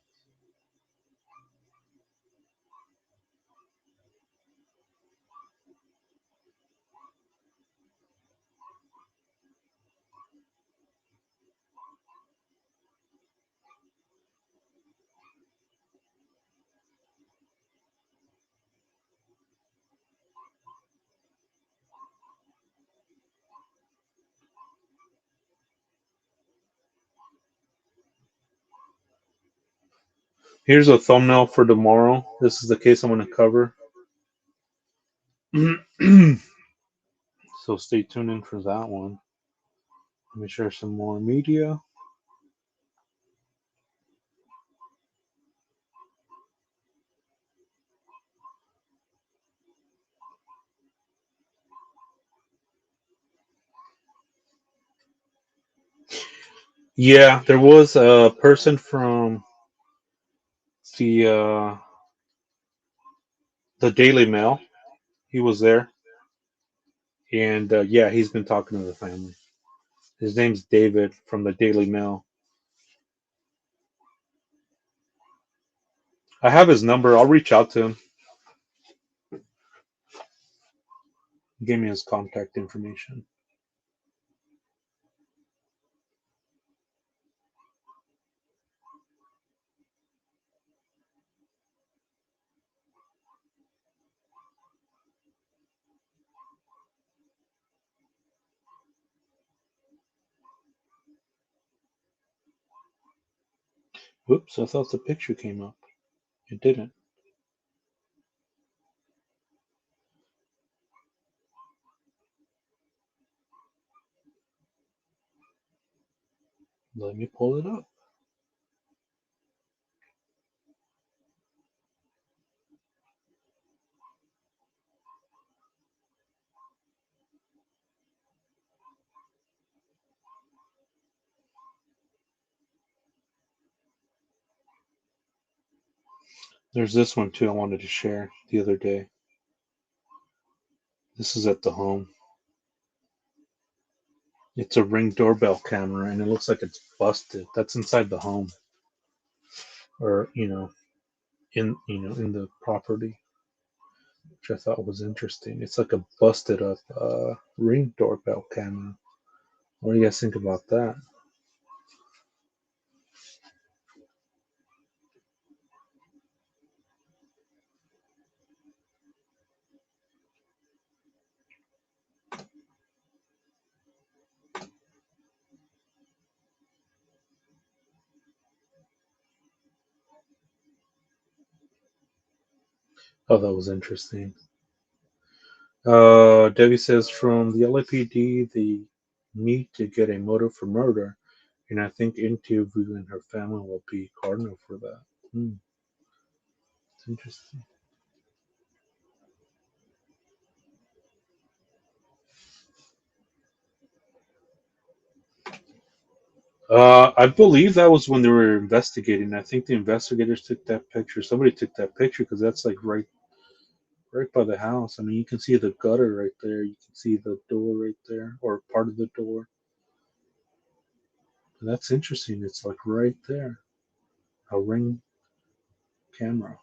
Here's a thumbnail for tomorrow. This is the case I'm going to cover. So stay tuned in for that one. Let me share some more media. Yeah, there was a person from the uh, the Daily Mail. He was there, and yeah, he's been talking to the family. His name's David from the Daily Mail. I have his number. I'll reach out to him. Give me his contact information. Whoops, I thought the picture came up. It didn't. Let me pull it up. There's this one too I wanted to share the other day. This is at the home. It's a Ring doorbell camera and it looks like it's busted. That's inside the home or, in the property, which I thought was interesting. It's like a busted up Ring doorbell camera. What do you guys think about that? Oh, that was interesting. Debbie says from the LAPD, they need to get a motive for murder, and I think interviewing her family will be cardinal for that. Hmm, it's interesting. I believe that was when they were investigating. I think the investigators took that picture. Somebody took that picture because that's like right by the house. I mean, you can see the gutter right there. You can see the door right there, or part of the door. And that's interesting. It's like right there, a Ring camera.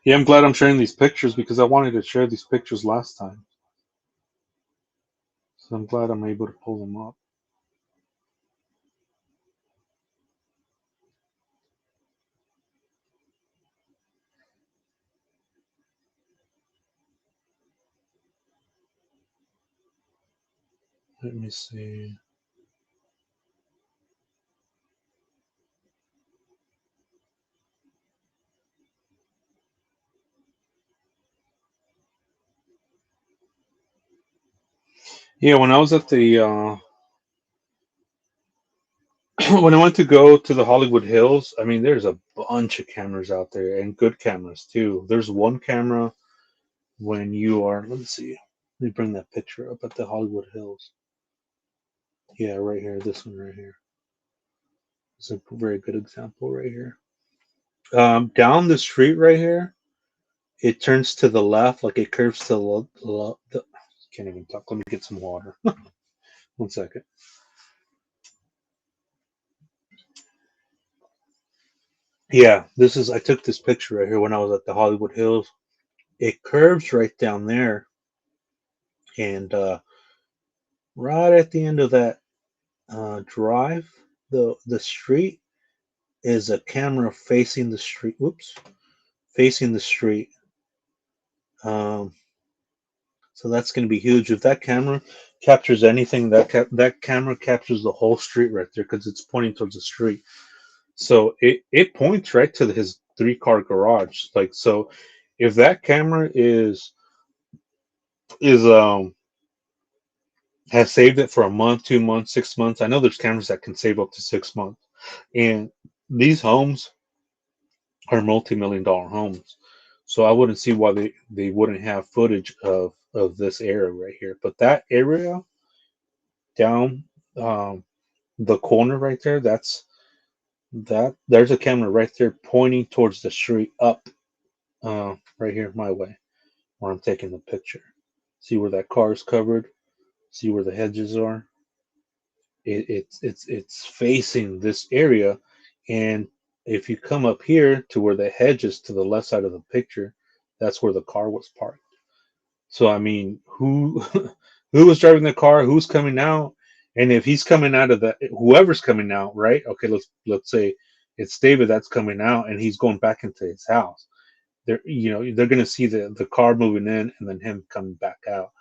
Yeah, I'm glad I'm sharing these pictures because I wanted to share these pictures last time. So I'm glad I'm able to pull them up. Let me see. Yeah, when I was at the when I went to go to the Hollywood Hills, I mean, there's a bunch of cameras out there and good cameras too. There's one camera when you are. Let me see. Let me bring that picture up at the Hollywood Hills. Yeah, right here. This one right here. It's a very good example right here. Down the street right here, it turns to the left, like it curves to the can't even talk. Let me get some water. One second. Yeah, this is. I took this picture right here when I was at the Hollywood Hills. It curves right down there, and right at the end of that drive, the street is a camera facing the street. Whoops, facing the street. Um, so that's going to be huge. If that camera captures anything, that camera captures the whole street right there because it's pointing towards the street. So it points right to his three-car garage. Like so, if that camera is has saved it for a month, 2 months, 6 months. I know there's cameras that can save up to 6 months, and these homes are multi-million dollar homes. So I wouldn't see why they wouldn't have footage of this area right here. But that area down the corner right there, that there's a camera right there pointing towards the street up right here my way where I'm taking the picture. See where that car is covered? See where the hedges are? It's facing this area, and if you come up here to where the hedge is to the left side of the picture, that's where the car was parked. So I mean, who who was driving the car? Who's coming out? And if he's coming out of the whoever's coming out, right? Okay, let's say it's David that's coming out, and he's going back into his house. They're gonna see the car moving in, and then him coming back out.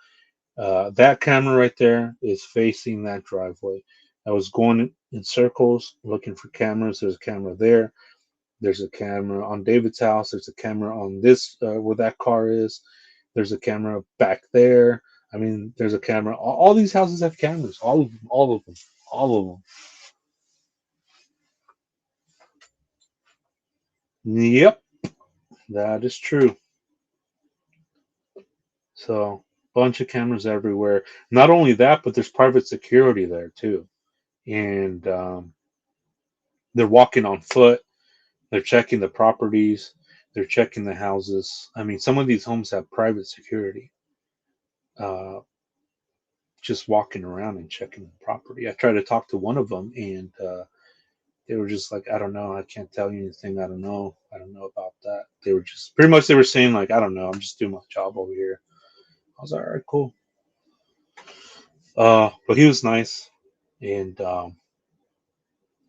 That camera right there is facing that driveway. I was going in circles looking for cameras. There's a camera there. There's a camera on David's house. There's a camera on this where that car is. There's a camera back there. I mean, there's a camera. All these houses have cameras. All of them. All of them. All of them. Yep, that is true. So, bunch of cameras everywhere. Not only that, but there's private security there too. And they're walking on foot. They're checking the properties. They're checking the houses. I mean, some of these homes have private security. Uh, just walking around and checking the property. I tried to talk to one of them, and they were just like, "I don't know. I can't tell you anything. I don't know. I don't know about that." They were just pretty much they were saying like, "I don't know. I'm just doing my job over here." I was like, "All right, cool." But he was nice, and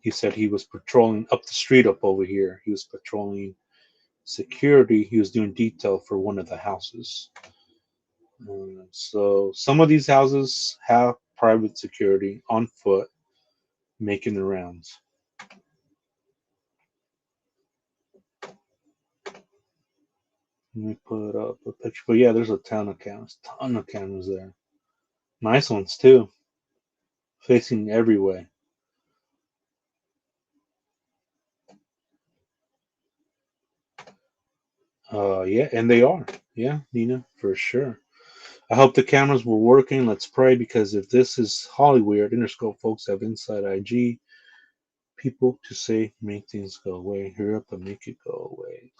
he said he was patrolling up the street up over here. He was patrolling security. He was doing detail for one of the houses. So some of these houses have private security on foot making the rounds. Let me put up a picture. But yeah, there's a ton of cameras there. Nice ones too, facing every way. Yeah, and they are. Yeah, Nina, for sure. I hope the cameras were working. Let's pray because if this is Hollywood, Interscope folks have inside IG people to say make things go away. Hurry up and make it go away.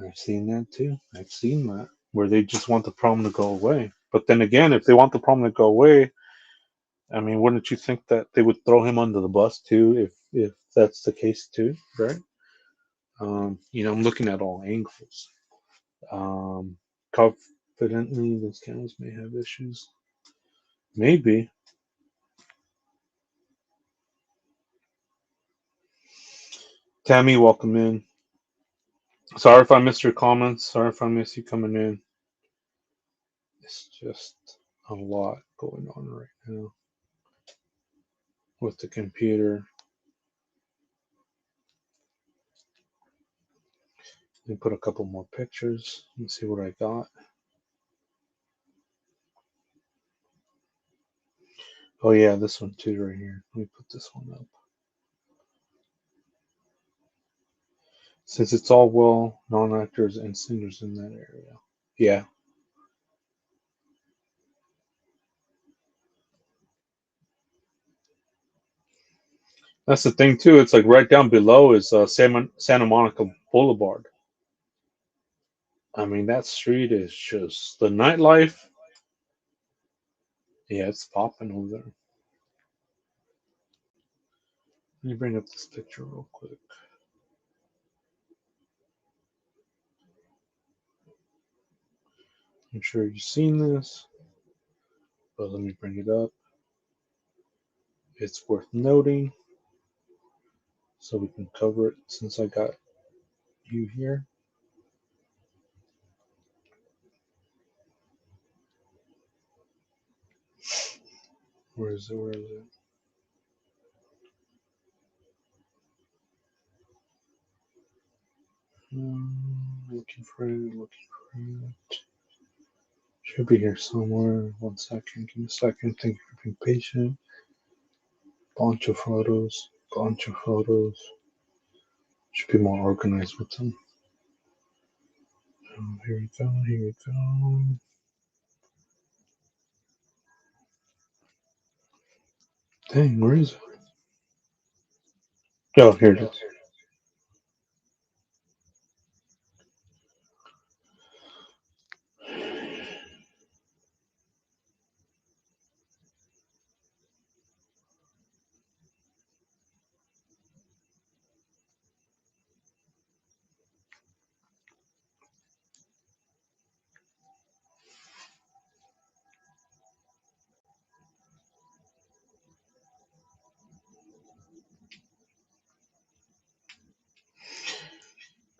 I've seen that too. I've seen that where they just want the problem to go away. But then again, if they want the problem to go away, I mean, wouldn't you think that they would throw him under the bus too, if that's the case too, right? I'm looking at all angles. Um, Confidently, those cameras may have issues. Maybe. Tammy, welcome in. Sorry if I missed your comments. Sorry if I missed you coming in. It's just a lot going on right now with the computer. Let me put a couple more pictures. Let me see what I got. Oh yeah, this one too right here. Let me put this one up. Since it's all well non-actors and singers in that area. Yeah, that's the thing too. It's like right down below is Santa Monica Boulevard. I mean, that street is just the nightlife. Yeah, it's popping over there. Let me bring up this picture real quick. I'm sure you've seen this, but let me bring it up. It's worth noting so we can cover it since I got you here. Where is it? Where is it? Looking for it. Looking for it. Should be here somewhere. 1 second. Give me a second. Thank you for being patient. Bunch of photos. Bunch of photos. Should be more organized with them. Oh, here we go. Here we go. Dang, where is it? Oh, here it is.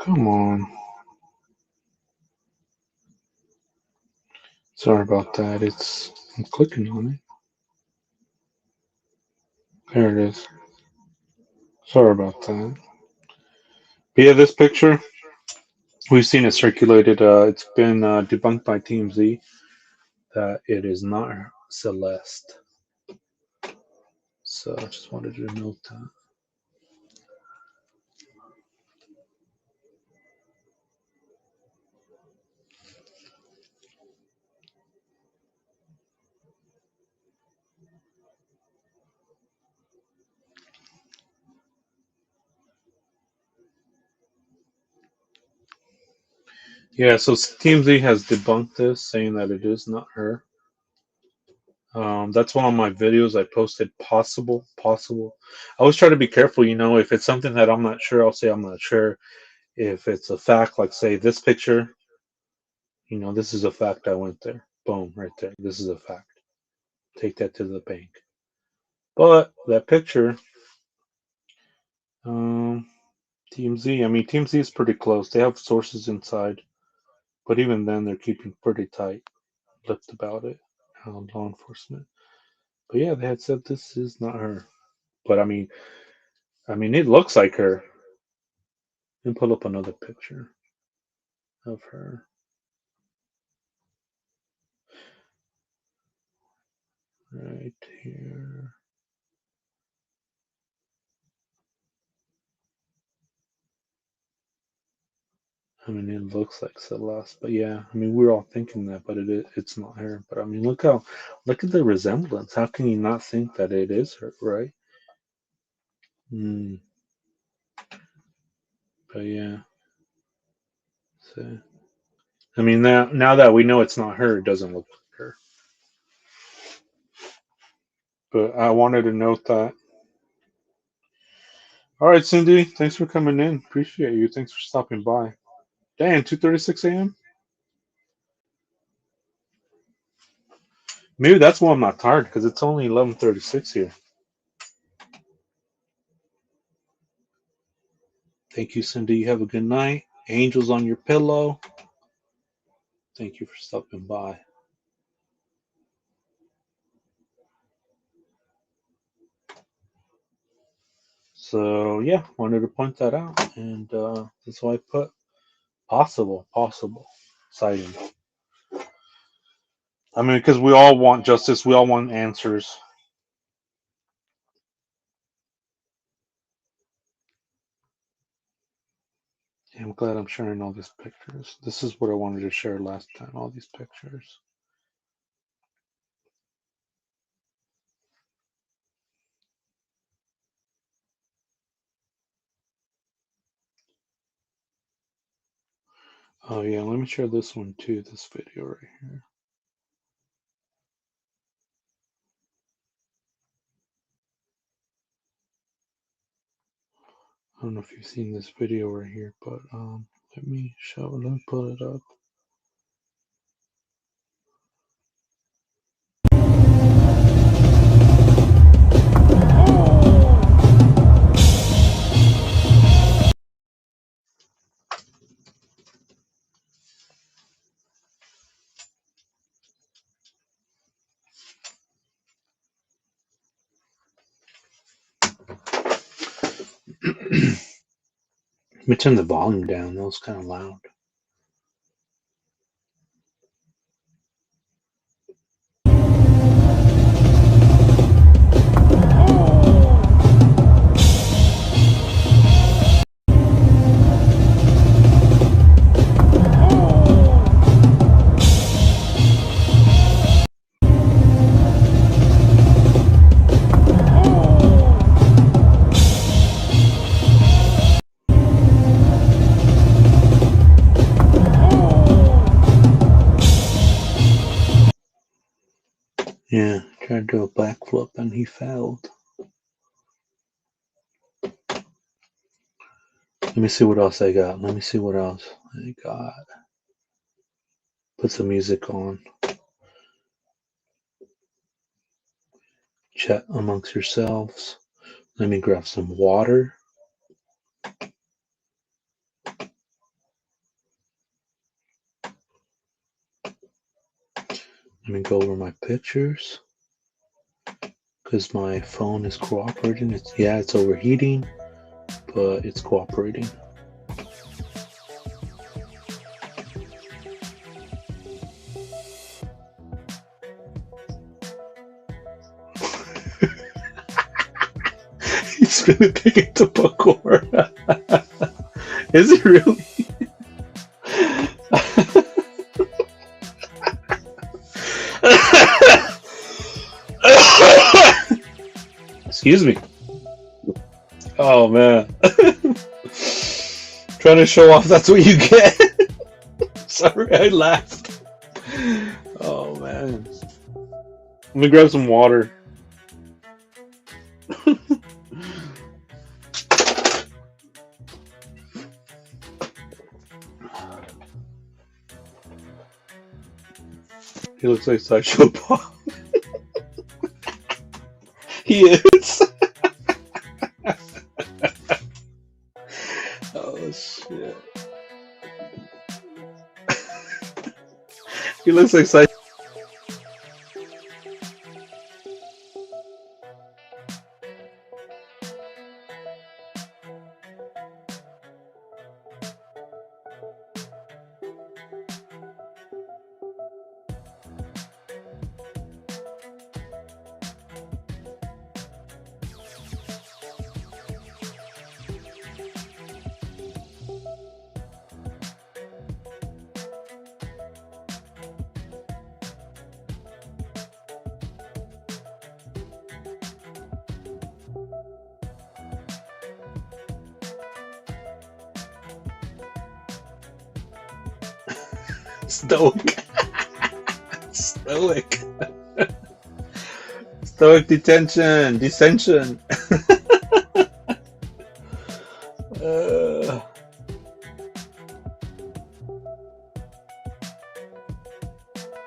Come on. Sorry about that. I'm clicking on it. There it is. Sorry about that. But yeah, this picture, we've seen it circulated. It's been debunked by TMZ that it is not Celeste. So I just wanted to note that. Yeah, so TMZ has debunked this, saying that it is not her. That's one of my videos I posted. Possible. I always try to be careful, if it's something that I'm not sure, I'll say I'm not sure. If it's a fact, like say this picture, this is a fact. I went there. Boom, right there. This is a fact. Take that to the bank. But that picture, um, TMZ. I mean, TMZ is pretty close. They have sources inside, but even then, they're keeping pretty tight-lipped about it. Law enforcement. But yeah, they had said this is not her. But I mean, it looks like her. And pull up another picture of her right here. I mean, it looks like Celeste, but yeah, I mean, we're all thinking that, but it's not her. But I mean, look at the resemblance. How can you not think that it is her, right? Hmm. But yeah, so I mean, now that we know it's not her, it doesn't look like her. But I wanted to note that. All right, Cindy, thanks for coming in. Appreciate you. Thanks for stopping by. Damn, 2:36 a.m. Maybe that's why I'm not tired because it's only 11:36 here. Thank you, Cindy. You have a good night. Angels on your pillow. Thank you for stopping by. So yeah, wanted to point that out, and that's why I put possible sighting. I mean, because we all want justice, we all want answers. Yeah, I'm glad I'm sharing all these pictures. This is what I wanted to share last time. All these pictures. Oh yeah, let me share this one too. This video right here. I don't know if you've seen this video right here, but let me pull it up. Let me turn the volume down. That was kind of loud. Yeah, tried to do a backflip and he failed. Let me see what else I got. Let me see what else I got. Put some music on. Chat amongst yourselves. Let me grab some water. Let me go over my pictures because my phone is cooperating. It's overheating, but it's cooperating. He's gonna take it to parkour. Is it really? Excuse me. Oh man. Trying to show off, that's what you get. Sorry, I laughed. Oh man. Let me grab some water. He looks like Sideshow Bob. He is. Oh shit. He looks like Sideshow. Stoic. Stoic. Stoic detention. Dissension.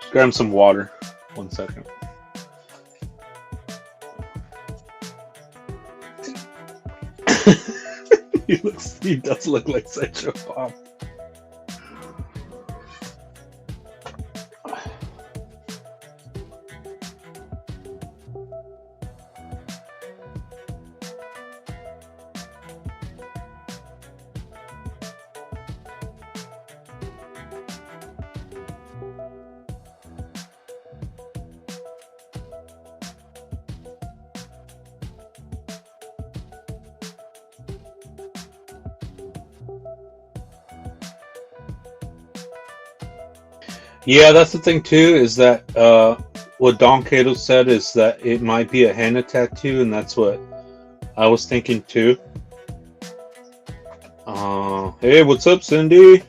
Just grab some water. 1 second. He does look like Sideshow Bob. Yeah, that's the thing too, is that what Don Cato said is that it might be a henna tattoo, and that's what I was thinking too. Hey, what's up, Cindy?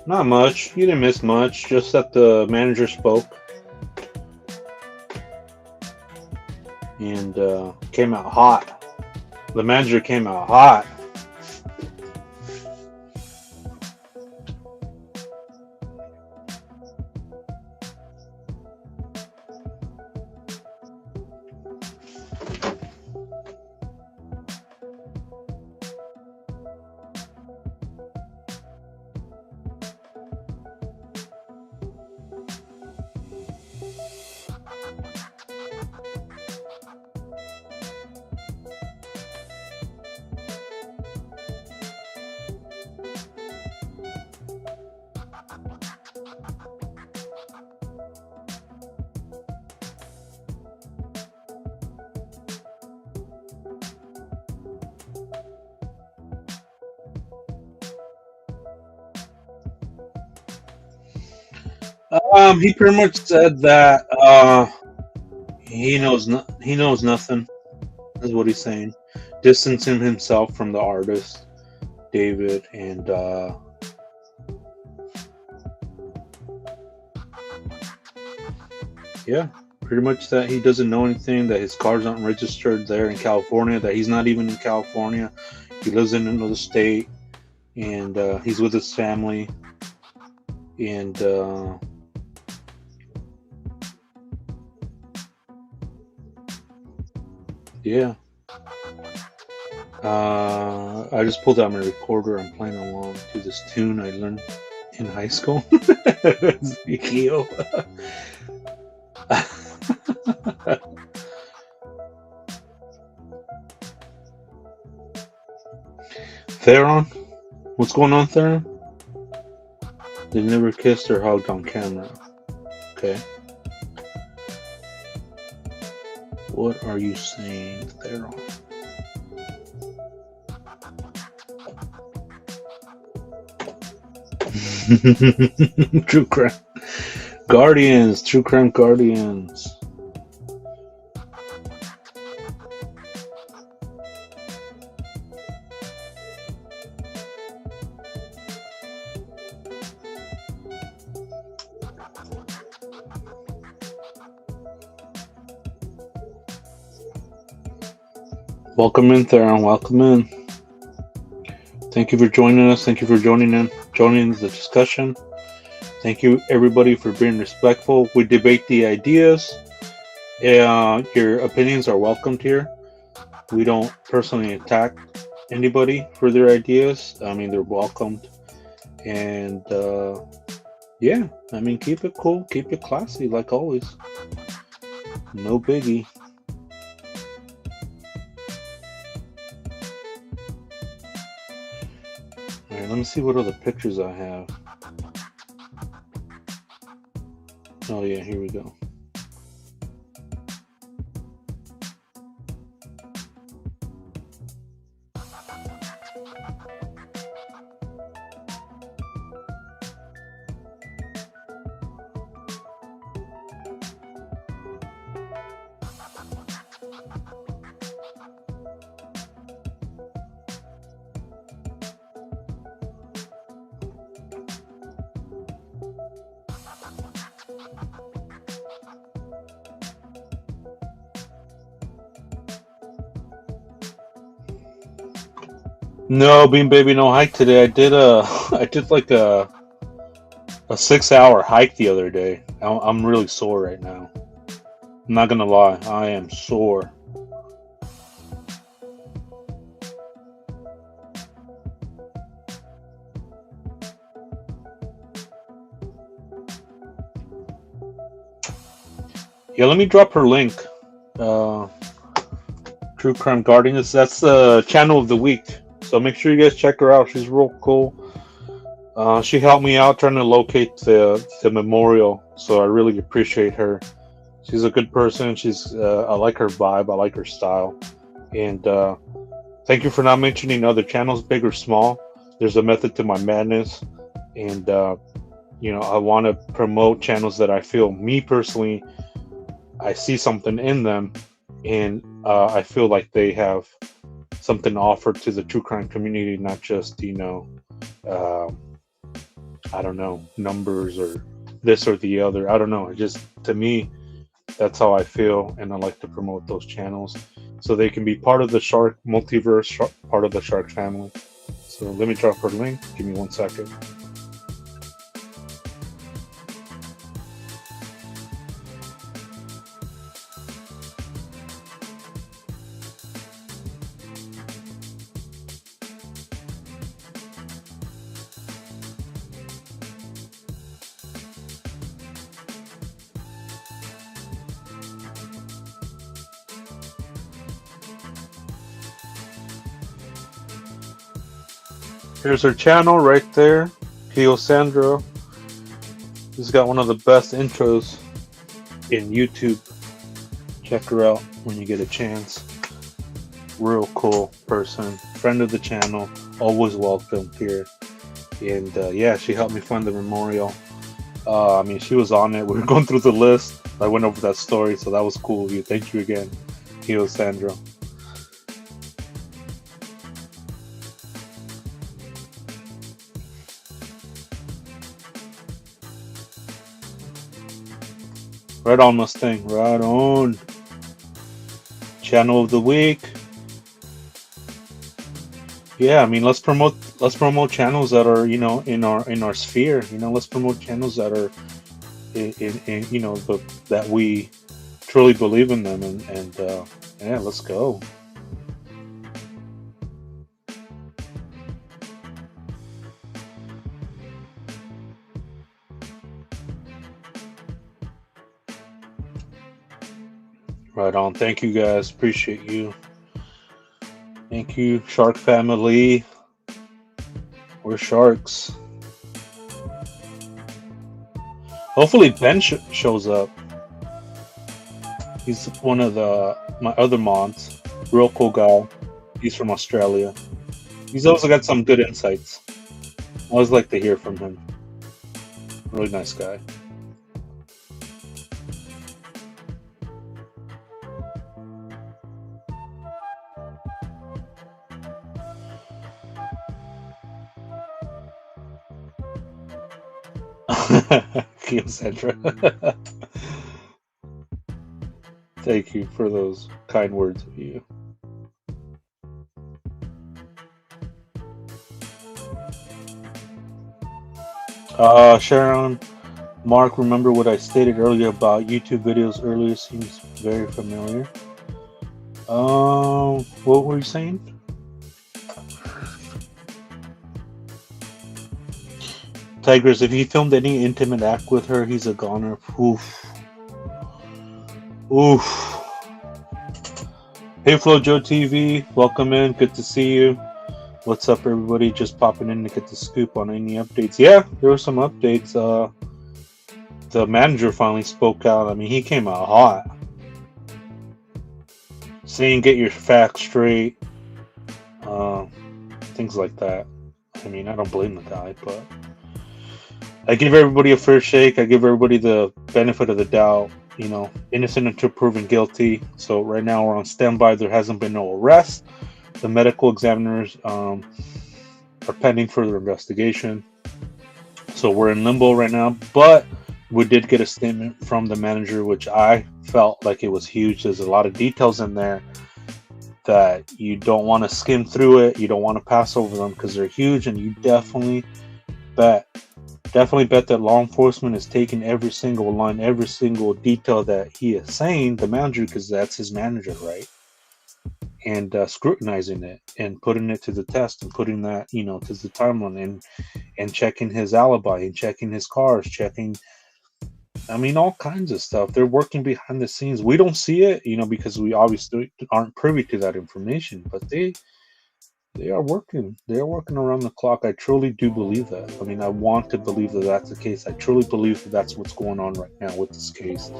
Not much. You didn't miss much, just that the manager spoke. And came out hot. The manager came out hot. He pretty much said that he knows nothing. Is what he's saying. Distancing himself from the artist, David, and yeah, pretty much that he doesn't know anything. That his cars aren't registered there in California. That he's not even in California. He lives in another state, and he's with his family, and yeah. I just pulled out my recorder. I'm playing along to this tune I learned in high school. Keo. Theron? What's going on, Theron? They never kissed or hugged on camera. Okay. What are you saying, Theron? True crime. Guardians. True crime guardians. Welcome in, Theron. Welcome in. Thank you for joining us. Thank you for joining the discussion. Thank you, everybody, for being respectful. We debate the ideas. Your opinions are welcomed here. We don't personally attack anybody for their ideas. I mean, they're welcomed. And yeah, I mean, keep it cool, keep it classy, like always. No biggie. All right, let me see what other pictures I have. Oh yeah, here we go. No, Bean Baby, no hike today. I did like a 6-hour hike the other day. I'm really sore right now. I'm not gonna lie, I am sore. Yeah, let me drop her link. True Crime Guardians. That's the channel of the week. So make sure you guys check her out. She's real cool. She helped me out trying to locate the memorial. So I really appreciate her. She's a good person. I like her vibe. I like her style. And thank you for not mentioning other channels, big or small. There's a method to my madness. And I want to promote channels that I feel, me personally, I see something in them, and I feel like they have something to offer to the true crime community, not just I don't know, numbers or this or the other. I don't know. Just to me, that's how I feel, and I like to promote those channels so they can be part of the Shark multiverse, part of the Shark family. So let me drop her link. Give me 1 second. Here's her channel right there, Keo Sandro. She's got one of the best intros in YouTube. Check her out when you get a chance. Real cool person, friend of the channel, always welcome here. And yeah, she helped me find the memorial. I mean, she was on it. We were going through the list. I went over that story, so that was cool of you. Thank you again, Keo Sandro. Right on, Mustang. Right on. Channel of the week. Yeah, I mean, let's promote channels that are in our sphere. Let's promote channels that are in that we truly believe in them, and yeah, let's go. Right on. Thank you guys. Appreciate you. Thank you, Shark family. We're sharks. Hopefully Ben shows up. He's one of my other mods. Real cool guy. He's from Australia. He's also got some good insights. I always like to hear from him. Really nice guy. Sandra. Thank you for those kind words of you. Sharon, Mark, remember what I stated earlier about YouTube videos earlier? Seems very familiar. What were you saying? Tigress, if he filmed any intimate act with her, he's a goner. Oof. Oof. Hey, Flo Joe TV, welcome in. Good to see you. What's up, everybody? Just popping in to get the scoop on any updates. Yeah, there were some updates. The manager finally spoke out. I mean, he came out hot, saying get your facts straight, things like that. I mean, I don't blame the guy, but I give everybody a fair shake. I give everybody the benefit of the doubt. You know, innocent until proven guilty. So right now we're on standby. There hasn't been no arrest. The medical examiners are pending further investigation. So we're in limbo right now. But we did get a statement from the manager, which I felt like it was huge. There's a lot of details in there that you don't want to skim through it. You don't want to pass over them because they're huge, and you definitely bet that law enforcement is taking every single line, every single detail that he is saying, the manager, because that's his manager, right? And scrutinizing it and putting it to the test and putting that, to the timeline and checking his alibi and checking his cars, checking, all kinds of stuff. They're working behind the scenes. We don't see it, because we obviously aren't privy to that information, but they are working. They're working around the clock. I truly do believe that. I want to believe that that's the case. I truly believe that that's what's going on right now with this case.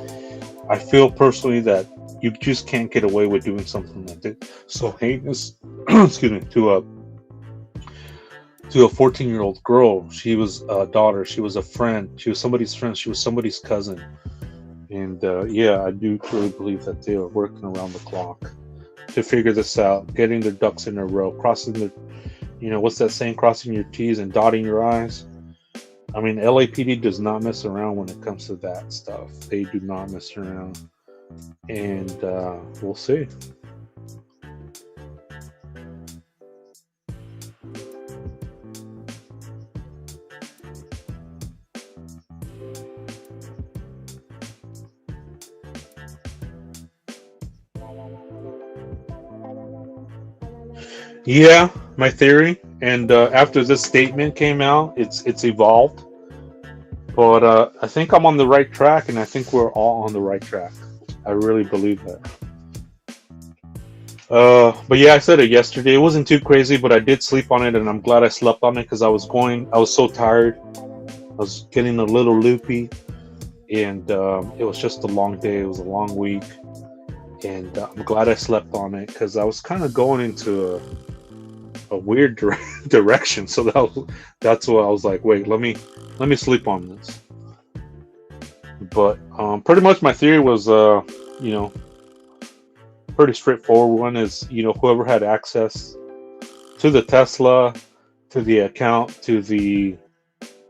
I feel personally that you just can't get away with doing something like that so heinous. Excuse me, to a 14-year-old girl. She was a daughter. She was a friend. She was somebody's friend. She was somebody's cousin. And yeah, I do truly believe that they are working around the clock to figure this out, getting their ducks in a row, crossing the, what's that saying? Crossing your T's and dotting your I's. LAPD does not mess around when it comes to that stuff. They do not mess around. And we'll see. Yeah, my theory. And after this statement came out, it's evolved. But I think I'm on the right track, and I think we're all on the right track. I really believe that. But yeah, I said it yesterday. It wasn't too crazy, but I did sleep on it, and I'm glad I slept on it because I was so tired. I was getting a little loopy, and it was just a long day. It was a long week, and I'm glad I slept on it because I was kind of going into a weird direction. So that's why I was like, wait, let me sleep on this. But pretty much my theory was, pretty straightforward. One is, whoever had access to the Tesla, to the account, to the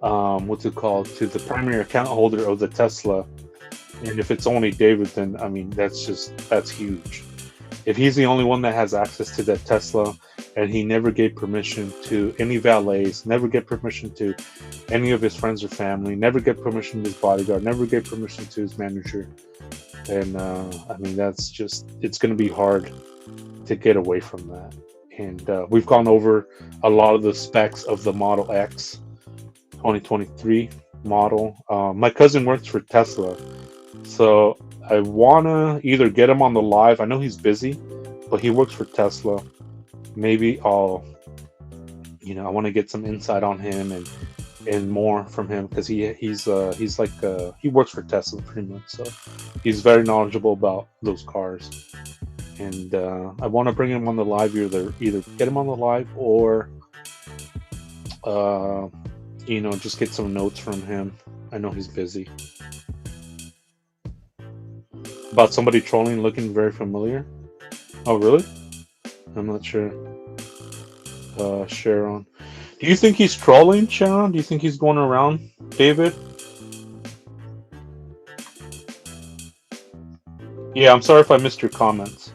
to the primary account holder of the Tesla. And if it's only David, then that's huge. If he's the only one that has access to that Tesla, and he never gave permission to any valets, never gave permission to any of his friends or family, never gave permission to his bodyguard, never gave permission to his manager, and that's just, it's going to be hard to get away from that. And we've gone over a lot of the specs of the Model X 2023 model. My cousin works for Tesla, so I wanna either get him on the live. I know he's busy, but he works for Tesla. Maybe I'll, I want to get some insight on him and more from him because he's like he works for Tesla pretty much, so he's very knowledgeable about those cars. And I want to bring him on the live, either get him on the live or just get some notes from him. I know he's busy. About somebody trolling looking very familiar. Oh, really? I'm not sure. Sharon. Do you think he's trolling, Sharon? Do you think he's going around, David? Yeah, I'm sorry if I missed your comments.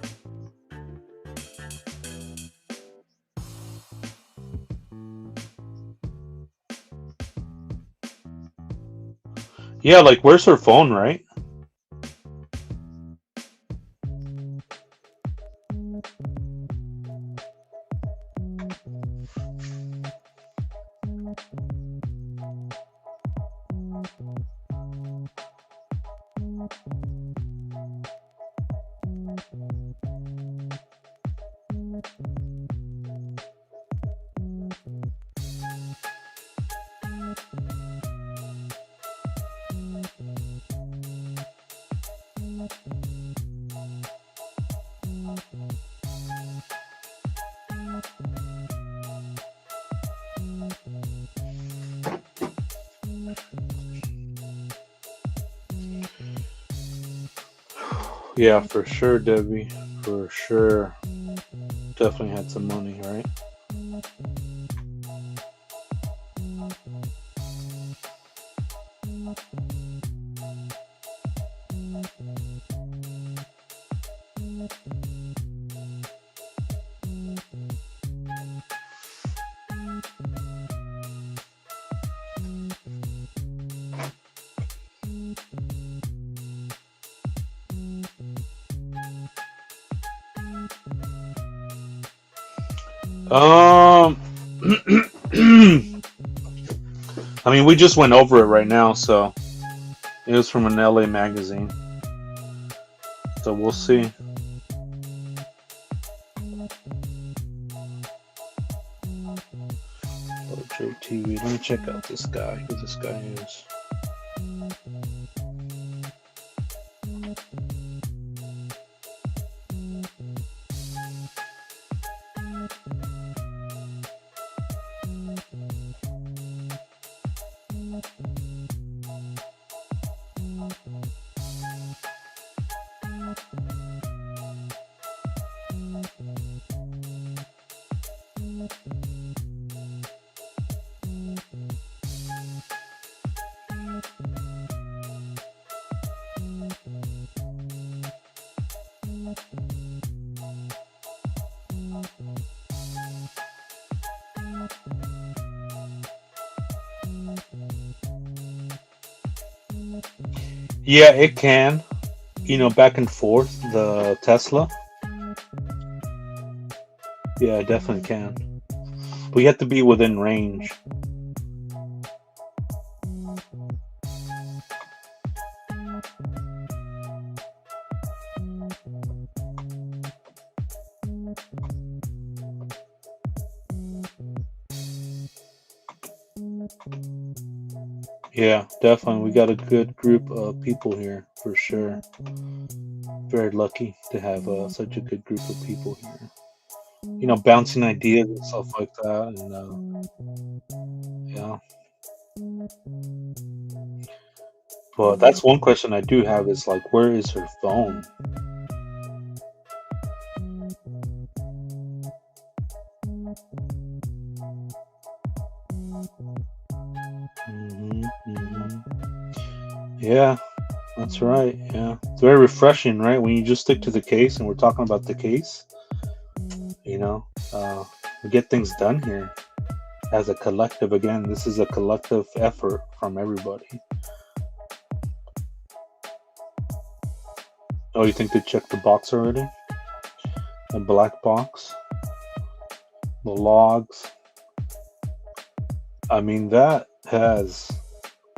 Yeah, like, where's her phone, right? Yeah, for sure, Debbie. For sure. Definitely had some money, right? I mean, we just went over it right now, so it was from an LA magazine. So we'll see. JTV. Let me check out this guy, who this guy is. Yeah, it can. Back and forth, the Tesla. Yeah, it definitely can. But you have to be within range. Yeah, definitely. We got a good group of people here, for sure. Very lucky to have such a good group of people here. Bouncing ideas and stuff like that. And yeah. But that's one question I do have is like, where is her phone? Yeah, that's right. Yeah, it's very refreshing, right? When you just stick to the case, and we're talking about the case. We get things done here as a collective. Again, this is a collective effort from everybody. Oh, you think they checked the box already? The black box, the logs. I mean, that has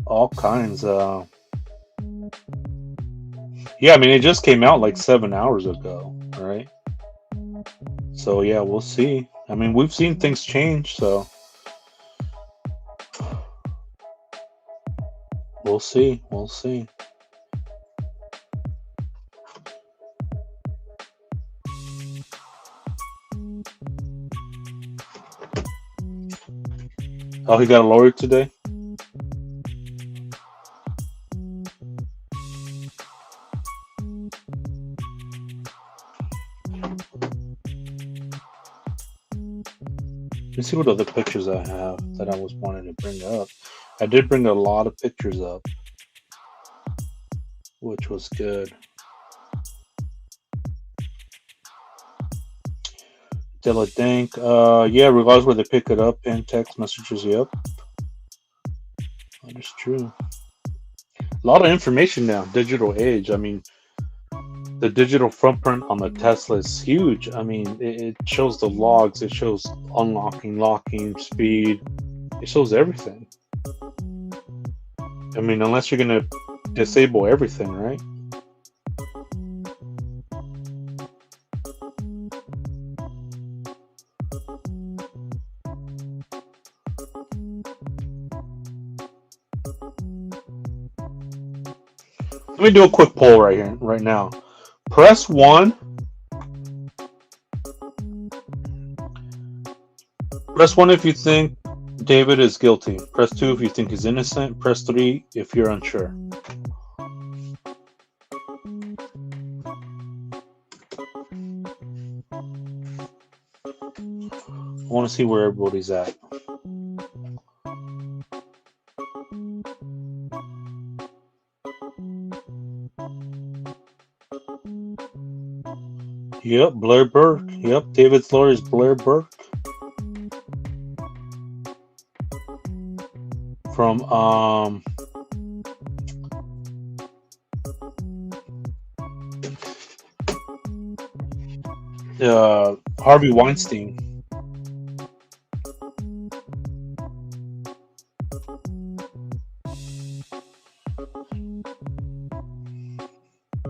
all kinds of Yeah, I mean, it just came out like 7 hours ago, right? So yeah, we'll see. I mean, we've seen things change, so we'll see. We'll see. Oh, he got a lawyer today? Let's see what other pictures I have that I was wanting to bring up. I did bring a lot of pictures up, which was good. Debunked. Yeah, regardless where they pick it up in text messages, yep. That is true. A lot of information now, digital age. I mean, the digital footprint on the Tesla is huge. I mean, it shows the logs, it shows unlocking, locking, speed, it shows everything. I mean, unless you're gonna disable everything, right? Let me do a quick poll right here, right now. Press 1. Press 1 if you think David is guilty. Press 2 if you think he's innocent. Press 3 if you're unsure. I want to see where everybody's at. Yep, Blair Burke. Yep, David's lawyer is Blair Burke. From Harvey Weinstein.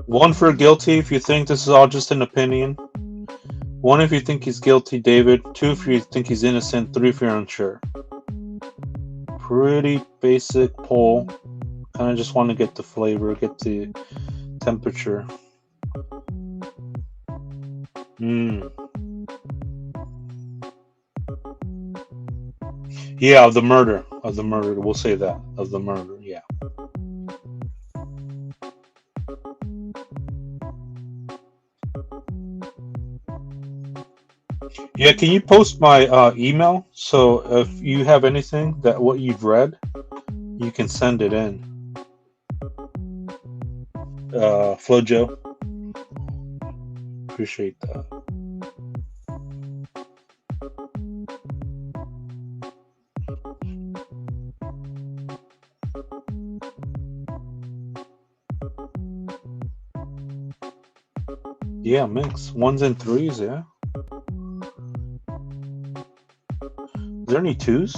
One for guilty if you think this is all just an opinion. 1 if you think he's guilty, David. 2 if you think he's innocent. 3 if you're unsure. Pretty basic poll. Kind of just want to get the flavor, get the temperature. Yeah, of the murder. Of the murder. We'll say that. Of the murder, yeah. Yeah, can you post my email? So if you have anything that what you've read, you can send it in. Flojo. Appreciate that. Yeah, mix. 1s and 3s, yeah. Is there any 2s?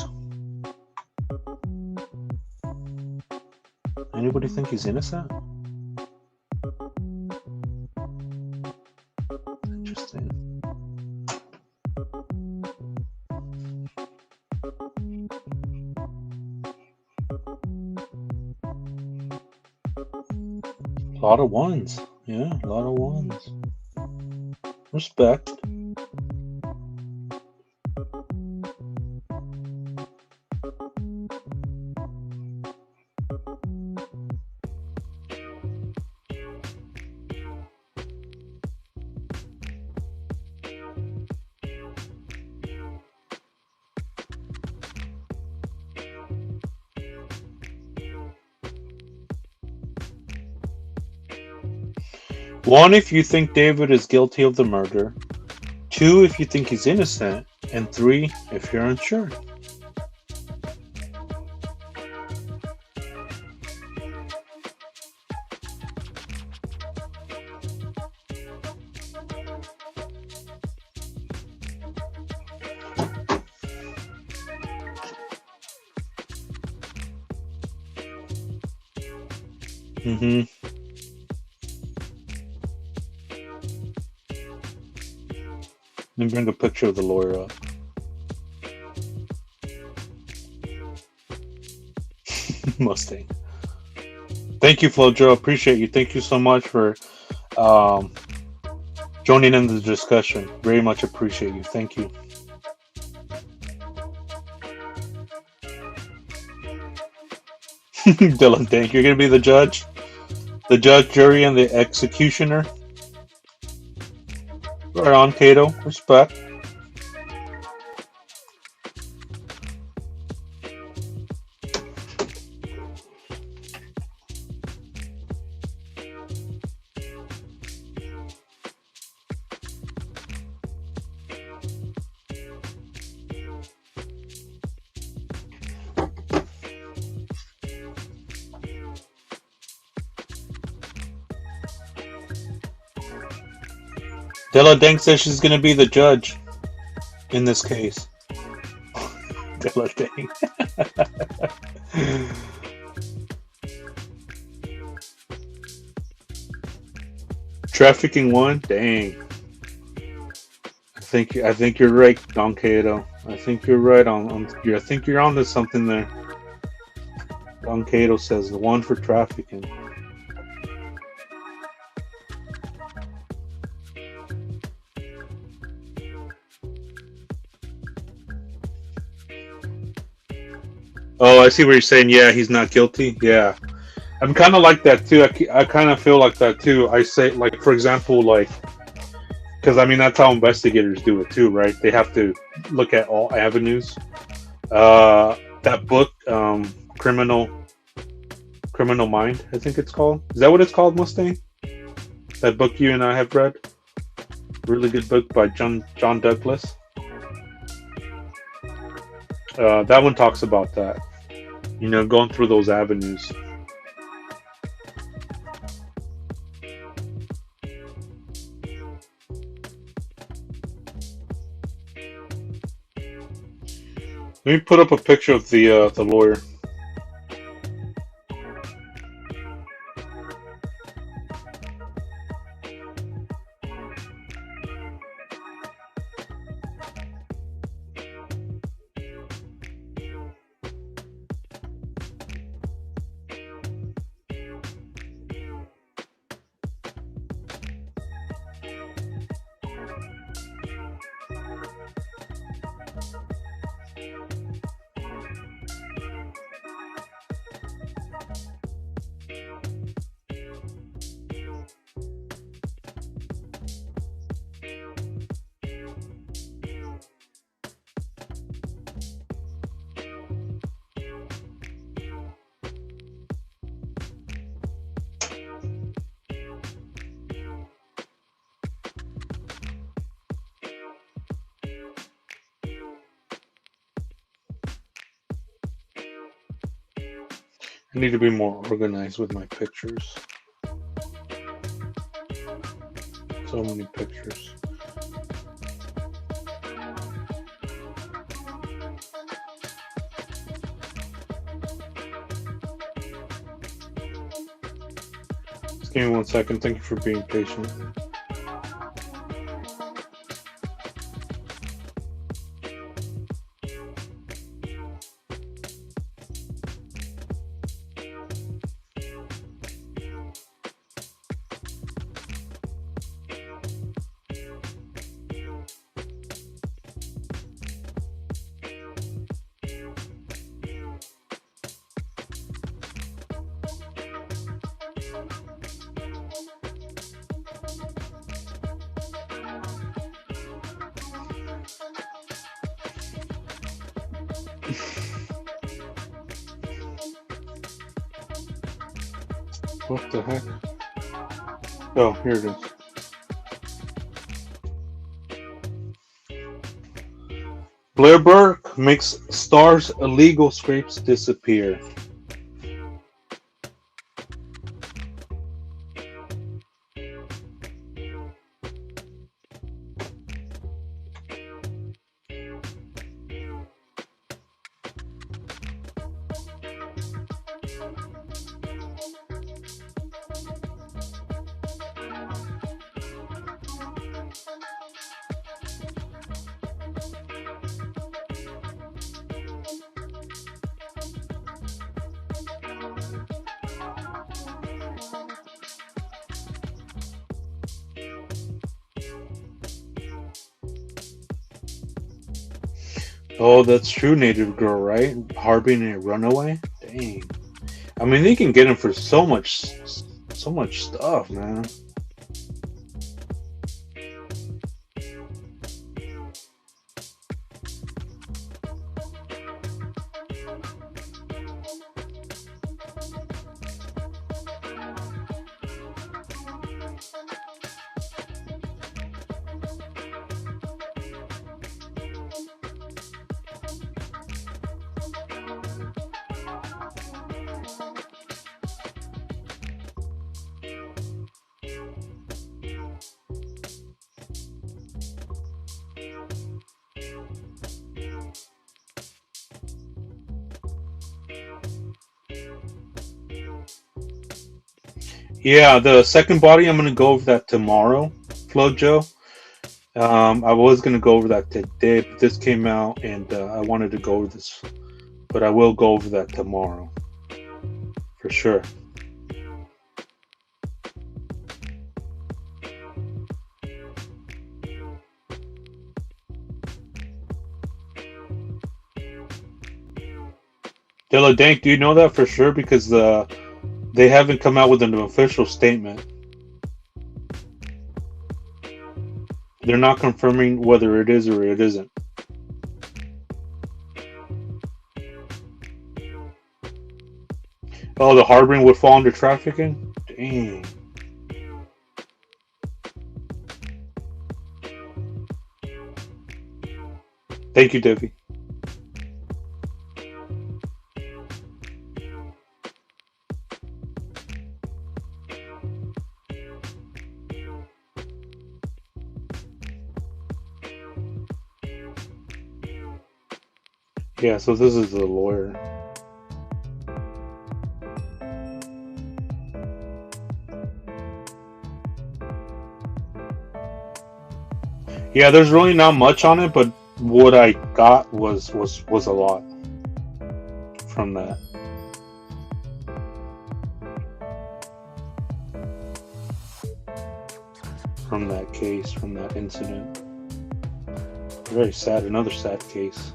Anybody think he's innocent? Interesting. A lot of 1s. Yeah, a lot of 1s. Respect. One, if you think David is guilty of the murder. 2, if you think he's innocent. And 3, if you're unsure. Let me bring a picture of the lawyer up. Mustang. Thank you, Flojo. Appreciate you. Thank you so much for joining in the discussion. Very much appreciate you. Thank you. Dylan, thank you. You're going to be the judge? The judge, jury, and the executioner? Right on, Cato. Respect. Della Deng says she's going to be the judge in this case. Della Deng. Trafficking one? Dang. I think you're right, Don Cato. I think you're right I think you're onto something there. Don Cato says the one for trafficking. Oh, I see what you're saying. Yeah, he's not guilty. Yeah. I'm kind of like that too. I kind of feel like that too. I say, like, for example, like, because I mean, that's how investigators do it too, right? They have to look at all avenues. That book, Criminal Mind, I think it's called. Is that what it's called, Mustang? That book you and I have read? Really good book by John Douglas. That one talks about that. You know, going through those avenues. Let me put up a picture of the lawyer. I need to be more organized with my pictures. So many pictures. Just give me 1 second. Thank you for being patient. What the heck? Oh, here it is. Blair Burke makes Star's illegal scrapes disappear. Oh, that's true, Native Girl, right? Harboring a runaway? Dang. I mean, they can get him for so much stuff, man. Yeah, the second body, I'm gonna go over that tomorrow, Flojo. I was gonna go over that today, but this came out, and I wanted to go over this, but I will go over that tomorrow for sure. Dilla Dank, do you know that for sure? Because they haven't come out with an official statement. They're not confirming whether it is or it isn't. Oh, the harboring would fall under trafficking? Dang. Thank you, Debbie. Yeah, so this is the lawyer. Yeah, there's really not much on it, but what I got was a lot from that. From that case, from that incident. Very sad, another sad case.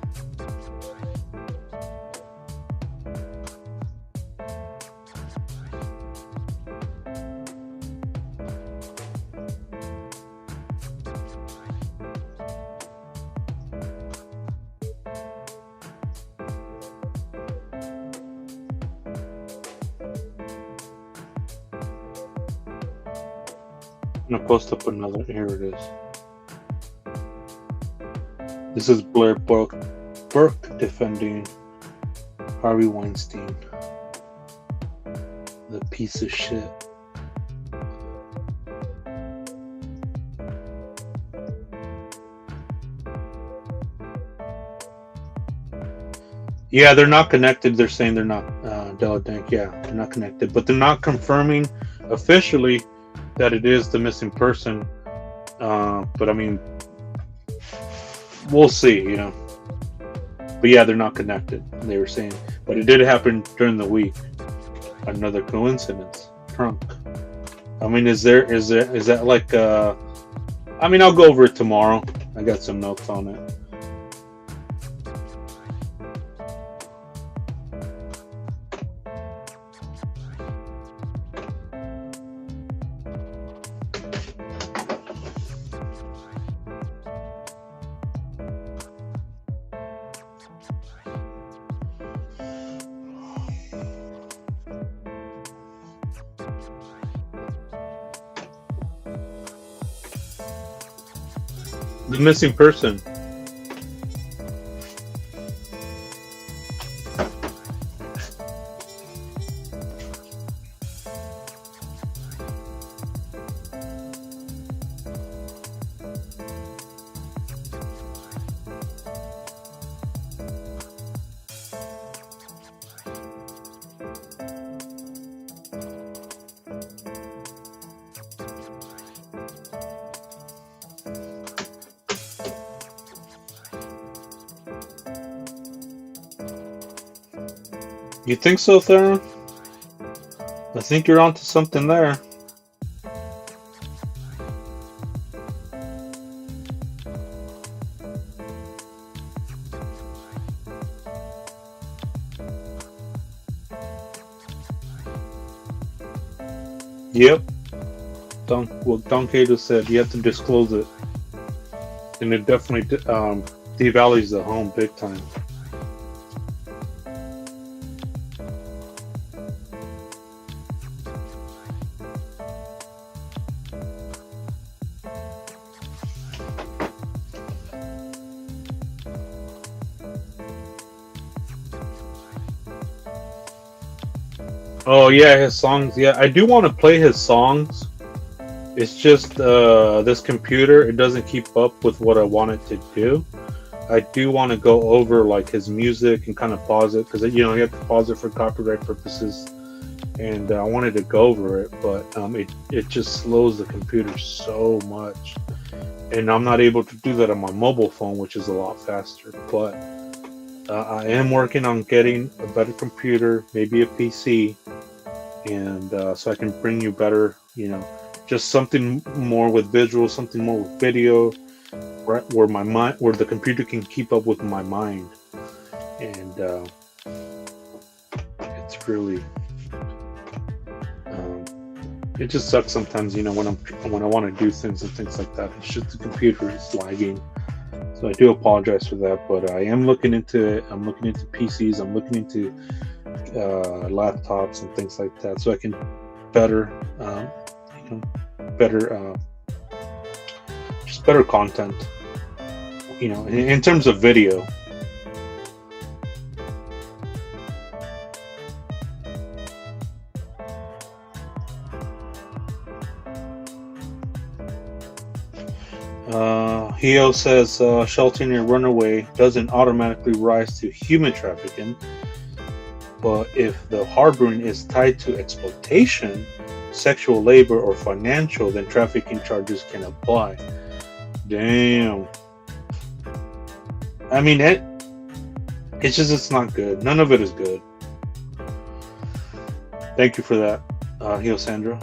I'm gonna post up another. Here it is. This is Blair Burke defending Harvey Weinstein. The piece of shit. Yeah, they're not connected. They're saying they're not. Della Dank, yeah, they're not connected. But they're not confirming officially that it is the missing person. But I mean, we'll see, you know. But yeah, they're not connected. They were saying, but it did happen during the week. Another coincidence. Trunk. I mean, is that like? I mean, I'll go over it tomorrow. I got some notes on it. The missing person. You think so, Theron? I think you're onto something there. Yep. Don Cato said you have to disclose it, and it definitely devalues the home big time. Oh yeah, his songs. Yeah, I do want to play his songs. It's just this computer, it doesn't keep up with what I want it to do. I do want to go over like his music and kind of pause it because you have to pause it for copyright purposes, and I wanted to go over it, but it just slows the computer so much, and I'm not able to do that on my mobile phone, which is a lot faster. But I am working on getting a better computer, maybe a PC, and so I can bring you better, just something more with visual, something more with video, right, where my mind, where the computer can keep up with my mind, and it's really, it just sucks sometimes, when I want to do things and things like that. It's just the computer is lagging, so I do apologize for that. But I am looking into it. I'm looking into PCs. I'm looking into laptops and things like that, so I can better, better, just better content, in terms of video. Heo says sheltering a runaway doesn't automatically rise to human trafficking, but if the harboring is tied to exploitation, sexual labor, or financial, then trafficking charges can apply. Damn. I mean, it's not good. None of it is good. Thank you for that, Heo Sandra.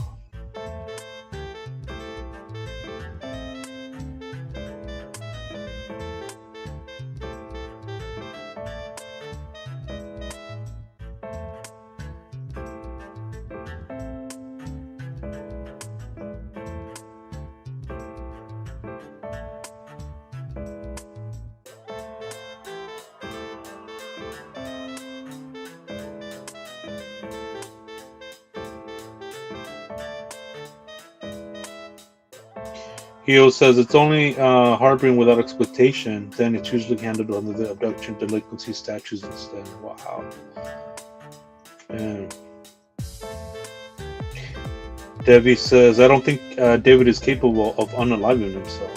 Heo says it's only harboring without exploitation, then it's usually handled under the abduction delinquency statutes instead. Wow. Man. Devi says, I don't think David is capable of unaliving himself.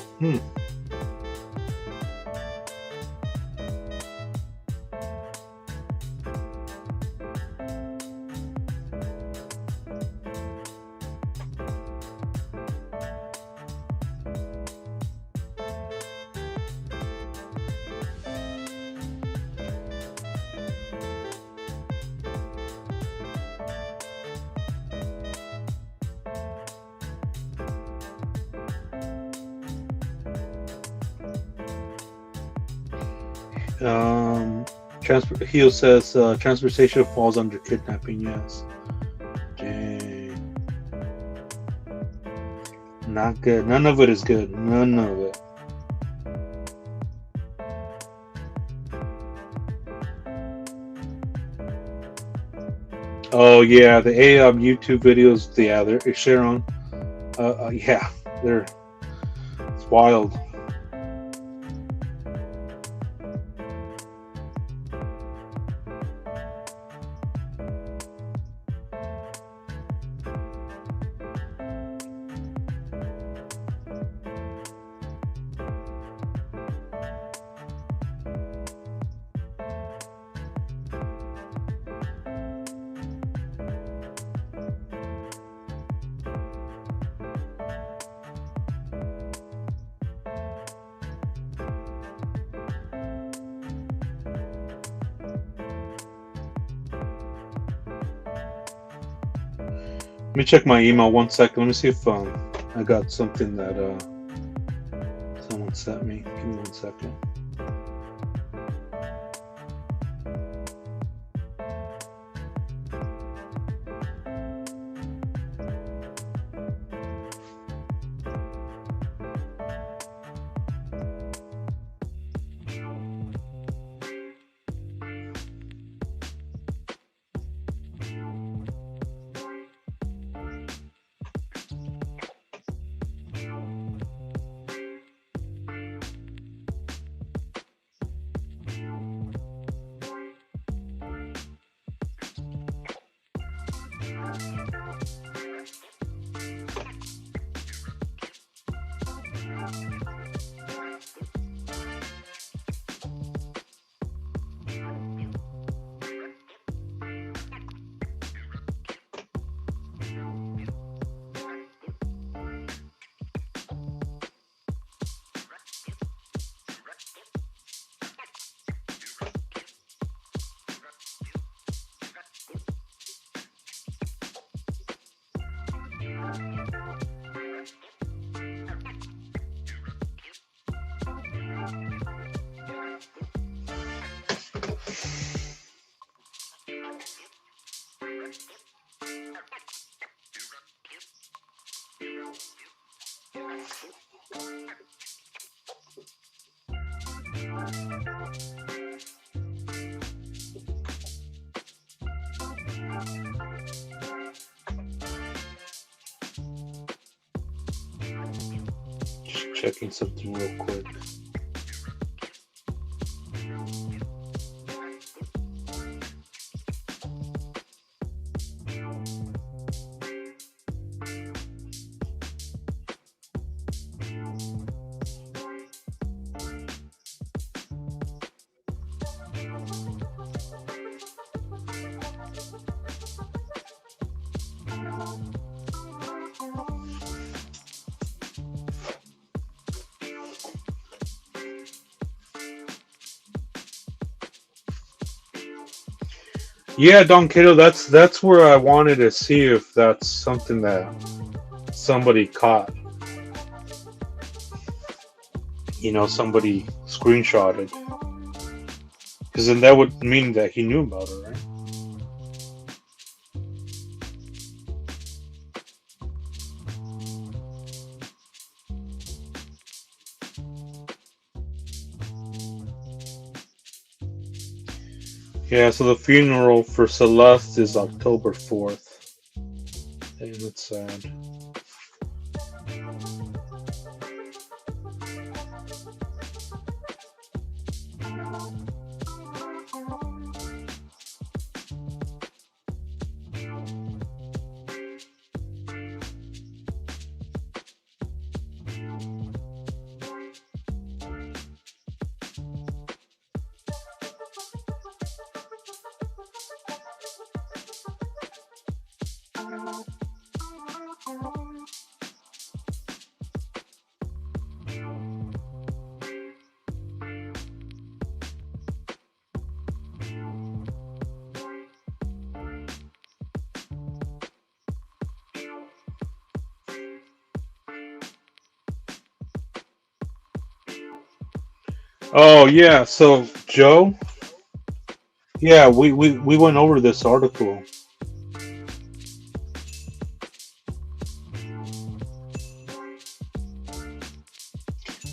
Heo says transportation falls under kidnapping. Yes. Dang. Not good. None of it is good. None of it. Oh yeah, the YouTube videos. Yeah, they're Sharon. Yeah, it's wild. Let me check my email 1 second. Let me see if I got something that someone sent me. Give me 1 second. Just checking something real quick. Yeah, Don Cato, that's where I wanted to see if that's something that somebody caught. Somebody screenshotted. Because then that would mean that he knew about it, right? Yeah, so the funeral for Celeste is October 4th. And it's sad. Oh, yeah, so Joe? Yeah, we went over this article.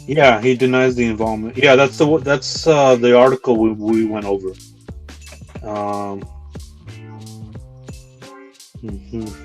Yeah, he denies the involvement. Yeah, that's the article we went over. Um, mhm.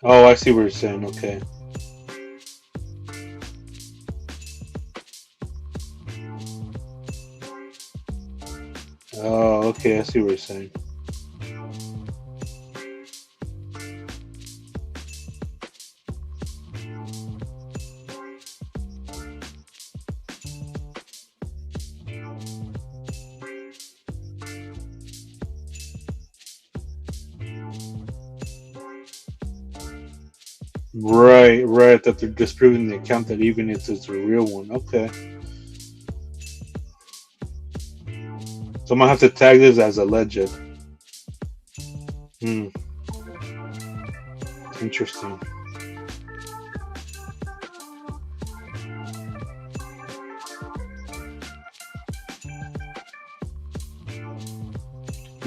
Oh, I see what you're saying. Okay. Oh, okay, I see what you're saying. Right, right. That they're disproving the account that even if it's a real one. Okay. So I'm gonna have to tag this as alleged. Hmm. Interesting.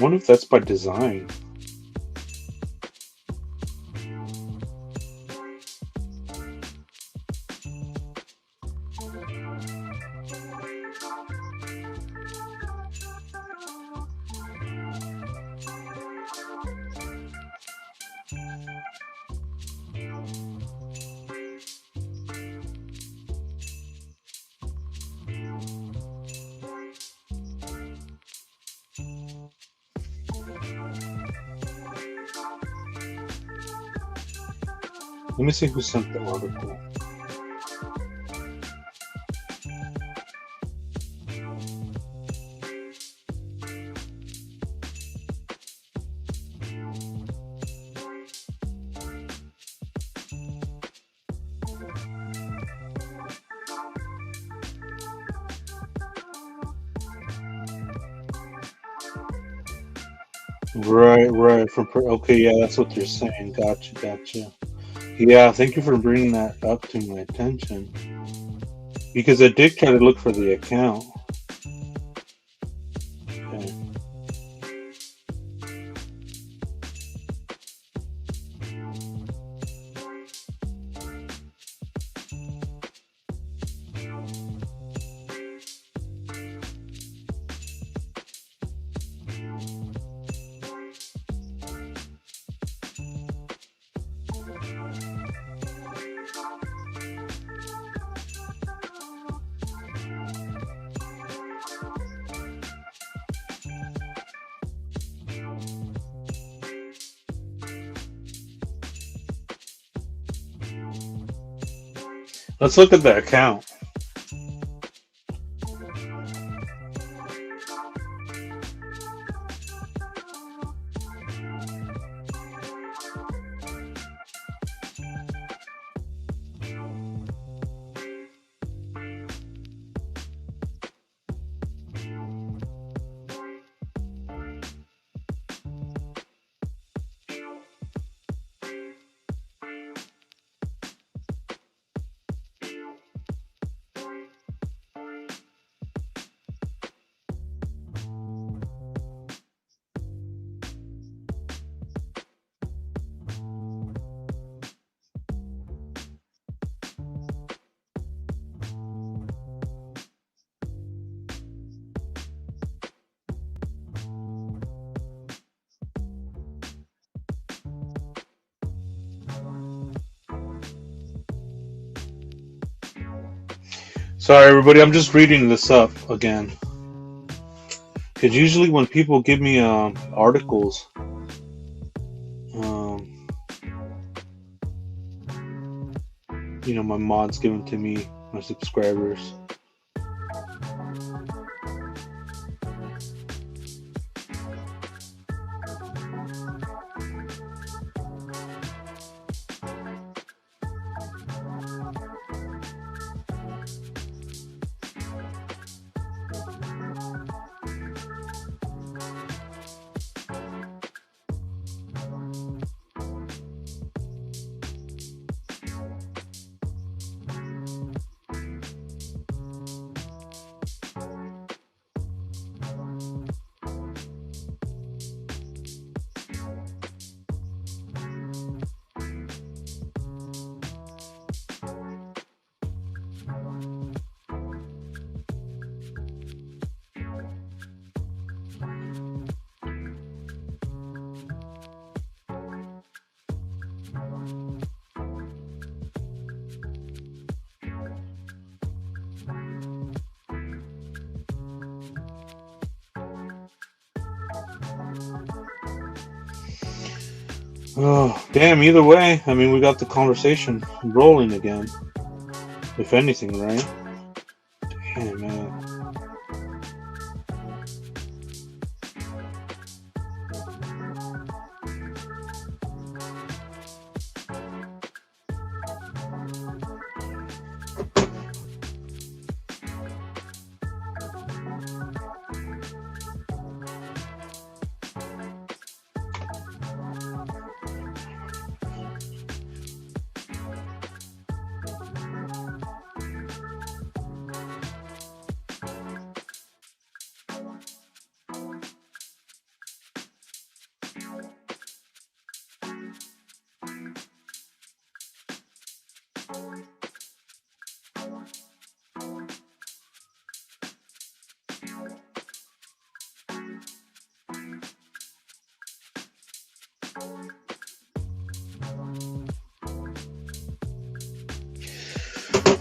Wonder if that's by design. Let me see who sent the article. Right. Okay, yeah, that's what they're saying. Gotcha. Yeah, thank you for bringing that up to my attention because I did try to look for the account. Okay. Let's look at the account. Sorry, everybody. I'm just reading this up again because usually when people give me articles, um, my mods give them to me, my subscribers. Oh, damn. Either way, I mean, we got the conversation rolling again. If anything, right? Damn, man.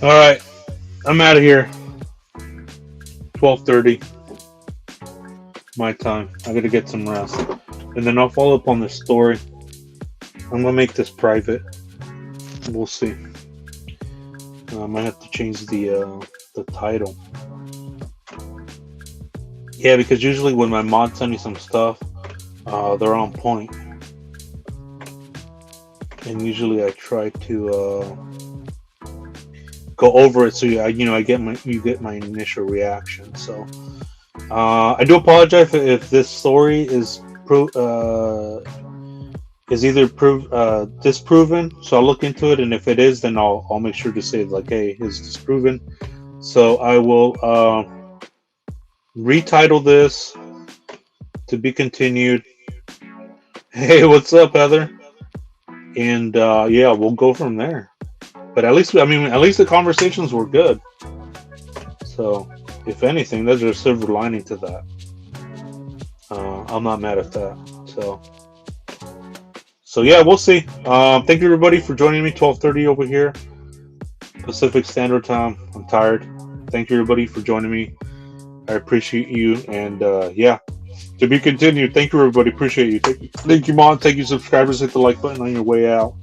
All right, I'm out of here. 12:30 my time. I gotta get some rest, and then I'll follow up on this story. I'm gonna make this private. We'll see. I might have to change the title. Yeah, because usually when my mods send me some stuff, they're on point, and usually I try to go over it so you get my initial reaction. So I do apologize if this story is disproven. So I'll look into it, and if it is, then I'll make sure to say like, hey, it's disproven. So I will retitle this to be continued. Hey, what's up, Heather? And yeah, we'll go from there. But at least, I mean, at least the conversations were good. So, if anything, there's a silver lining to that. I'm not mad at that. So yeah, we'll see. Thank you everybody for joining me. 12:30 over here, Pacific Standard Time. I'm tired. Thank you everybody for joining me. I appreciate you, and yeah, to be continued. Thank you everybody. Appreciate you. Thank you, Mon. Thank you, subscribers. Hit the like button on your way out.